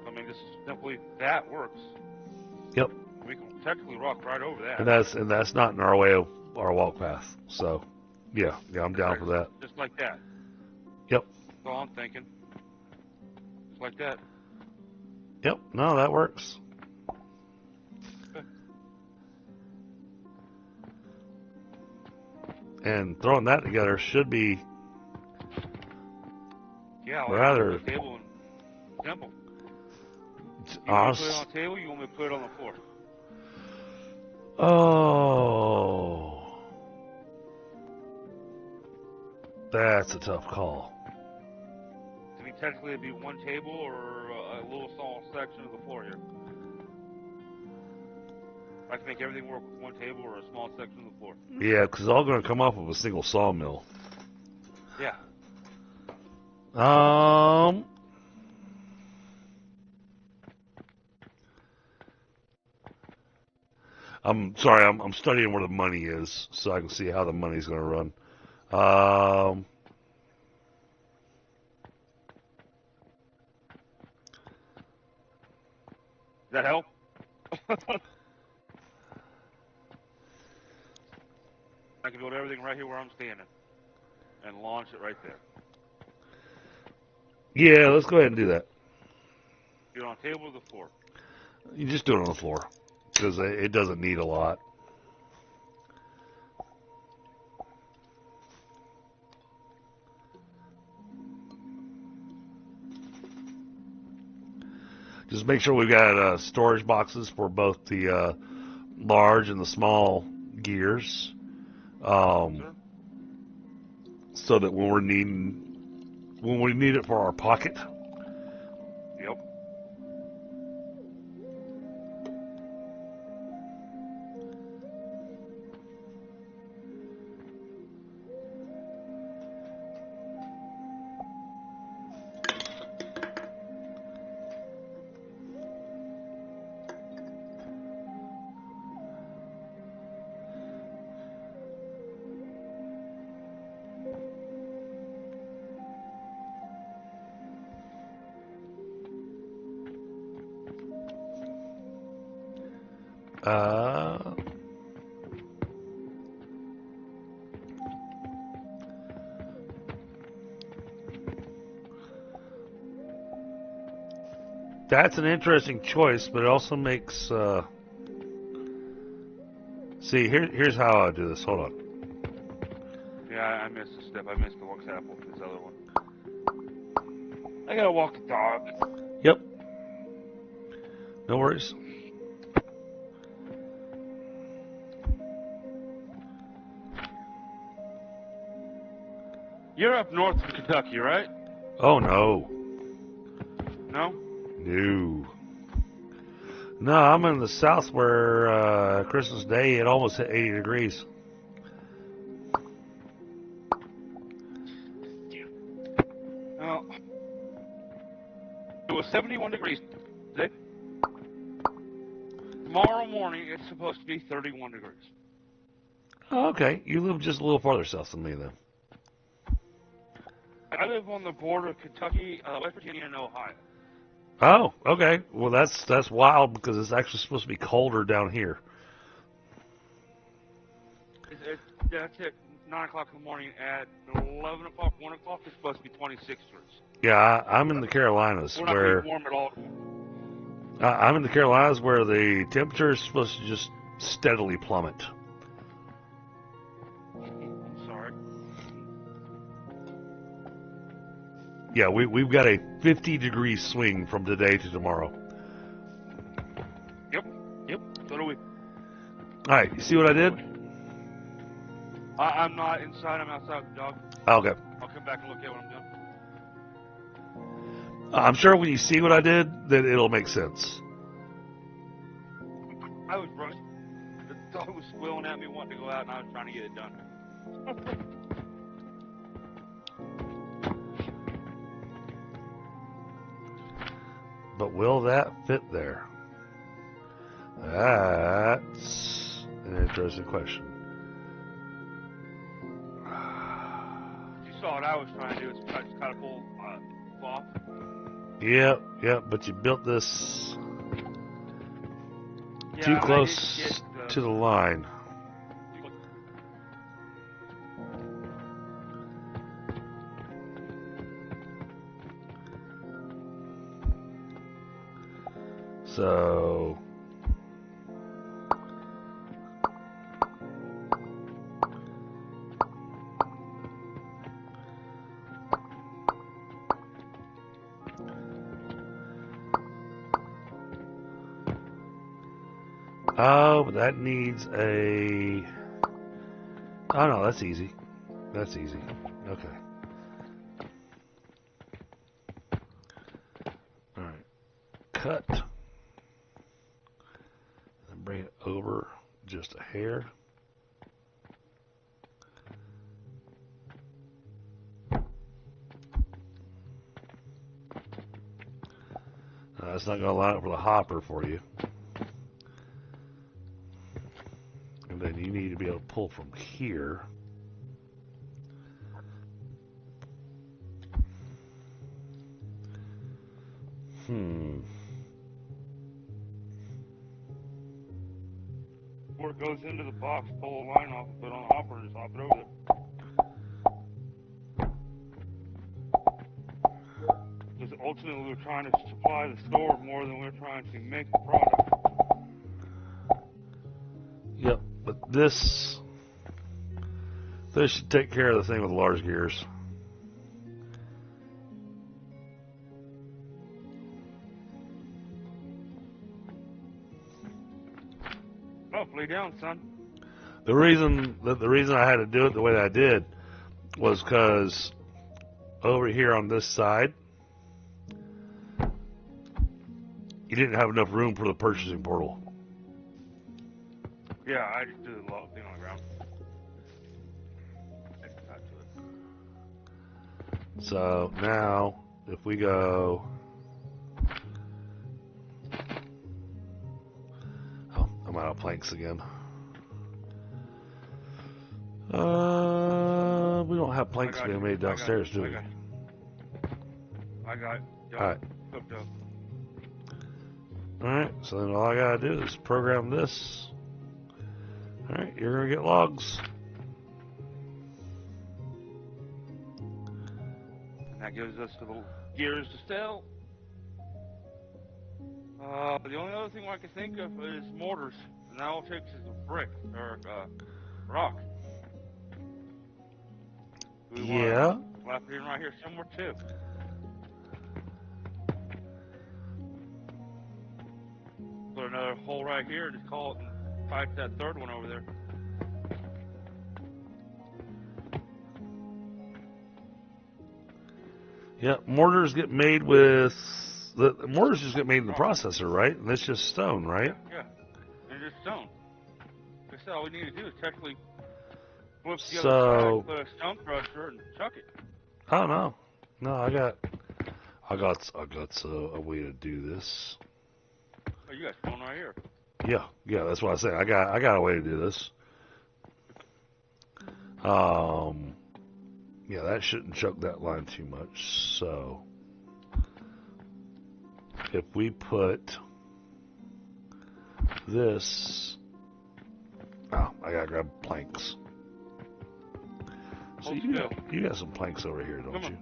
I mean, this is simply, that works. Yep. We can technically rock right over that. And that's not in our way of our walk path. So, yeah, I'm down for that. Just like that. Yep. That's all I'm thinking. Just like that. Yep. No, that works. Okay. And throwing that together should be Yeah, I'll rather put the table and simple. You want me to put it on the table, you want me to put it on the floor? Oh, that's a tough call. I mean, technically it'd be one table or a little small section of the floor here. I can make everything work with one table or a small section of the floor. Yeah, because it's all going to come off of a single sawmill. Yeah. I'm sorry, I'm studying where the money is so I can see how the money's going to run. Does that help? I can build everything right here where I'm standing and launch it right there. Yeah, let's go ahead and do that. Do it on the table or the floor? You just do it on the floor because it doesn't need a lot. Just make sure we've got storage boxes for both the large and the small gears, Sure. so that when we need it for our pocket. Yep. That's an interesting choice, but it also makes. See, here's how I do this. Hold on. Yeah, I missed a step. I missed the walk apple for this other one. I gotta walk the dog. Yep. No worries. You're up north of Kentucky, right? Oh no. No? No. No, I'm in the south where Christmas Day it almost hit 80 degrees. No. It was 71 degrees today. Tomorrow morning it's supposed to be 31 degrees. Oh, okay. You live just a little farther south than me then. I live on the border of Kentucky, West Virginia, and Ohio. Oh, okay. Well, that's wild because it's actually supposed to be colder down here. That's it. 9 o'clock in the morning. At 11 o'clock, 1 o'clock, it's supposed to be 26 degrees. Yeah, I'm in the Carolinas We're not where going to be warm at all. I'm in the Carolinas where the temperature is supposed to just steadily plummet. I'm sorry. Yeah, we've got a 50-degree swing from today to tomorrow. Yep. So do we. All right, you see what I did? I'm not inside. I'm outside with the dog. Okay. I'll come back and look at what I'm doing. I'm sure when you see what I did, then it'll make sense. I was running. The dog was squealing at me, wanting to go out, and I was trying to get it done. But will that fit there? That's an interesting question. You saw what I was trying to do. It's kind of pull off. Yep, but you built this Yeah, too close to the line. So oh, but that needs a... Oh, no, that's easy. That's easy. Okay. All right. Cut. And bring it over just a hair. That's not going to line up with a hopper for you. And then you need to be able to pull from here. Before it goes into the box, pull a line off and put it on the hopper and just hop it over there. Because ultimately we're trying to supply the store more than we're trying to make the product. Yep, but this should take care of the thing with large gears. up, lay down, son. The reason I had to do it the way that I did was because over here on this side, you didn't have enough room for the purchasing portal. Yeah, I just did a little thing on the ground. Got to it. So now, if we go... Oh, I'm out of planks again. We don't have planks being made downstairs, do we? I got it. Alright. Hooked up. Alright, so then all I gotta do is program this. Alright, you're gonna get logs. And that gives us the little gears to sell. The only other thing I can think of is mortars. And all it takes is a brick or rock. We Yeah. slap it in right here somewhere too. Put another hole right here, just call it and pipe that third one over there. Yeah, mortars get made with... The mortars just get made in the processor, right? And that's just stone, right? Yeah. And just stone. That's all we need to do is technically flip the So- other side, put a stone crusher and chuck it. Oh, no. No, I got a way to do this. Oh, you got stone right here. Yeah, that's what I say. I got a way to do this. Yeah, that shouldn't choke that line too much. So, if we put this, oh, I gotta grab planks. So you got some planks over here, don't you?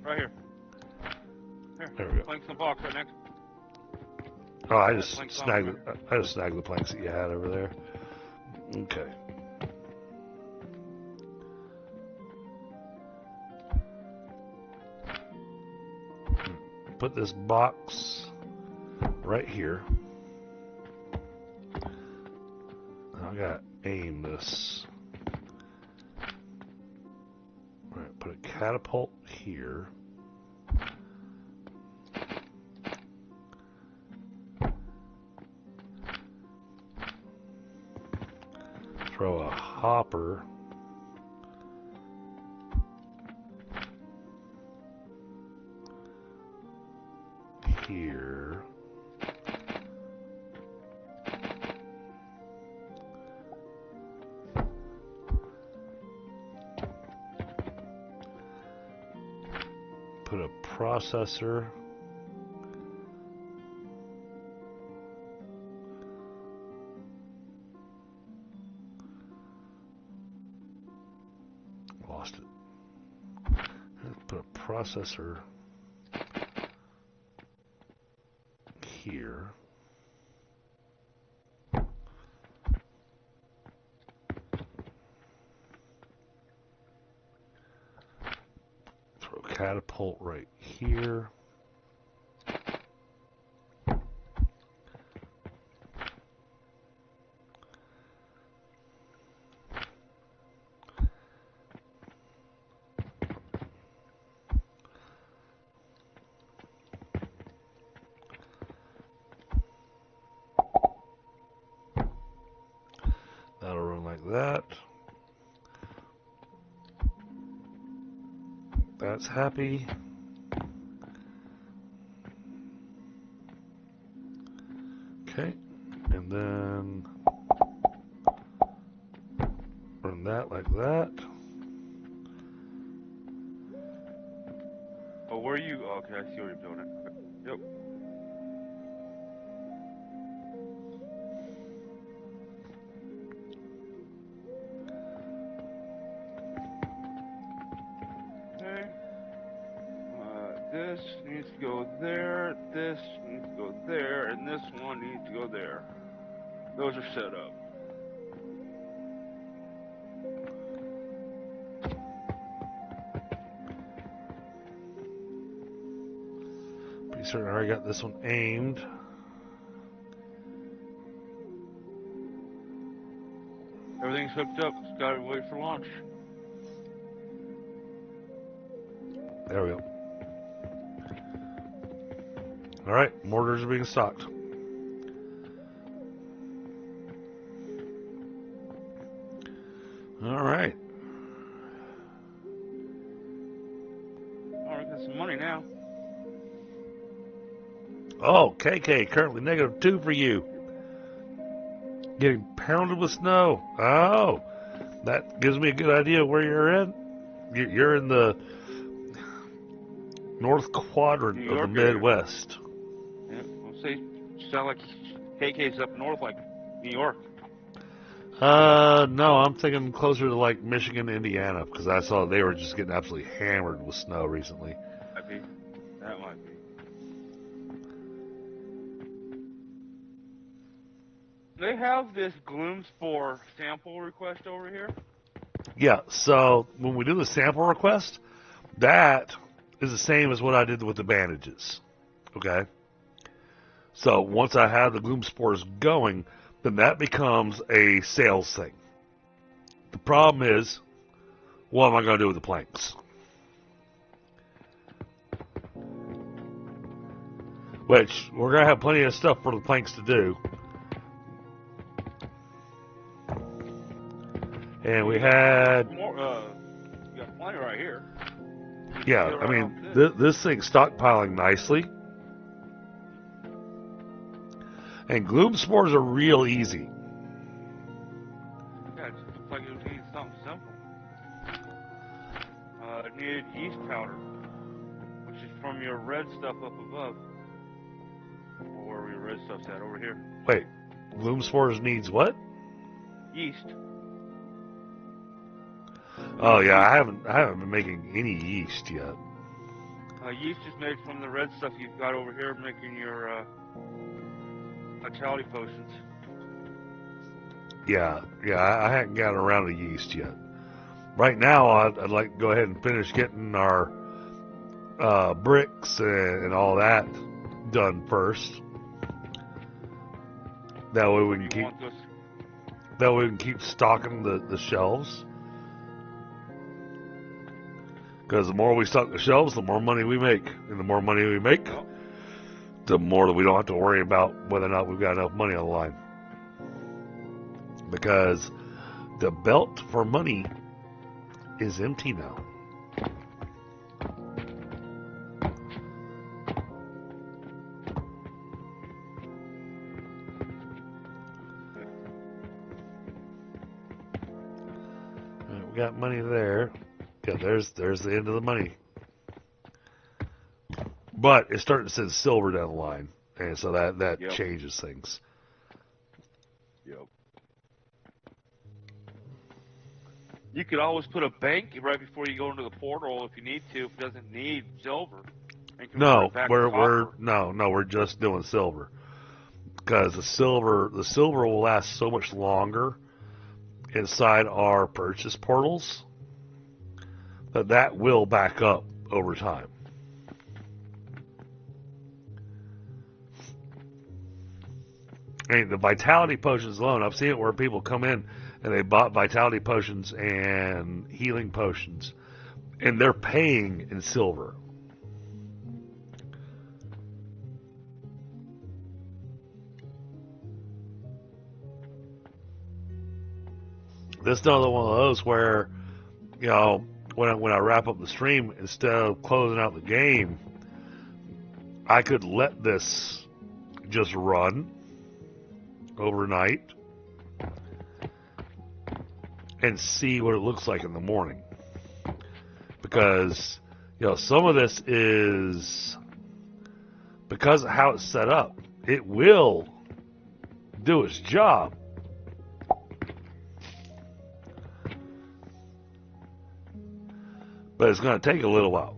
Right here. Here. There we go. Planks in the box right next. Oh, I just snagged the planks that you had over there. Okay. Put this box right here. I gotta aim this. Alright, put a catapult here. Throw a hopper. Here. Put a processor. Lost it. Put a processor here. Throw a catapult right here. That'll run like that. That's happy. Okay, and then run that like that. Oh, where are you? Oh, okay, I see where you're doing it. Yep. Okay. This needs to go there, this needs to go there, and this one needs to go there. Those are set up. Pretty certain I already got this one aimed. Everything's hooked up. Just gotta wait for launch. There we go. All right, mortars are being stocked. All right. Alright, got some money now. Oh, KK, currently -2 for you. Getting pounded with snow. Oh, that gives me a good idea of where you're in. You're in the north quadrant New of the York area. Midwest. Yeah, I'll say, sound like KK's up north, like New York. No, I'm thinking closer to like Michigan, Indiana, because I saw they were just getting absolutely hammered with snow recently. Might be. That might be. They have this Gloom Spore sample request over here. Yeah, so when we do the sample request, that is the same as what I did with the bandages. Okay? So once I have the gloom spores going, then that becomes a sales thing. The problem is, what am I going to do with the planks? Which, we're going to have plenty of stuff for the planks to do. And we had... More, you got plenty right here. Yeah, I mean, this thing's stockpiling nicely. And gloom spores are real easy. Yeah, it looks like it needs something simple. It needed yeast powder, which is from your red stuff up above. Or where your red stuff's at, over here. Wait, gloom spores needs what? Yeast. Oh yeah, I haven't been making any yeast yet. Yeast is made from the red stuff you've got over here, making your vitality potions. Yeah, I haven't gotten around to yeast yet. Right now, I'd like to go ahead and finish getting our bricks and all that done first. That way we can keep stocking the shelves. Because the more we stock the shelves, the more money we make. And the more money we make, the more that we don't have to worry about whether or not we've got enough money on the line. Because the belt for money is empty now. Right, we got money there. Yeah, there's the end of the money. But it's starting to send silver down the line. And so that Yep. changes things. Yep. You could always put a bank right before you go into the portal if you need to, if it doesn't need silver. And convert No, it back to we're copper. we're just doing silver. Because the silver will last so much longer inside our purchase portals that will back up over time. And the vitality potions alone, I've seen it where people come in and they bought vitality potions and healing potions, and they're paying in silver. This is another one of those where, you know, when I wrap up the stream, instead of closing out the game, I could let this just run overnight and see what it looks like in the morning. Because, you know, some of this is, because of how it's set up, it will do its job. But it's going to take a little while.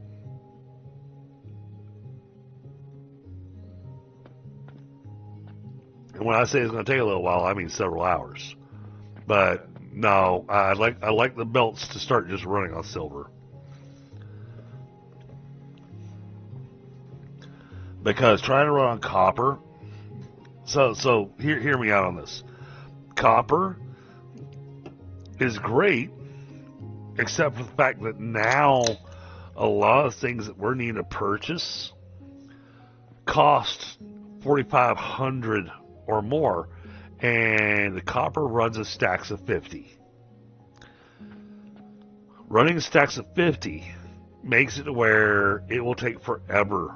And when I say it's going to take a little while, I mean several hours. But no, I like the belts to start just running on silver. Because trying to run on copper, so hear me out on this. Copper is great, except for the fact that now a lot of things that we're needing to purchase cost 4,500 or more, and the copper runs in stacks of 50. Running stacks of 50 makes it where it will take forever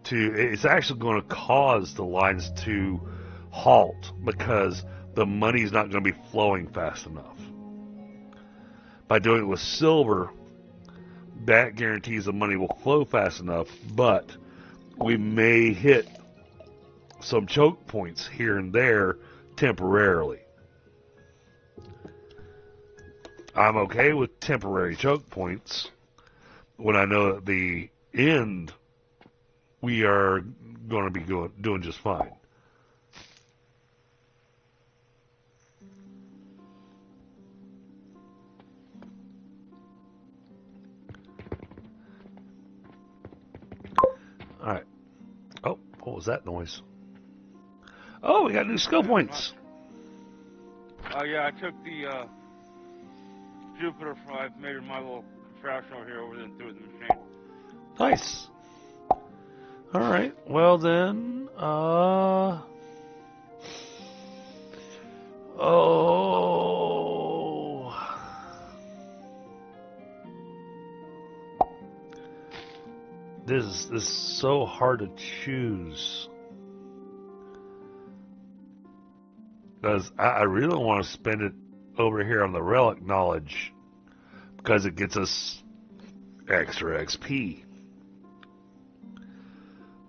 it's actually going to cause the lines to halt because the money's not going to be flowing fast enough. By doing it with silver, that guarantees the money will flow fast enough, but we may hit some choke points here and there temporarily. I'm okay with temporary choke points when I know at the end we are going to be doing just fine. All right. Oh, what was that noise? Oh, we got new skill points. Oh, yeah, I took the Jupiter from I've made my little contraption over here and threw it in the machine. Nice. All right. Well then, this is so hard to choose because I really don't want to spend it over here on the relic knowledge because it gets us extra XP.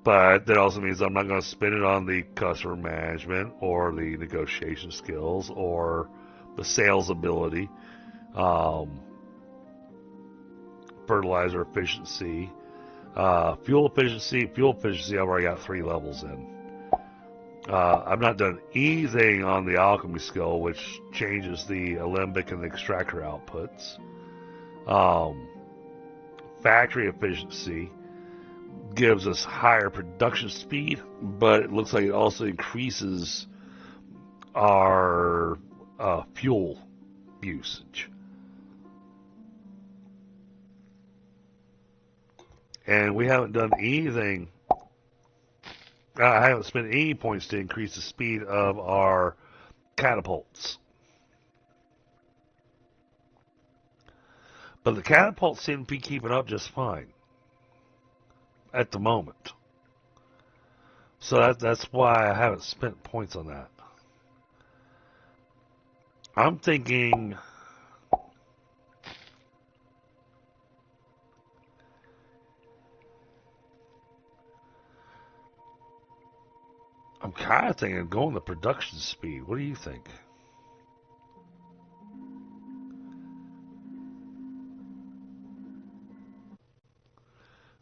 But that also means I'm not going to spend it on the customer management or the negotiation skills or the sales ability, fertilizer efficiency, fuel efficiency. Fuel efficiency, I've already got 3 levels in. I've not done anything on the alchemy skill, which changes the alembic and the extractor outputs. Factory efficiency gives us higher production speed, but it looks like it also increases our fuel usage. And we haven't done anything. I haven't spent any points to increase the speed of our catapults. But the catapults seem to be keeping up just fine at the moment. So that's why I haven't spent points on that. I'm thinking I'm kind of thinking of going the production speed. What do you think?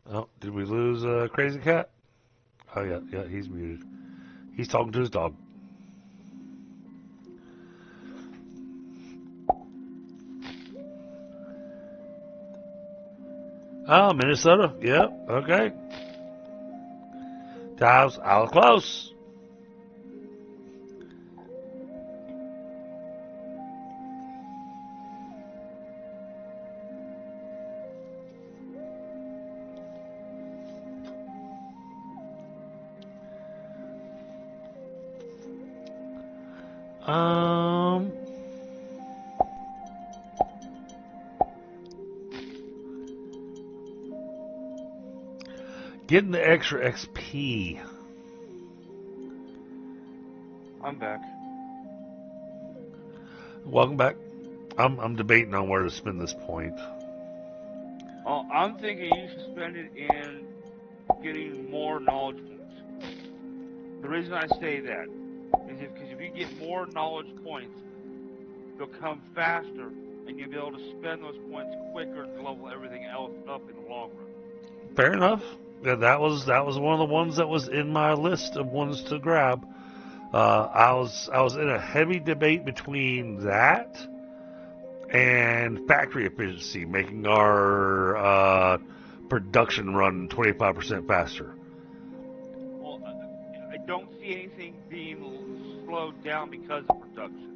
Oh, did we lose Crazy Cat? Oh, yeah, he's muted. He's talking to his dog. Oh, Minnesota. Yep, okay. I was close. Getting the extra XP. I'm back. Welcome back. I'm debating on where to spend this point. Oh, I'm thinking you should spend it in getting more knowledge points. The reason I say that is because if you get more knowledge points, they'll come faster, and you'll be able to spend those points quicker to level everything else up in the long run. Fair enough. Yeah, that was one of the ones that was in my list of ones to grab. I was in a heavy debate between that and factory efficiency, making our production run 25% faster. Well, I don't see anything being slowed down because of production.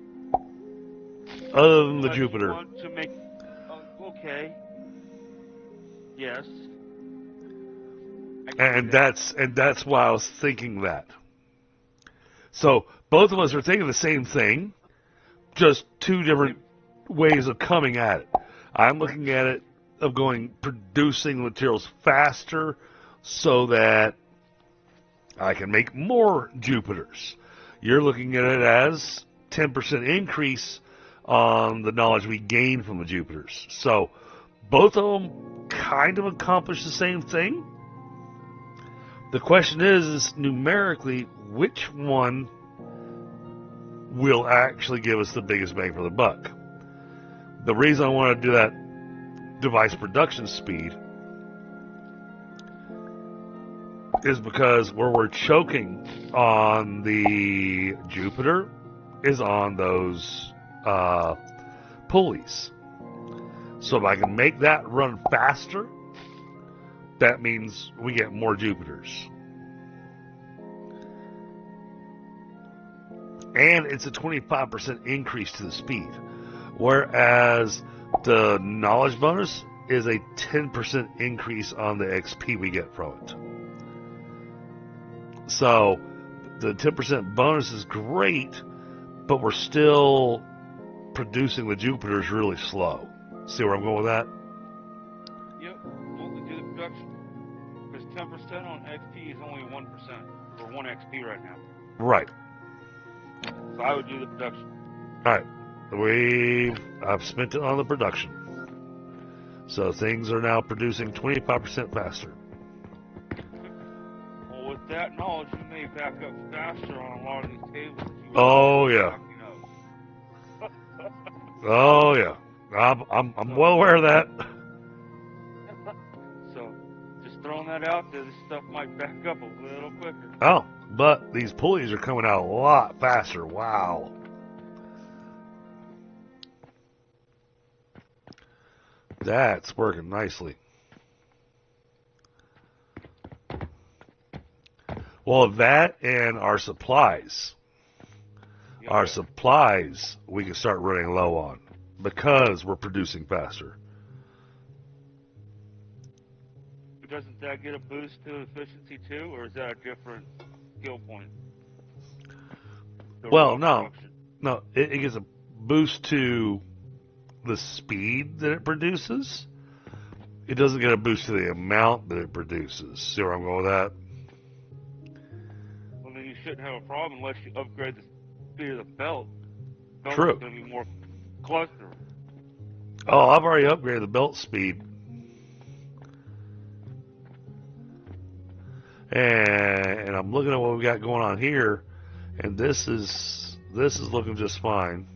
other than the But Jupiter. You want to make. Okay. Yes. And that's why I was thinking that. So both of us are thinking the same thing, just two different ways of coming at it. I'm looking at it of producing materials faster so that I can make more Jupiters. You're looking at it as 10% increase on the knowledge we gain from the Jupiters. So both of them kind of accomplish the same thing. The question is numerically, which one will actually give us the biggest bang for the buck? The reason I want to do that device production speed is because where we're choking on the Jupiter is on those pulleys. So if I can make that run faster, that means we get more Jupiters. And it's a 25% increase to the speed. Whereas the knowledge bonus is a 10% increase on the XP we get from it. So the 10% bonus is great, but we're still producing the Jupiters really slow. See where I'm going with that? Yep, only do the production. Because 10% on XP is only 1%, or 1 XP right now. Right. So I would do the production. Alright. I've spent it on the production. So things are now producing 25% faster. Well, with that knowledge, you may back up faster on a lot of these tables. Oh yeah. Oh yeah. I'm well aware of that. So, just throwing that out there, this stuff might back up a little quicker. Oh, but these pulleys are coming out a lot faster. Wow. That's working nicely. Well, that and our supplies. Yep. Our supplies we can start running low on because we're producing faster. Doesn't that get a boost to efficiency too, or is that a different skill point? Well, no. No, it gives a boost to the speed that it produces. It doesn't get a boost to the amount that it produces. See where I'm going with that? Well, then you shouldn't have a problem unless you upgrade the speed of the belt. Belt's True. going to be more cluster. Oh, I've already upgraded the belt speed. And I'm looking at what we got going on here, and this is looking just fine.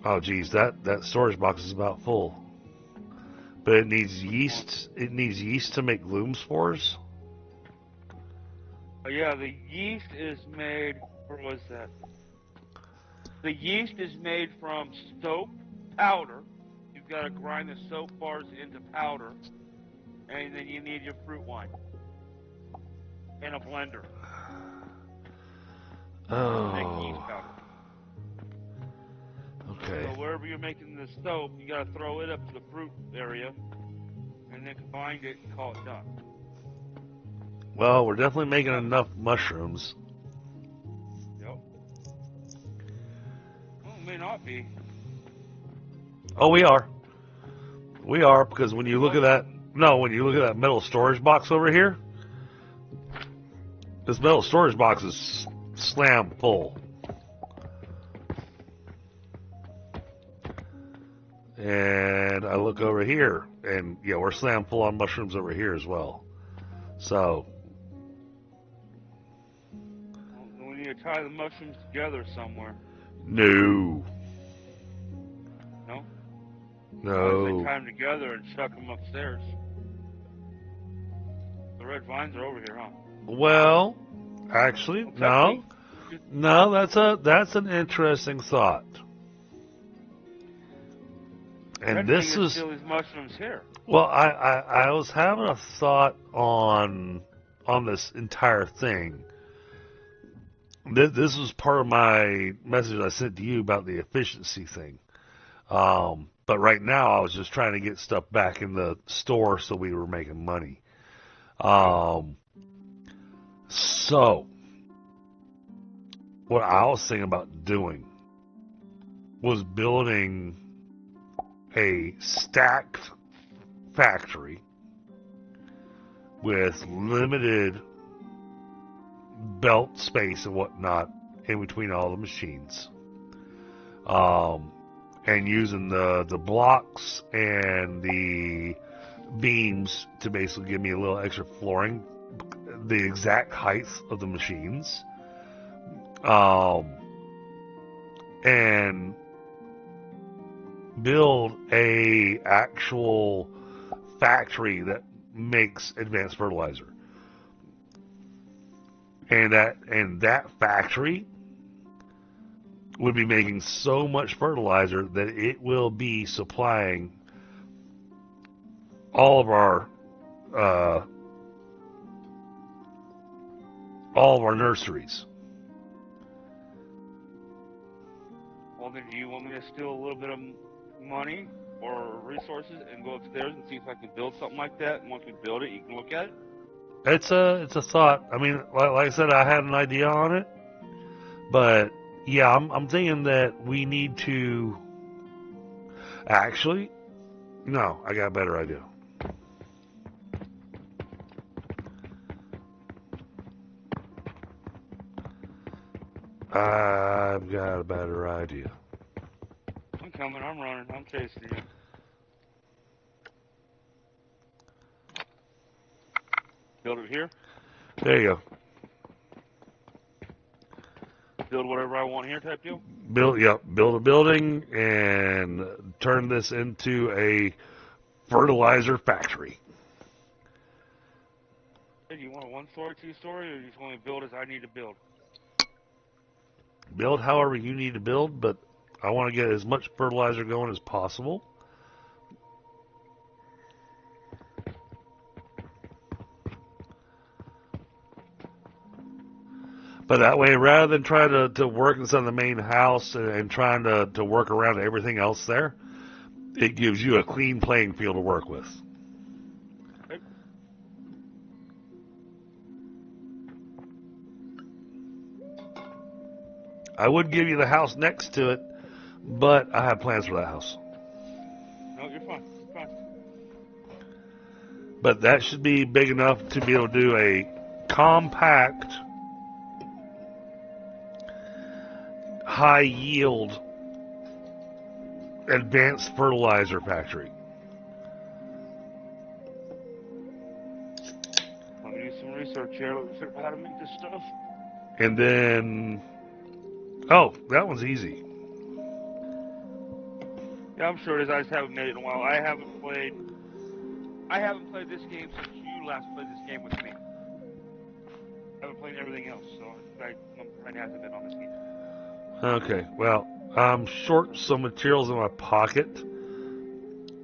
Oh geez, that storage box is about full. But it needs yeast. It needs yeast to make gloom spores. Oh, yeah, the yeast is made. Where was that? The yeast is made from soap powder. You've got to grind the soap bars into powder, and then you need your fruit wine and a blender. To make yeast Oh. powder. Okay. So wherever you're making the soap, you got to throw it up to the fruit area, and then combine it and call it done. Well, we're definitely making enough mushrooms. Yep. Well, it may not be. Oh, we are. We are, because when you look at that, when you look at that metal storage box over here, this metal storage box is slam full. And I look over here, and yeah, we're slam full on mushrooms over here as well. So, Well, we need to tie the mushrooms together somewhere. no. No? No. They tie them together and chuck them upstairs. The red vines are over here, huh? Well, actually, no. No, that's an interesting thought. And this is still these mushrooms here. well, I was having a thought on this entire thing. this was part of my message I sent to you about the efficiency thing. But right now, I was just trying to get stuff back in the store so we were making money. So, what I was thinking about doing was building a stacked factory with limited belt space and whatnot in between all the machines. And using the blocks and the beams to basically give me a little extra flooring, the exact height of the machines. And build a actual factory that makes advanced fertilizer. And that factory would be making so much fertilizer that it will be supplying all of our nurseries. Well, then do you want me to steal a little bit of money or resources and go upstairs and see if I can build something like that? And once we build it, you can look at it? It's a thought. I mean, like I said, I had an idea on it, but yeah, I'm thinking that we need to. Actually, no, I got a better idea. I've got a better idea. I'm coming, I'm running, I'm chasing you. Build it here? There you go. Build whatever I want here type deal? Build a building and turn this into a fertilizer factory. Hey, do you want a 1-story, 2-story, or you just want to build as I need to build? Build however you need to build, but I want to get as much fertilizer going as possible. But that way, rather than trying to work inside the main house and trying to work around everything else there, it gives you a clean playing field to work with. Okay. I would give you the house next to it, but I have plans for that house. No, you're fine. You're fine. But that should be big enough to be able to do a compact, high yield, advanced fertilizer factory. Let me do some research here. Let me figure out how to make this stuff. And then, oh, that one's easy. Yeah, I'm sure it is. I just haven't made it in a while. I haven't played this game since you last played this game with me. I haven't played everything else, so my brain hasn't been on this game. Okay, well, I'm short some materials in my pocket.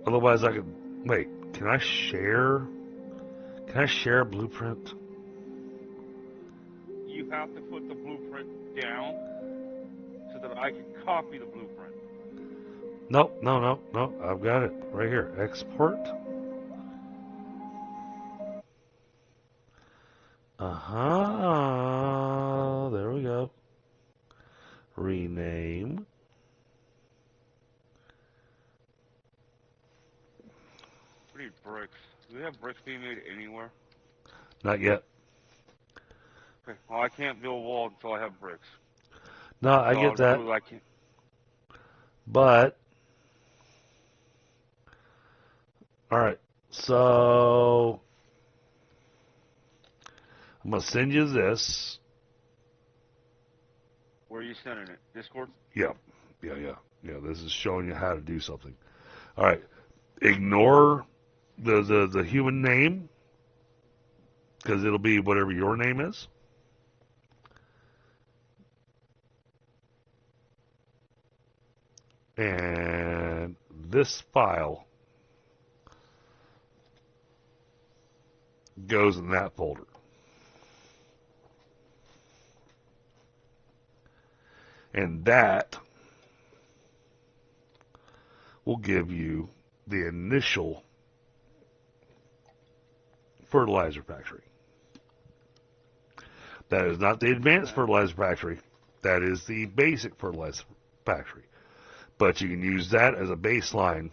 Otherwise, I could. Wait, can I share? Can I share a blueprint? You have to put the blueprint down so that I can copy the blueprint. Nope, no. I've got it right here. Export. There we go. Rename. We need bricks. Do we have bricks being made anywhere? Not yet. Okay. Well, I can't build walls until I have bricks. No, I So get I'll that. do what I can. But, alright, so I'm going to send you this. Where are you sending it? Discord? Yeah, this is showing you how to do something. Alright, ignore the human name, because it'll be whatever your name is. And this file goes in that folder. And that will give you the initial fertilizer factory. That is not the advanced fertilizer factory. That is the basic fertilizer factory. But you can use that as a baseline.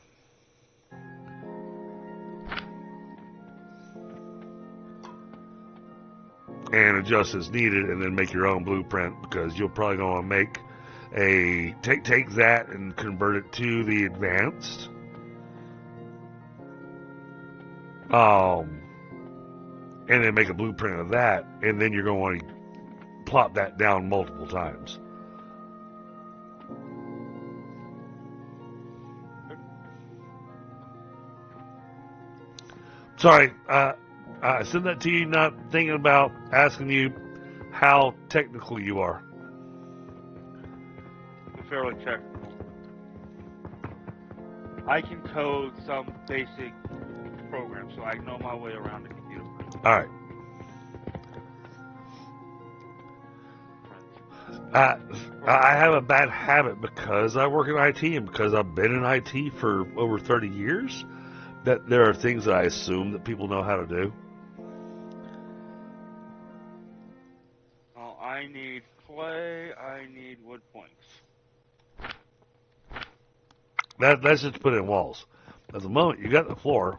And adjust as needed, and then make your own blueprint, because you'll probably want to make take that and convert it to the advanced. And then make a blueprint of that, and then you're going to want to plop that down multiple times. Sorry, I sent that to you not thinking about asking you how technical you are. I'm fairly technical. I can code some basic programs, so I know my way around the computer. All right. I have a bad habit because I work in IT and because I've been in IT for over 30 years, that there are things that I assume that people know how to do. Oh, I need clay, I need wood planks. That's just to put in walls. At the moment, you got the floor.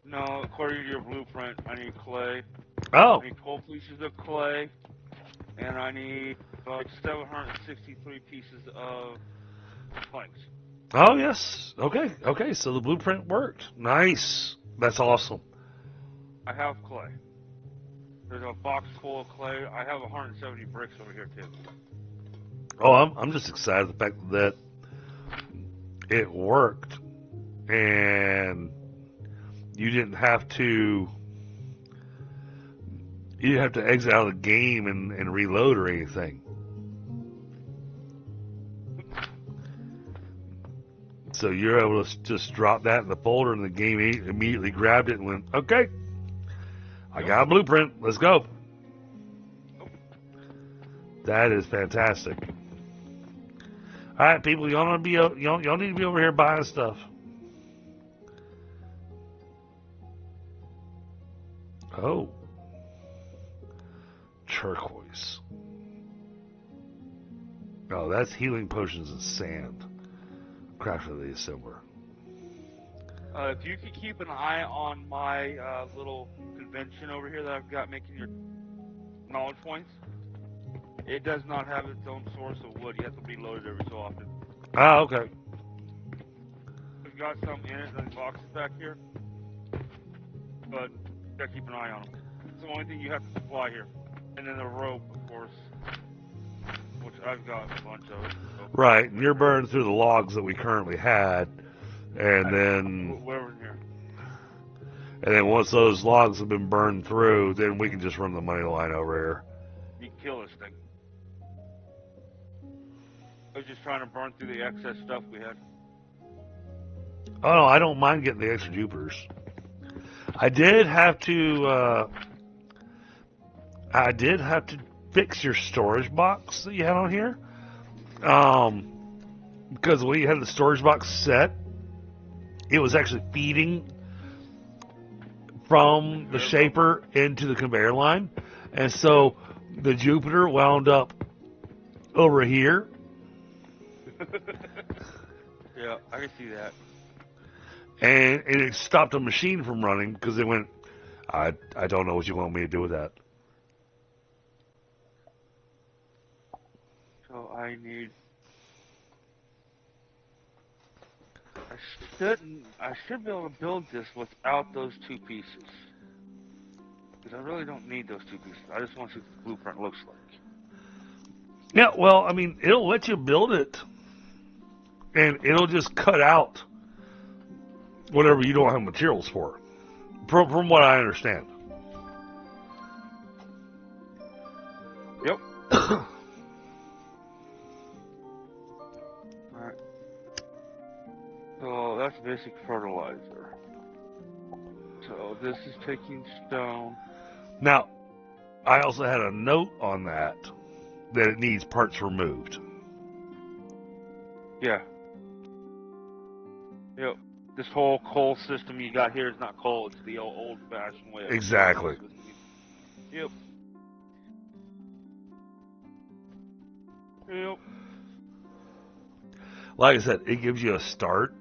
No, according to your blueprint, I need clay. Oh. I need 12 pieces of clay, and I need like 763 pieces of planks. Oh, yes. Okay, so the blueprint worked. Nice. That's awesome. I have clay. There's a box full of clay. I have 170 bricks over here, too. Oh, I'm just excited the fact that it worked and you didn't have to exit out of the game and reload or anything. So you're able to just drop that in the folder, and the game immediately grabbed it and went, okay, I got a blueprint. Let's go. That is fantastic. All right, people, y'all need to be over here buying stuff. Oh, turquoise. Oh, that's healing potions and sand. Crafted the assembler. If you could keep an eye on my little convention over here that I've got making your knowledge points, it does not have its own source of wood. You have to reload it every so often. Ah, okay. We've got some in it, in boxes back here, but you gotta keep an eye on them. It's the only thing you have to supply here. And then the rope, of course, which I've got a bunch of. So. Right, and you're burning through the logs that we currently had, and then once those logs have been burned through, then we can just run the money line over here. You can kill this thing. I was just trying to burn through the excess stuff we had. Oh no, I don't mind getting the extra Jupiters. I did have to fix your storage box that you had on here. Because when you had the storage box set, it was actually feeding from the shaper into the conveyor line. And so the Jupiter wound up over here. Yeah, I can see that. And it stopped the machine from running because it went, I don't know what you want me to do with that. So I should be able to build this without those two pieces. Because I really don't need those two pieces. I just want to see what the blueprint looks like. Yeah, well, I mean, it'll let you build it. And it'll just cut out whatever you don't have materials for. From what I understand. Yep. Alright. So that's basic fertilizer. So this is taking stone. Now, I also had a note on that that it needs parts removed. Yeah. Yep. This whole coal system you got here is not coal. It's the old-fashioned way of Exactly. Yep. Yep. Like I said, it gives you a start.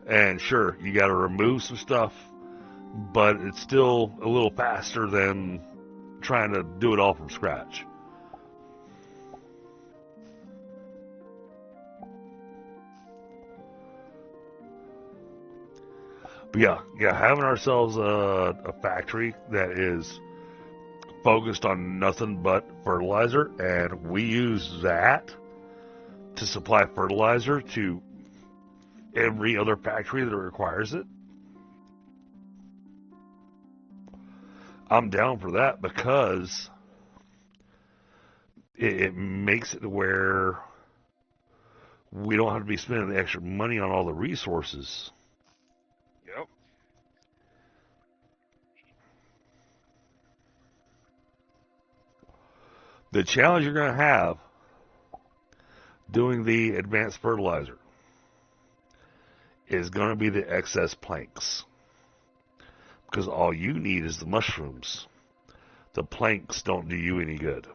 And sure, you got to remove some stuff, but it's still a little faster than trying to do it all from scratch. But yeah, having ourselves a factory that is focused on nothing but fertilizer, and we use that to supply fertilizer to every other factory that requires it. I'm down for that because it makes it where we don't have to be spending the extra money on all the resources. Yep. The challenge you're going to have doing the advanced fertilizer is going to be the excess planks. Because all you need is the mushrooms. The planks don't do you any good.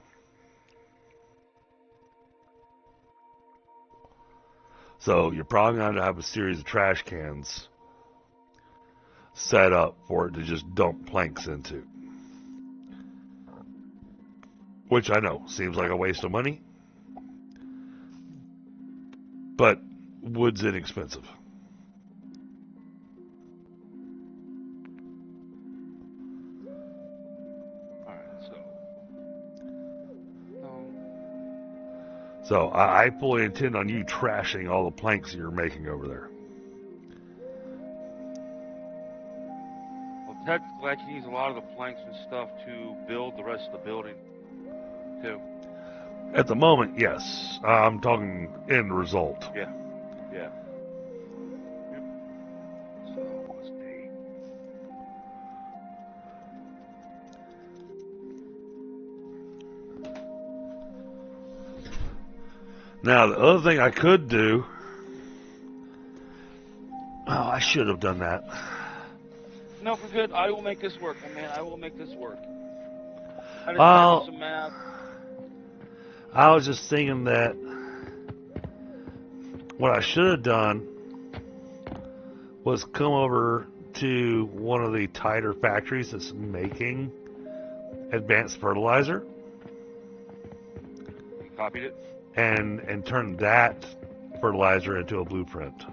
So you're probably going to have a series of trash cans set up for it to just dump planks into. Which I know seems like a waste of money. But wood's inexpensive. So I fully intend on you trashing all the planks you're making over there. Well, technically, I can use a lot of the planks and stuff to build the rest of the building, too. At the moment, yes. I'm talking end result. Yeah. Yeah. Yep. So, let's see. Now, the other thing I could do... Oh, I should have done that. No, we're good. I will make this work, my man. I will make this work. I just did some math. I was just thinking that what I should have done was come over to one of the tighter factories that's making advanced fertilizer. You copied it? And turn that fertilizer into a blueprint.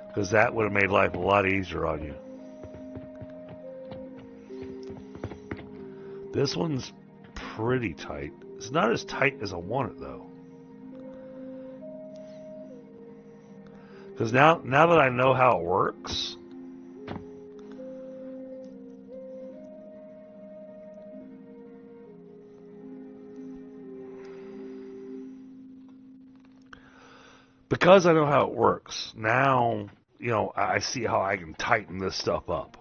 Because that would have made life a lot easier on you. This one's pretty tight. It's not as tight as I want it, though. Because now that I know how it works, because I know how it works, now, you know, I see how I can tighten this stuff up.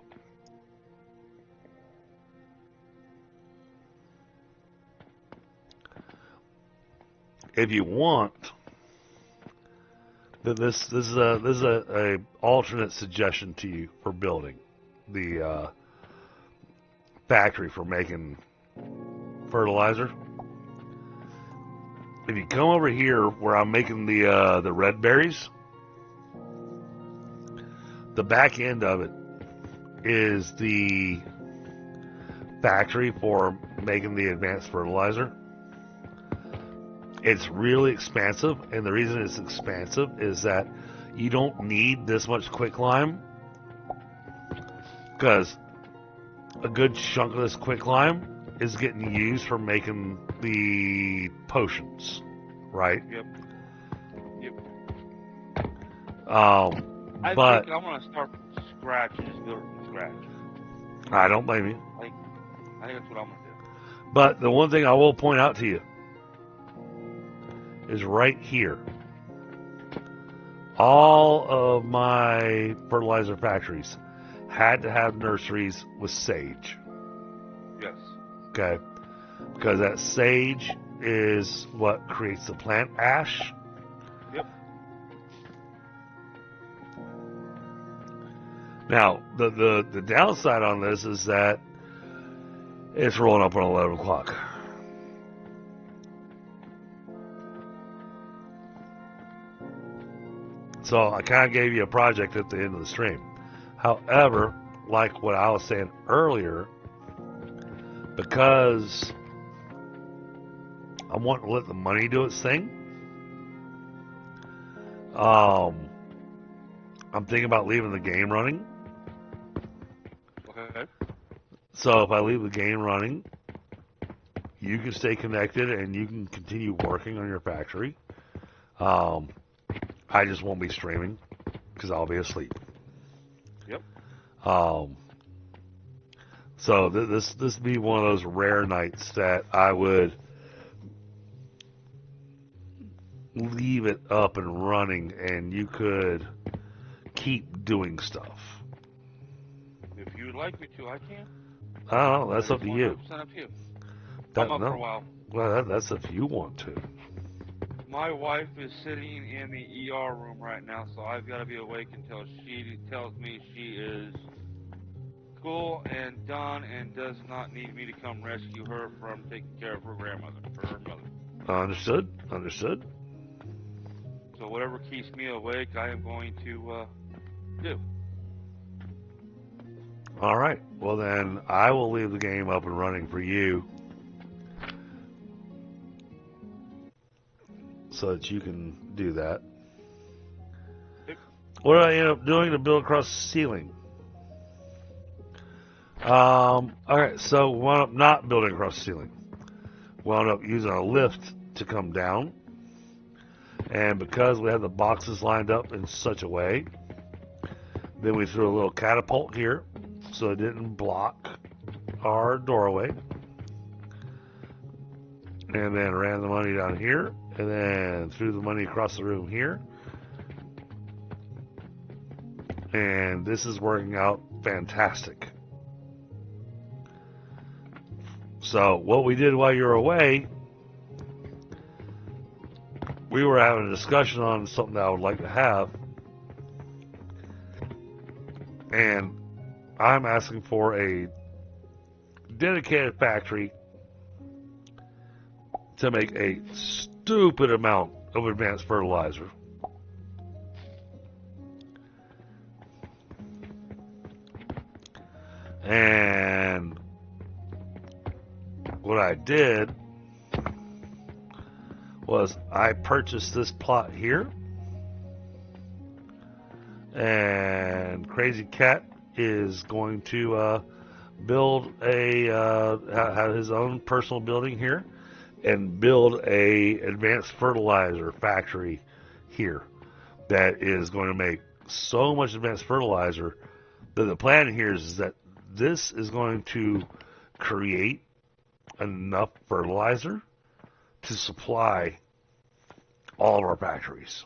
If you want, this is a alternate suggestion to you for building the factory for making fertilizer. If you come over here where I'm making the red berries, the back end of it is the factory for making the advanced fertilizer. It's really expansive, and the reason it's expansive is that you don't need this much quicklime, because a good chunk of this quicklime is getting used for making the potions, right? Yep. But I think I'm going to start from scratch and just build it from scratch. I don't blame you. I think that's what I'm going to do. But the one thing I will point out to you is right here. All of my fertilizer factories had to have nurseries with sage. Yes. Okay. because that sage is what creates the plant ash. Yep. Now, the downside on this is that it's rolling up on 11 o'clock. So I kind of gave you a project at the end of the stream. However, like what I was saying earlier, because I want to let the money do its thing, I'm thinking about leaving the game running. Okay. So if I leave the game running, you can stay connected and you can continue working on your factory. I just won't be streaming because I'll be asleep. Yep. So this would be one of those rare nights that I would leave it up and running and you could keep doing stuff. If you would like me to, I can. I don't know. That's up to you. 100% up to you. That, I'm up no. for a while. Well, that's if you want to. My wife is sitting in the ER room right now, so I've got to be awake until she tells me she is cool and done and does not need me to come rescue her from taking care of her grandmother or her mother. Understood. Understood. So whatever keeps me awake, I am going to do. All right. Well, then I will leave the game up and running for you so that you can do that. What did I end up doing to build across the ceiling? Alright, so wound up not building across the ceiling. Wound up using a lift to come down. And because we had the boxes lined up in such a way, then we threw a little catapult here so it didn't block our doorway. And then ran the money down here, and then threw the money across the room here. And this is working out fantastic. So what we did while you were away, we were having a discussion on something that I would like to have. And I'm asking for a dedicated factory to make a stupid amount of advanced fertilizer. And what I did was I purchased this plot here, and Crazy Cat is going to build have his own personal building here and build a advanced fertilizer factory here that is going to make so much advanced fertilizer that the plan here is that this is going to create enough fertilizer to supply all of our factories.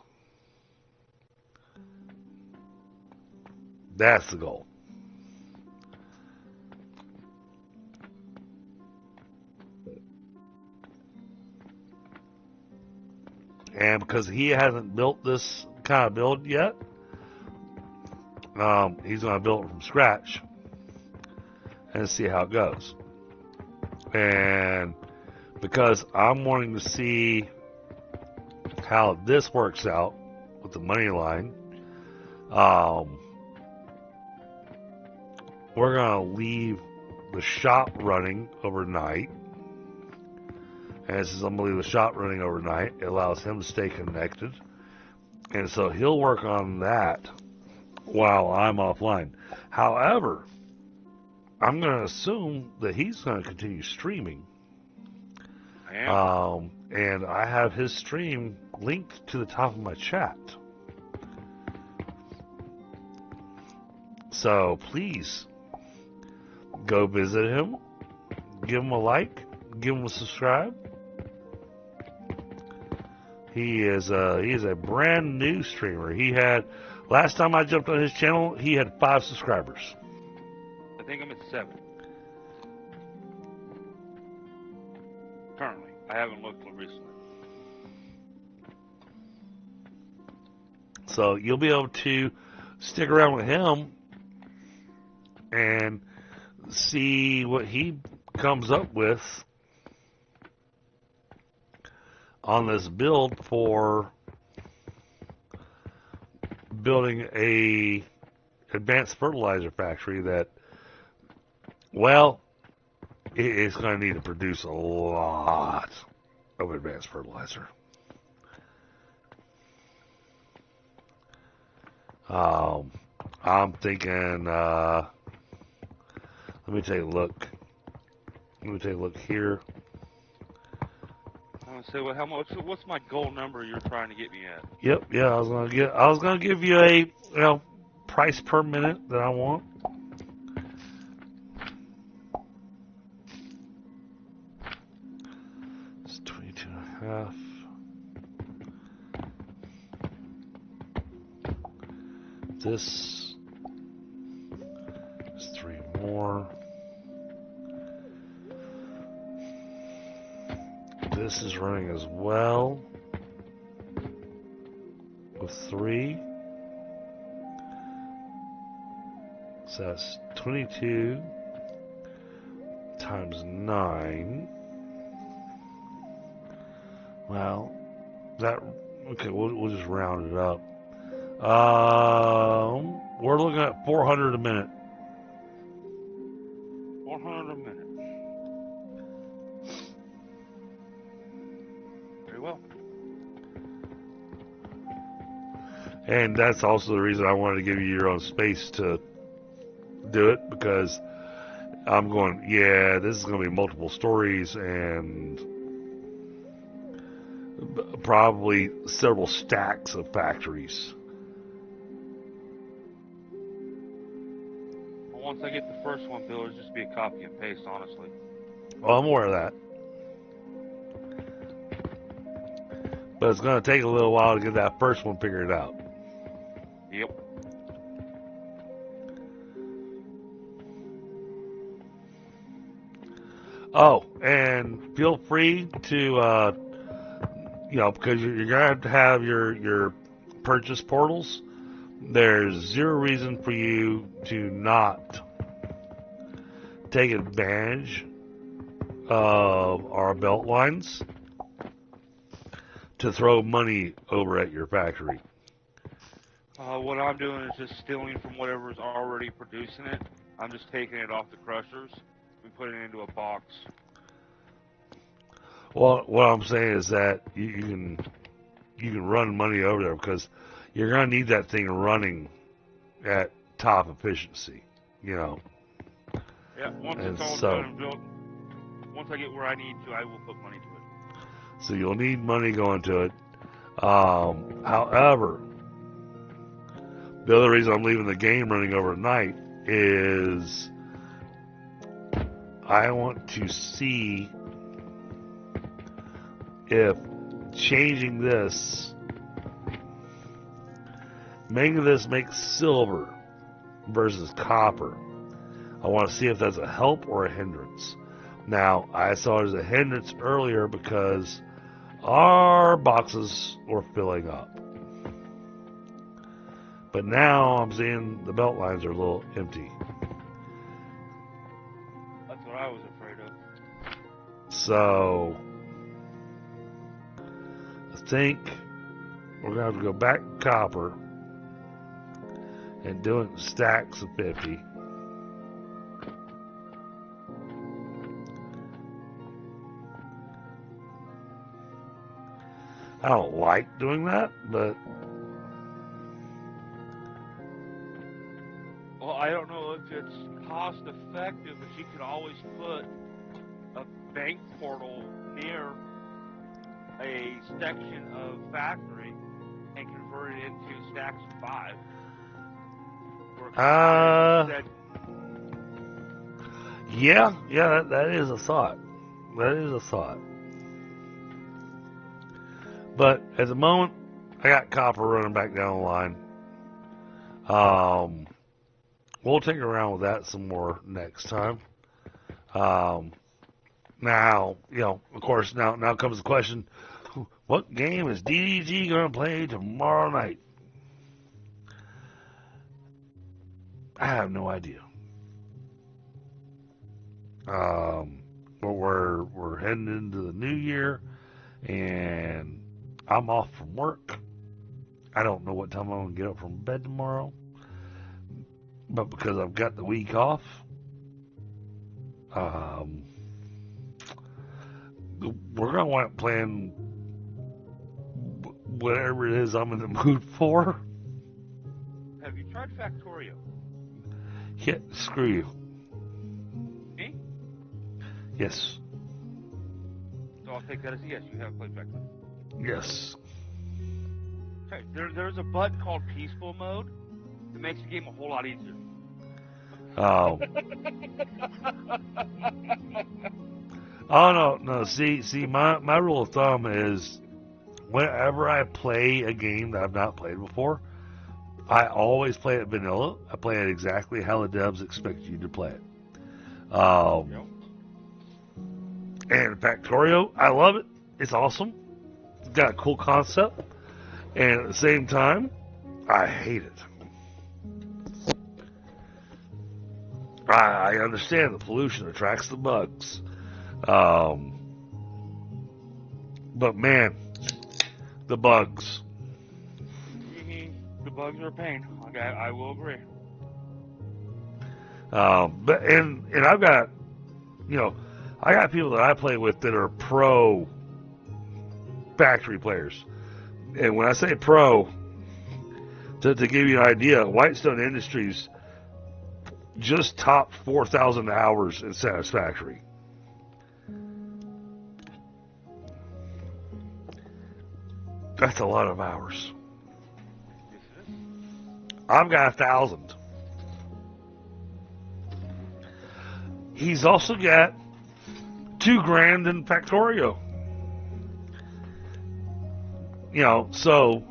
That's the goal. And because he hasn't built this kind of build yet, he's going to build it from scratch and see how it goes. And because I'm wanting to see how this works out with the money line, we're going to leave the shop running overnight. And since I'm going to leave the shop running overnight, it allows him to stay connected. And so he'll work on that while I'm offline. However, I'm going to assume that he's going to continue streaming. I am. And I have his stream linked to the top of my chat. So please go visit him, give him a like, give him a subscribe. He is a brand new streamer. Last time I jumped on his channel, he had 5 subscribers. I think I'm at 7. currently. I haven't looked recently. So you'll be able to stick around with him and see what he comes up with on this build for building a advanced fertilizer factory that, well, it's going to need to produce a lot of advanced fertilizer. I'm thinking, let me take a look. Let me take a look here. I want to say, well, how much? What's my goal number you're trying to get me at? Yep, yeah, I was gonna give you a price per minute that I want. It's 22.5. This is 3 more. This is running as well with 3. So that's 22 times 9. Well, that, okay, we'll just round it up. We're looking at 400 a minute. 400 a minute. Very well. And that's also the reason I wanted to give you your own space to do it, because I'm going, yeah, this is going to be multiple stories and probably several stacks of factories. Once I get the first one built, it'll just be a copy and paste, honestly. Well, I'm aware of that. But it's going to take a little while to get that first one figured out. Yep. Oh, and feel free to, because you're going to have your purchase portals. There's zero reason for you to not take advantage of our belt lines to throw money over at your factory. What I'm doing is just stealing from whatever's already producing it. I'm just taking it off the crushers and putting it into a box. Well, what I'm saying is that you can run money over there, because you're going to need that thing running at top efficiency, Yeah, once And it's all so- done and built, once I get where I need to, I will put money to it. So you'll need money going to it. However, the other reason I'm leaving the game running overnight is I want to see if changing this, making this make silver versus copper, I want to see if that's a help or a hindrance. Now, I saw it as a hindrance earlier because our boxes were filling up. But now I'm seeing the belt lines are a little empty. That's what I was afraid of. So I think we're going to have to go back to copper and do it in stacks of 50. I don't like doing that, but Well, I don't know if it's cost effective, but you could always put a bank portal near a section of factory and convert it into stacks of 5. Yeah, that is a thought. That is a thought. But at the moment, I got copper running back down the line. We'll take around with that some more next time. Now, of course, now comes the question, what game is DDG going to play tomorrow night? I have no idea. But we're heading into the new year, and I'm off from work. I don't know what time I'm going to get up from bed tomorrow, but because I've got the week off, we're going to wind up playing whatever it is I'm in the mood for. Have you tried Factorio? Yeah, screw you. Me? Yes. So I'll take that as a yes. You have played Factorio. Yes. Okay. There's a button called Peaceful Mode that makes the game a whole lot easier. Oh. Oh, no. See, my rule of thumb is whenever I play a game that I've not played before, I always play it vanilla. I play it exactly how the devs expect you to play it. And Factorio, I love it. It's awesome. It's got a cool concept. And at the same time, I hate it. I understand the pollution attracts the bugs. But man, the bugs. The bugs are a pain. Okay, I will agree. But I've got, I got people that I play with that are pro factory players. And when I say pro, to give you an idea, Whitestone Industries just topped 4,000 hours in Satisfactory. That's a lot of hours. I've got 1,000. He's also got $2,000 in Factorio. So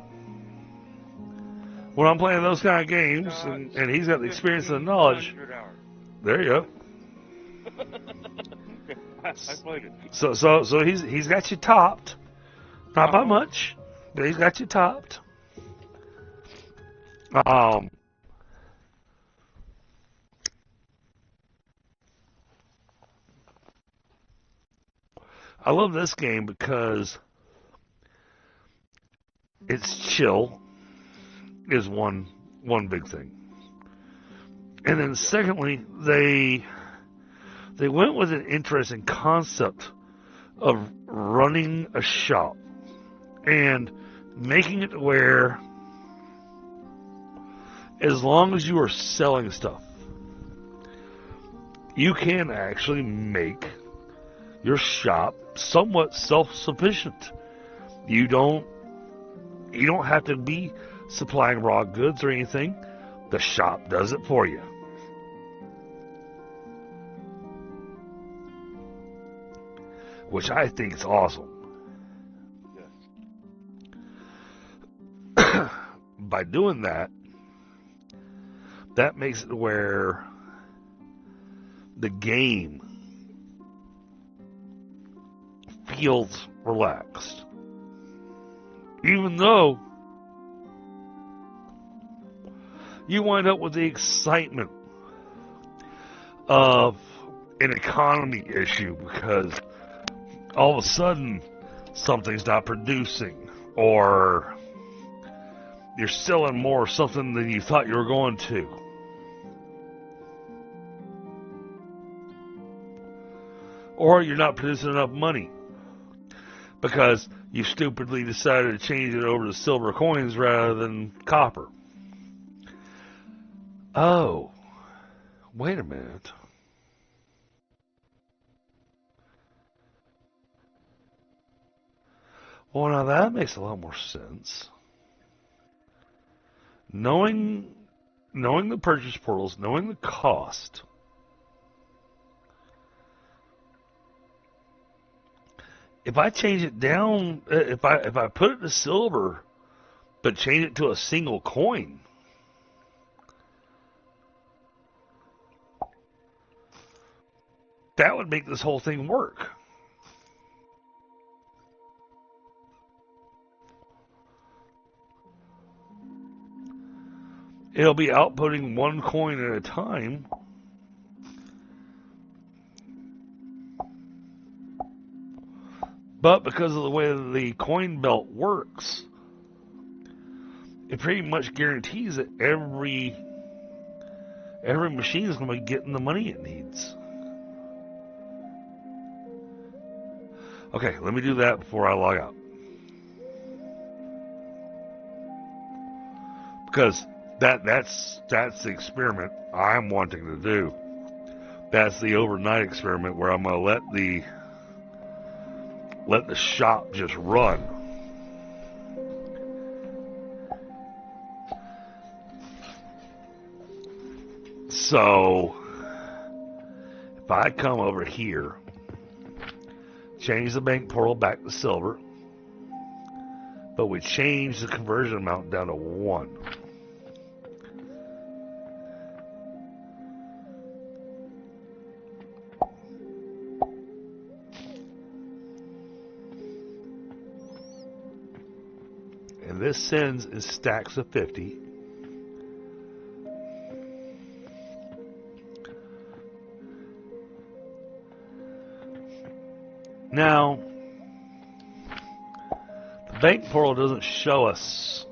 when I'm playing those kind of games, and he's got the experience and the knowledge, there you go. I played it. So he's got you topped, not by much, but he's got you topped. I love this game because it's chill is one big thing. And then secondly, they went with an interesting concept of running a shop and making it where as long as you are selling stuff, you can actually make your shop somewhat self-sufficient. You don't have to be supplying raw goods or anything. The shop does it for you. Which I think is awesome. Yes. By doing that, that makes it where the game feels relaxed. Even though you wind up with the excitement of an economy issue because all of a sudden something's not producing, or you're selling more of something than you thought you were going to. Or you're not producing enough money because you stupidly decided to change it over to silver coins rather than copper. Oh, wait a minute. Well, now that makes a lot more sense. Knowing the purchase portals, knowing the cost, if I change it down, if I put it to silver, but change it to a single coin, that would make this whole thing work. it'll be outputting one coin at a time. But because of the way the coin belt works, it pretty much guarantees that every machine is going to be getting the money it needs. Okay, let me do that before I log out. Because that's the experiment I'm wanting to do. That's the overnight experiment where I'm going to let the shop just run. So if I come over here, change the bank portal back to silver, but we change the conversion amount down to 1. And this sends in stacks of 50. Now, the bank portal doesn't show us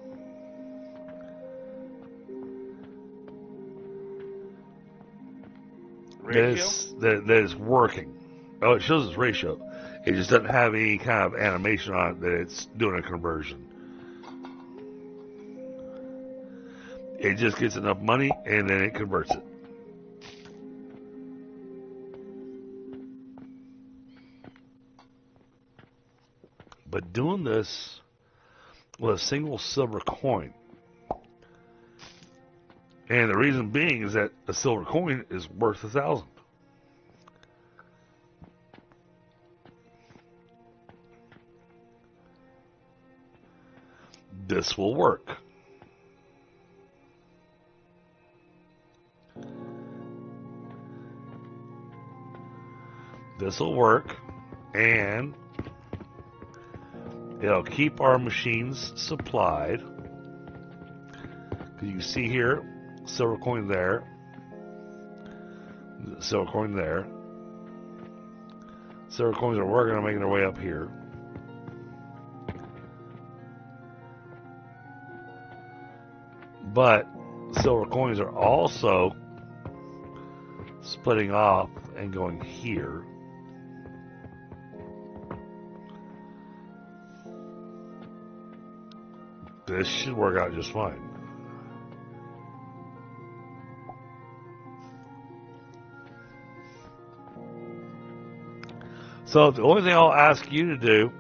that it's working. Oh, it shows its ratio. It just doesn't have any kind of animation on it that it's doing a conversion. It just gets enough money and then it converts it. But doing this with a single silver coin, and the reason being is that a silver coin is worth 1,000. This will work. This will work, and it'll keep our machines supplied. You can see here, silver coin there, silver coin there. Silver coins are working on making their way up here. But silver coins are also splitting off and going here. This should work out just fine. So the only thing I'll ask you to do,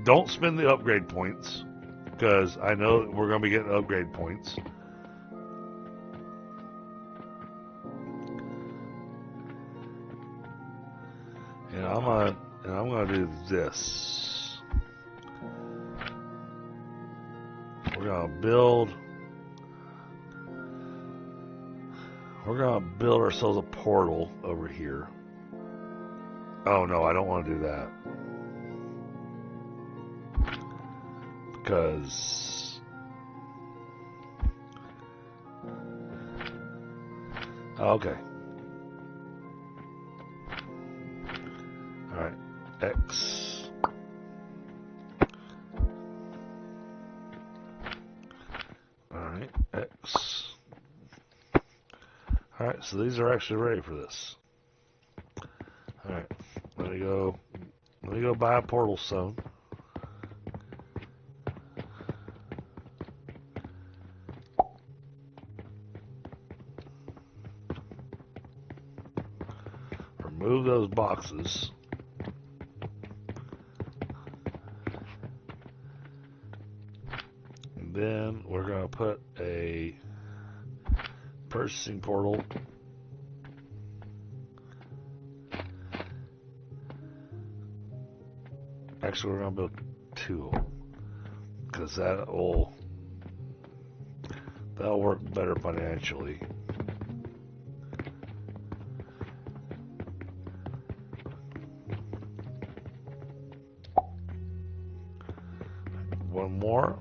don't spend the upgrade points, because I know that we're going to be getting upgrade points. And I'm gonna do this. We're gonna build ourselves a portal over here. Oh no, I don't want to do that. Because okay. Alright. X. Alright, X. Alright, so these are actually ready for this. Alright, let me go buy a portal stone. Remove those boxes. And then we're going to put a purchasing portal. Actually, we're going to build 2 of them, because that'll work better financially. One more.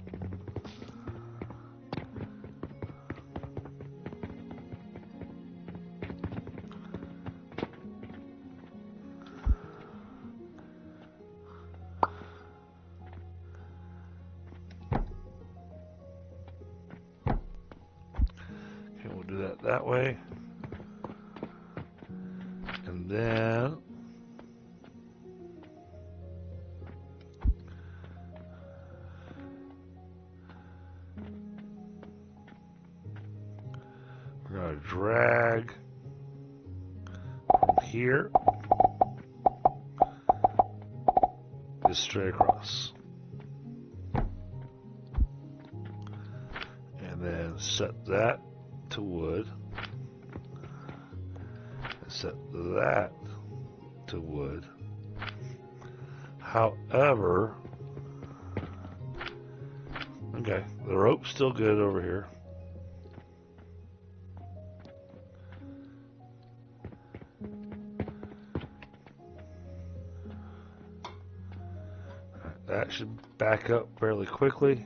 that way. And then we're going to drag from here just straight across. And then set that to wood. And set that to wood. However, okay, the rope's still good over here. That should back up fairly quickly.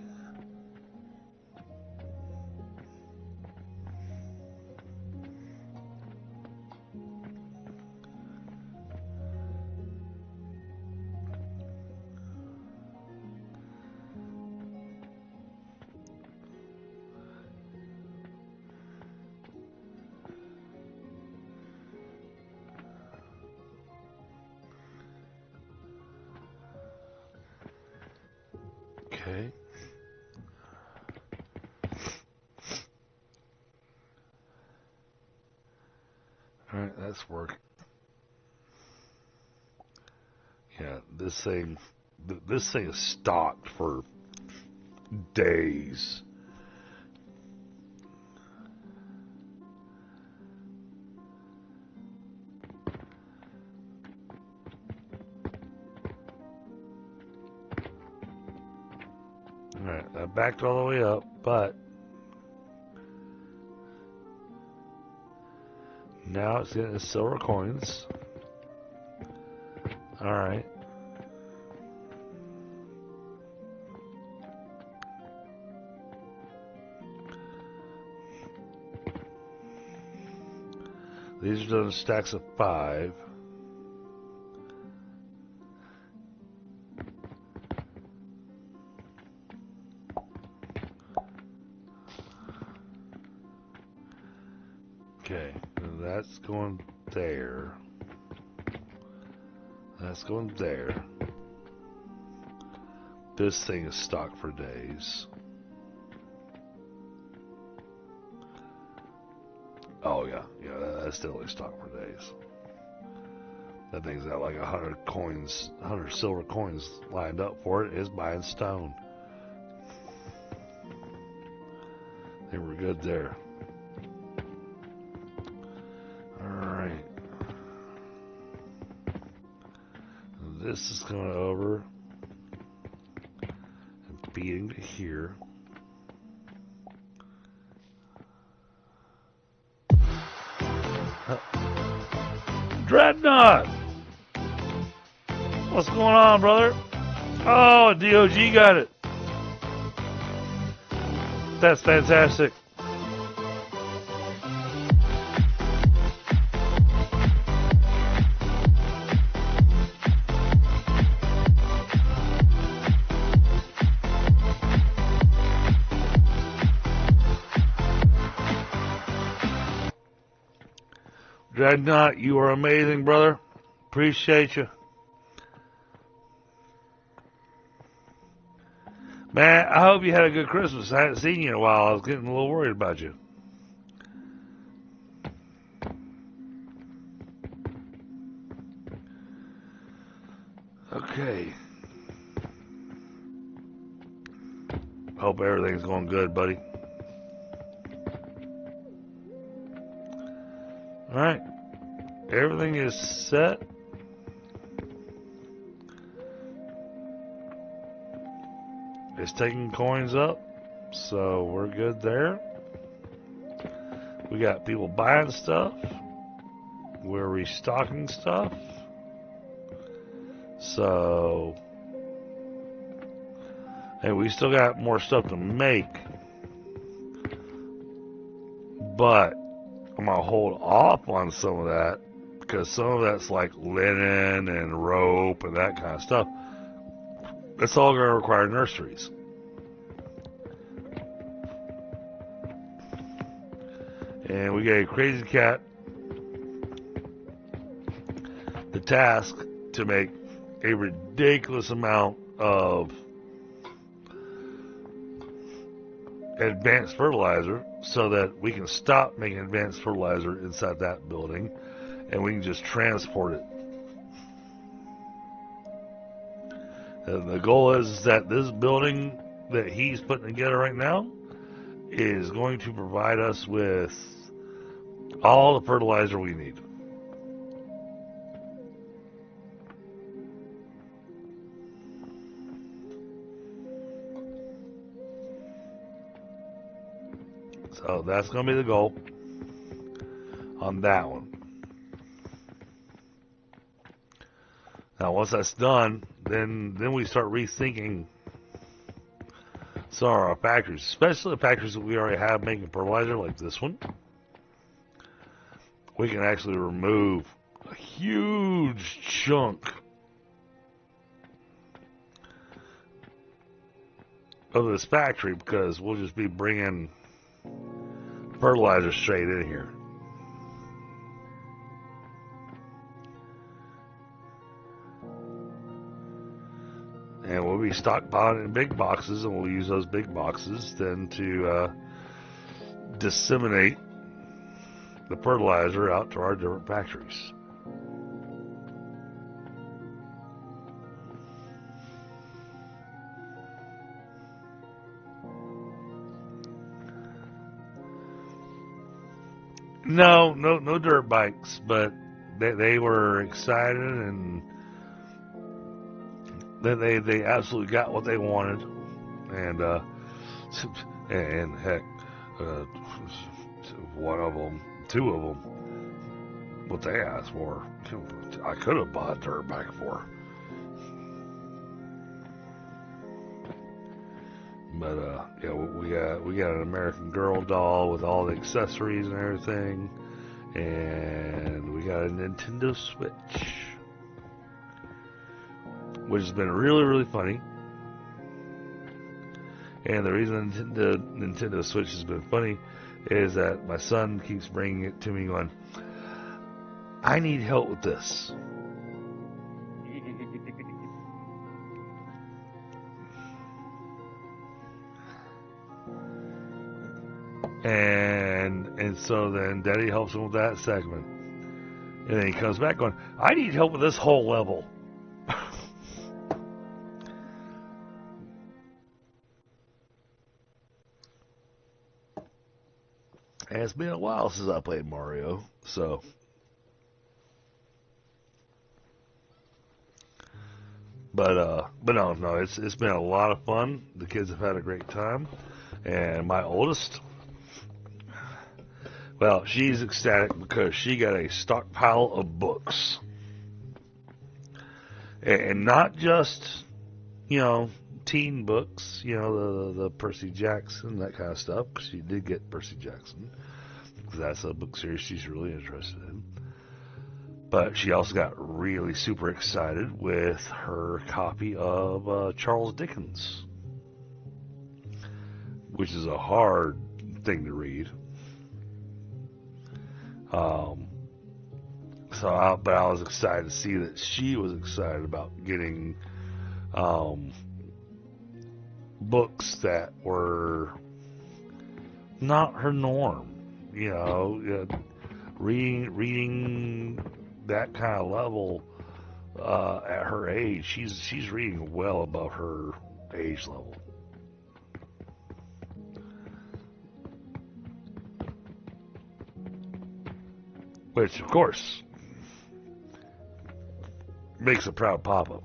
Okay. All right, that's working. Yeah, this thing is stocked for days. Alright, I backed all the way up, but now it's getting the silver coins. Alright. These are done stacks of 5. Okay, that's going there. That's going there. This thing is stocked for days. Oh yeah, that's definitely stocked for days. That thing's got like 100 coins, 100 silver coins lined up for it. It's buying stone. I think we're good there. Alright. This is going over and feeding to here. Dreadnought! What's going on, brother? Oh, DOG got it. That's fantastic. Dreadnought, you are amazing, brother. Appreciate you. Man, I hope you had a good Christmas. I hadn't seen you in a while. I was getting a little worried about you. Okay. Hope everything's going good, buddy. Alright. Everything is set. It's taking coins up, so we're good there. We got people buying stuff. We're restocking stuff. So, hey, we still got more stuff to make, but I'm gonna hold off on some of that because some of that's like linen and rope and that kind of stuff. It's all going to require nurseries. And we gave Crazy Cat the task to make a ridiculous amount of advanced fertilizer so that we can stop making advanced fertilizer inside that building and we can just transport it. And the goal is that this building that he's putting together right now is going to provide us with all the fertilizer we need. So that's going to be the goal on that one. Now, once that's done, then we start rethinking some of our factories, especially the factories that we already have making fertilizer, like this one. We can actually remove a huge chunk of this factory because we'll just be bringing fertilizer straight in here. And we'll be stockpiling in big boxes, and we'll use those big boxes then to disseminate the fertilizer out to our different factories. No dirt bikes, but they were excited and they absolutely got what they wanted, and heck, two of them, what they asked for, I could have bought a dirt bike for. But yeah, we got an American Girl doll with all the accessories and everything, and we got a Nintendo Switch, which has been really, really funny. And the reason the Nintendo Switch has been funny is that my son keeps bringing it to me going, I need help with this. And so then Daddy helps him with that segment. And then he comes back going, I need help with this whole level. And it's been a while since I played Mario, so. But no, it's been a lot of fun. The kids have had a great time. And my oldest, well, she's ecstatic because she got a stockpile of books. And not just, teen books, the Percy Jackson, that kind of stuff, because she did get Percy Jackson, because that's a book series she's really interested in. But she also got really super excited with her copy of Charles Dickens, which is a hard thing to read. But I was excited to see that she was excited about getting books that were not her norm. Reading that kind of level at her age, she's reading well above her age level. Which, of course, makes a proud papa.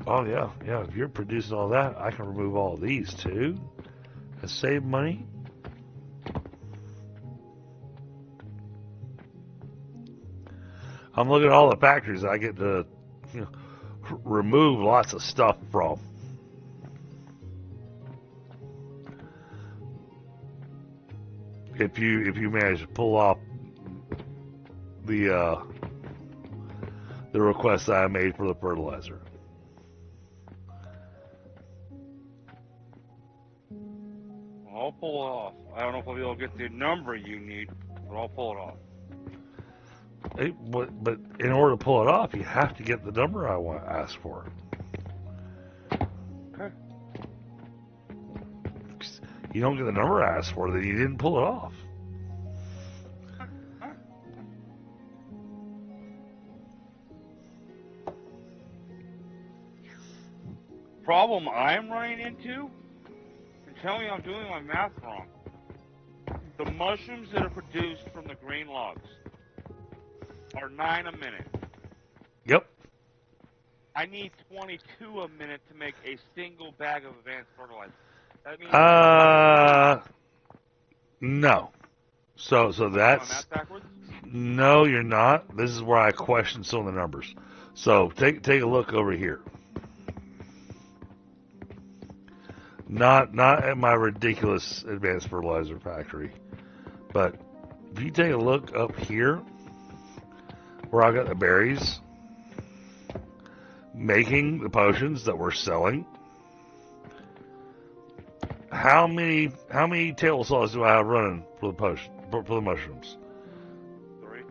Oh, yeah, if you're producing all that, I can remove all these, too, and save money. I'm looking at all the factories I get to, remove lots of stuff from. If you manage to pull off the request that I made for the fertilizer. I'll pull it off. I don't know if I'll be able to get the number you need, but I'll pull it off. But in order to pull it off, you have to get the number I want ask for. Okay. You don't get the number I asked for, then you didn't pull it off. Problem I'm running into, and tell me I'm doing my math wrong. The mushrooms that are produced from the green logs are 9 a minute. Yep. I need 22 a minute to make a single bag of advanced fertilizer. That means no. So am I that's math backwards? no, you're not. This is where I question some of the numbers. So take a look over here. Not at my ridiculous advanced fertilizer factory, but if you take a look up here, where I got the berries, making the potions that we're selling. How many table saws do I have running for the potion for the mushrooms? 3.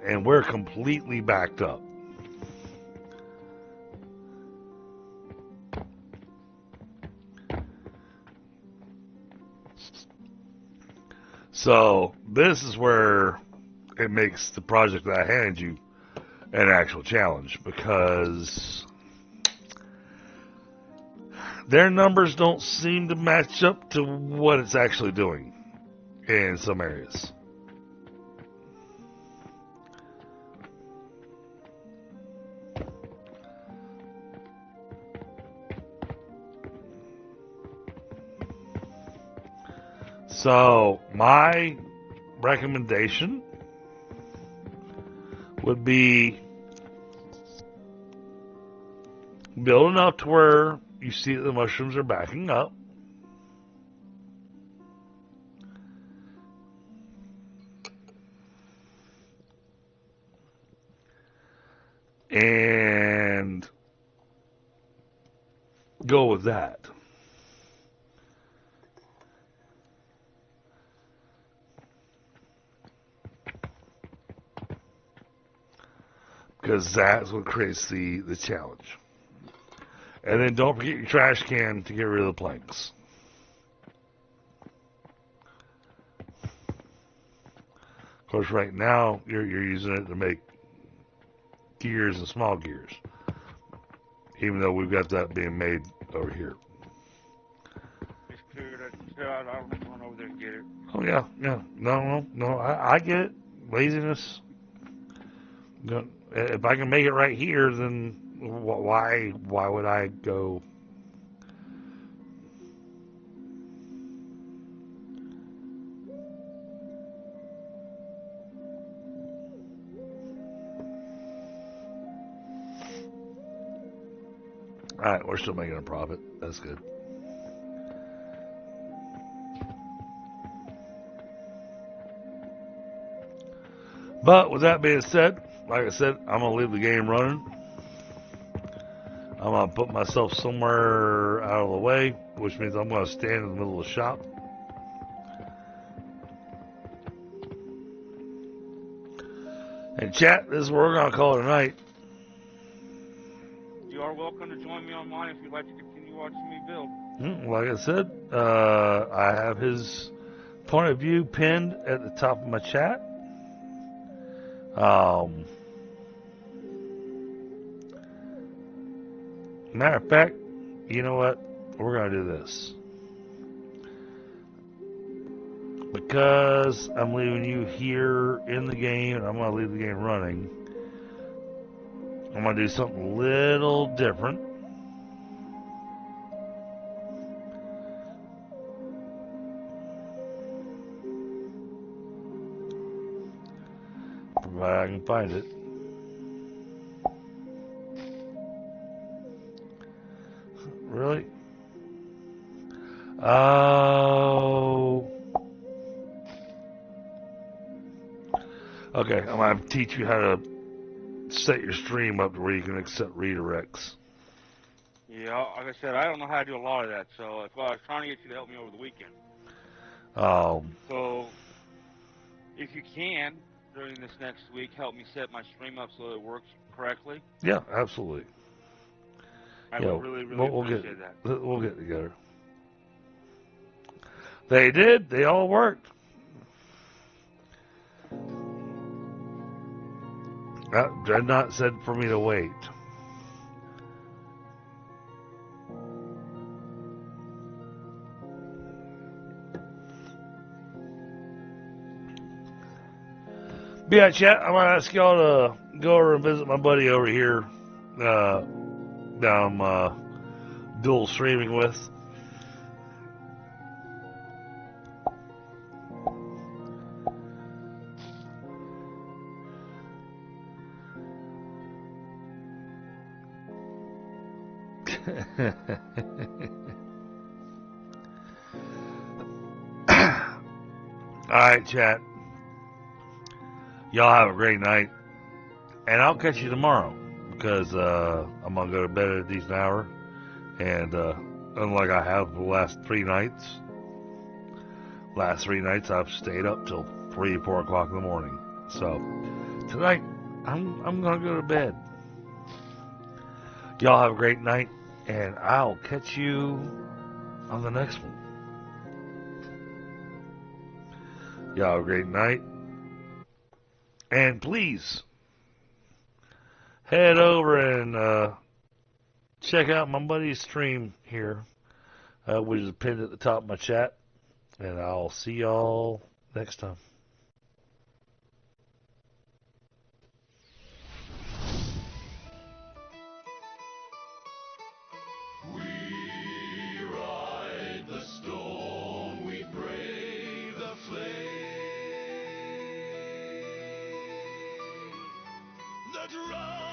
And we're completely backed up. So this is where it makes the project that I handed you an actual challenge, because their numbers don't seem to match up to what it's actually doing in some areas. So my recommendation would be build enough to where you see that the mushrooms are backing up. And go with that. Because that's what creates the challenge. And then don't forget your trash can to get rid of the planks. Of course, right now, you're using it to make gears and small gears. Even though we've got that being made over here. Just clear that. I don't run over there and get it. Oh, yeah. No. I get it. Laziness. If I can make it right here, then why would I go? All right, we're still making a profit. That's good. But with that being said, like I said, I'm going to leave the game running. I'm going to put myself somewhere out of the way, which means I'm going to stand in the middle of the shop. And chat, this is where we're going to call it a night. You are welcome to join me online if you'd like to continue watching me build. Like I said, I have his point of view pinned at the top of my chat. Matter of fact, you know what? We're going to do this. Because I'm leaving you here in the game and I'm going to leave the game running, I'm going to do something a little different. Provided I can find it. Really? Oh. Okay, I'm going to teach you how to set your stream up to where you can accept redirects. Yeah, like I said, I don't know how to do a lot of that, so that's why I was trying to get you to help me over the weekend. So, if you can, during this next week, help me set my stream up so it works correctly. Yeah, absolutely. I would really, really appreciate that. We'll get together. They did. They all worked. Dreadnought said for me to wait. But yeah, chat, I'm going to ask y'all to go over and visit my buddy over here that I'm dual streaming with. Alright, chat. Y'all have a great night. And I'll catch you tomorrow. Because I'm going to go to bed at a decent hour. And unlike I have the last 3 nights. Last 3 nights I've stayed up till 3, 4 o'clock in the morning. So tonight I'm going to go to bed. Y'all have a great night. And I'll catch you on the next one. Y'all have a great night. And please head over and check out my buddy's stream here, which is pinned at the top of my chat. And I'll see y'all next time. The drum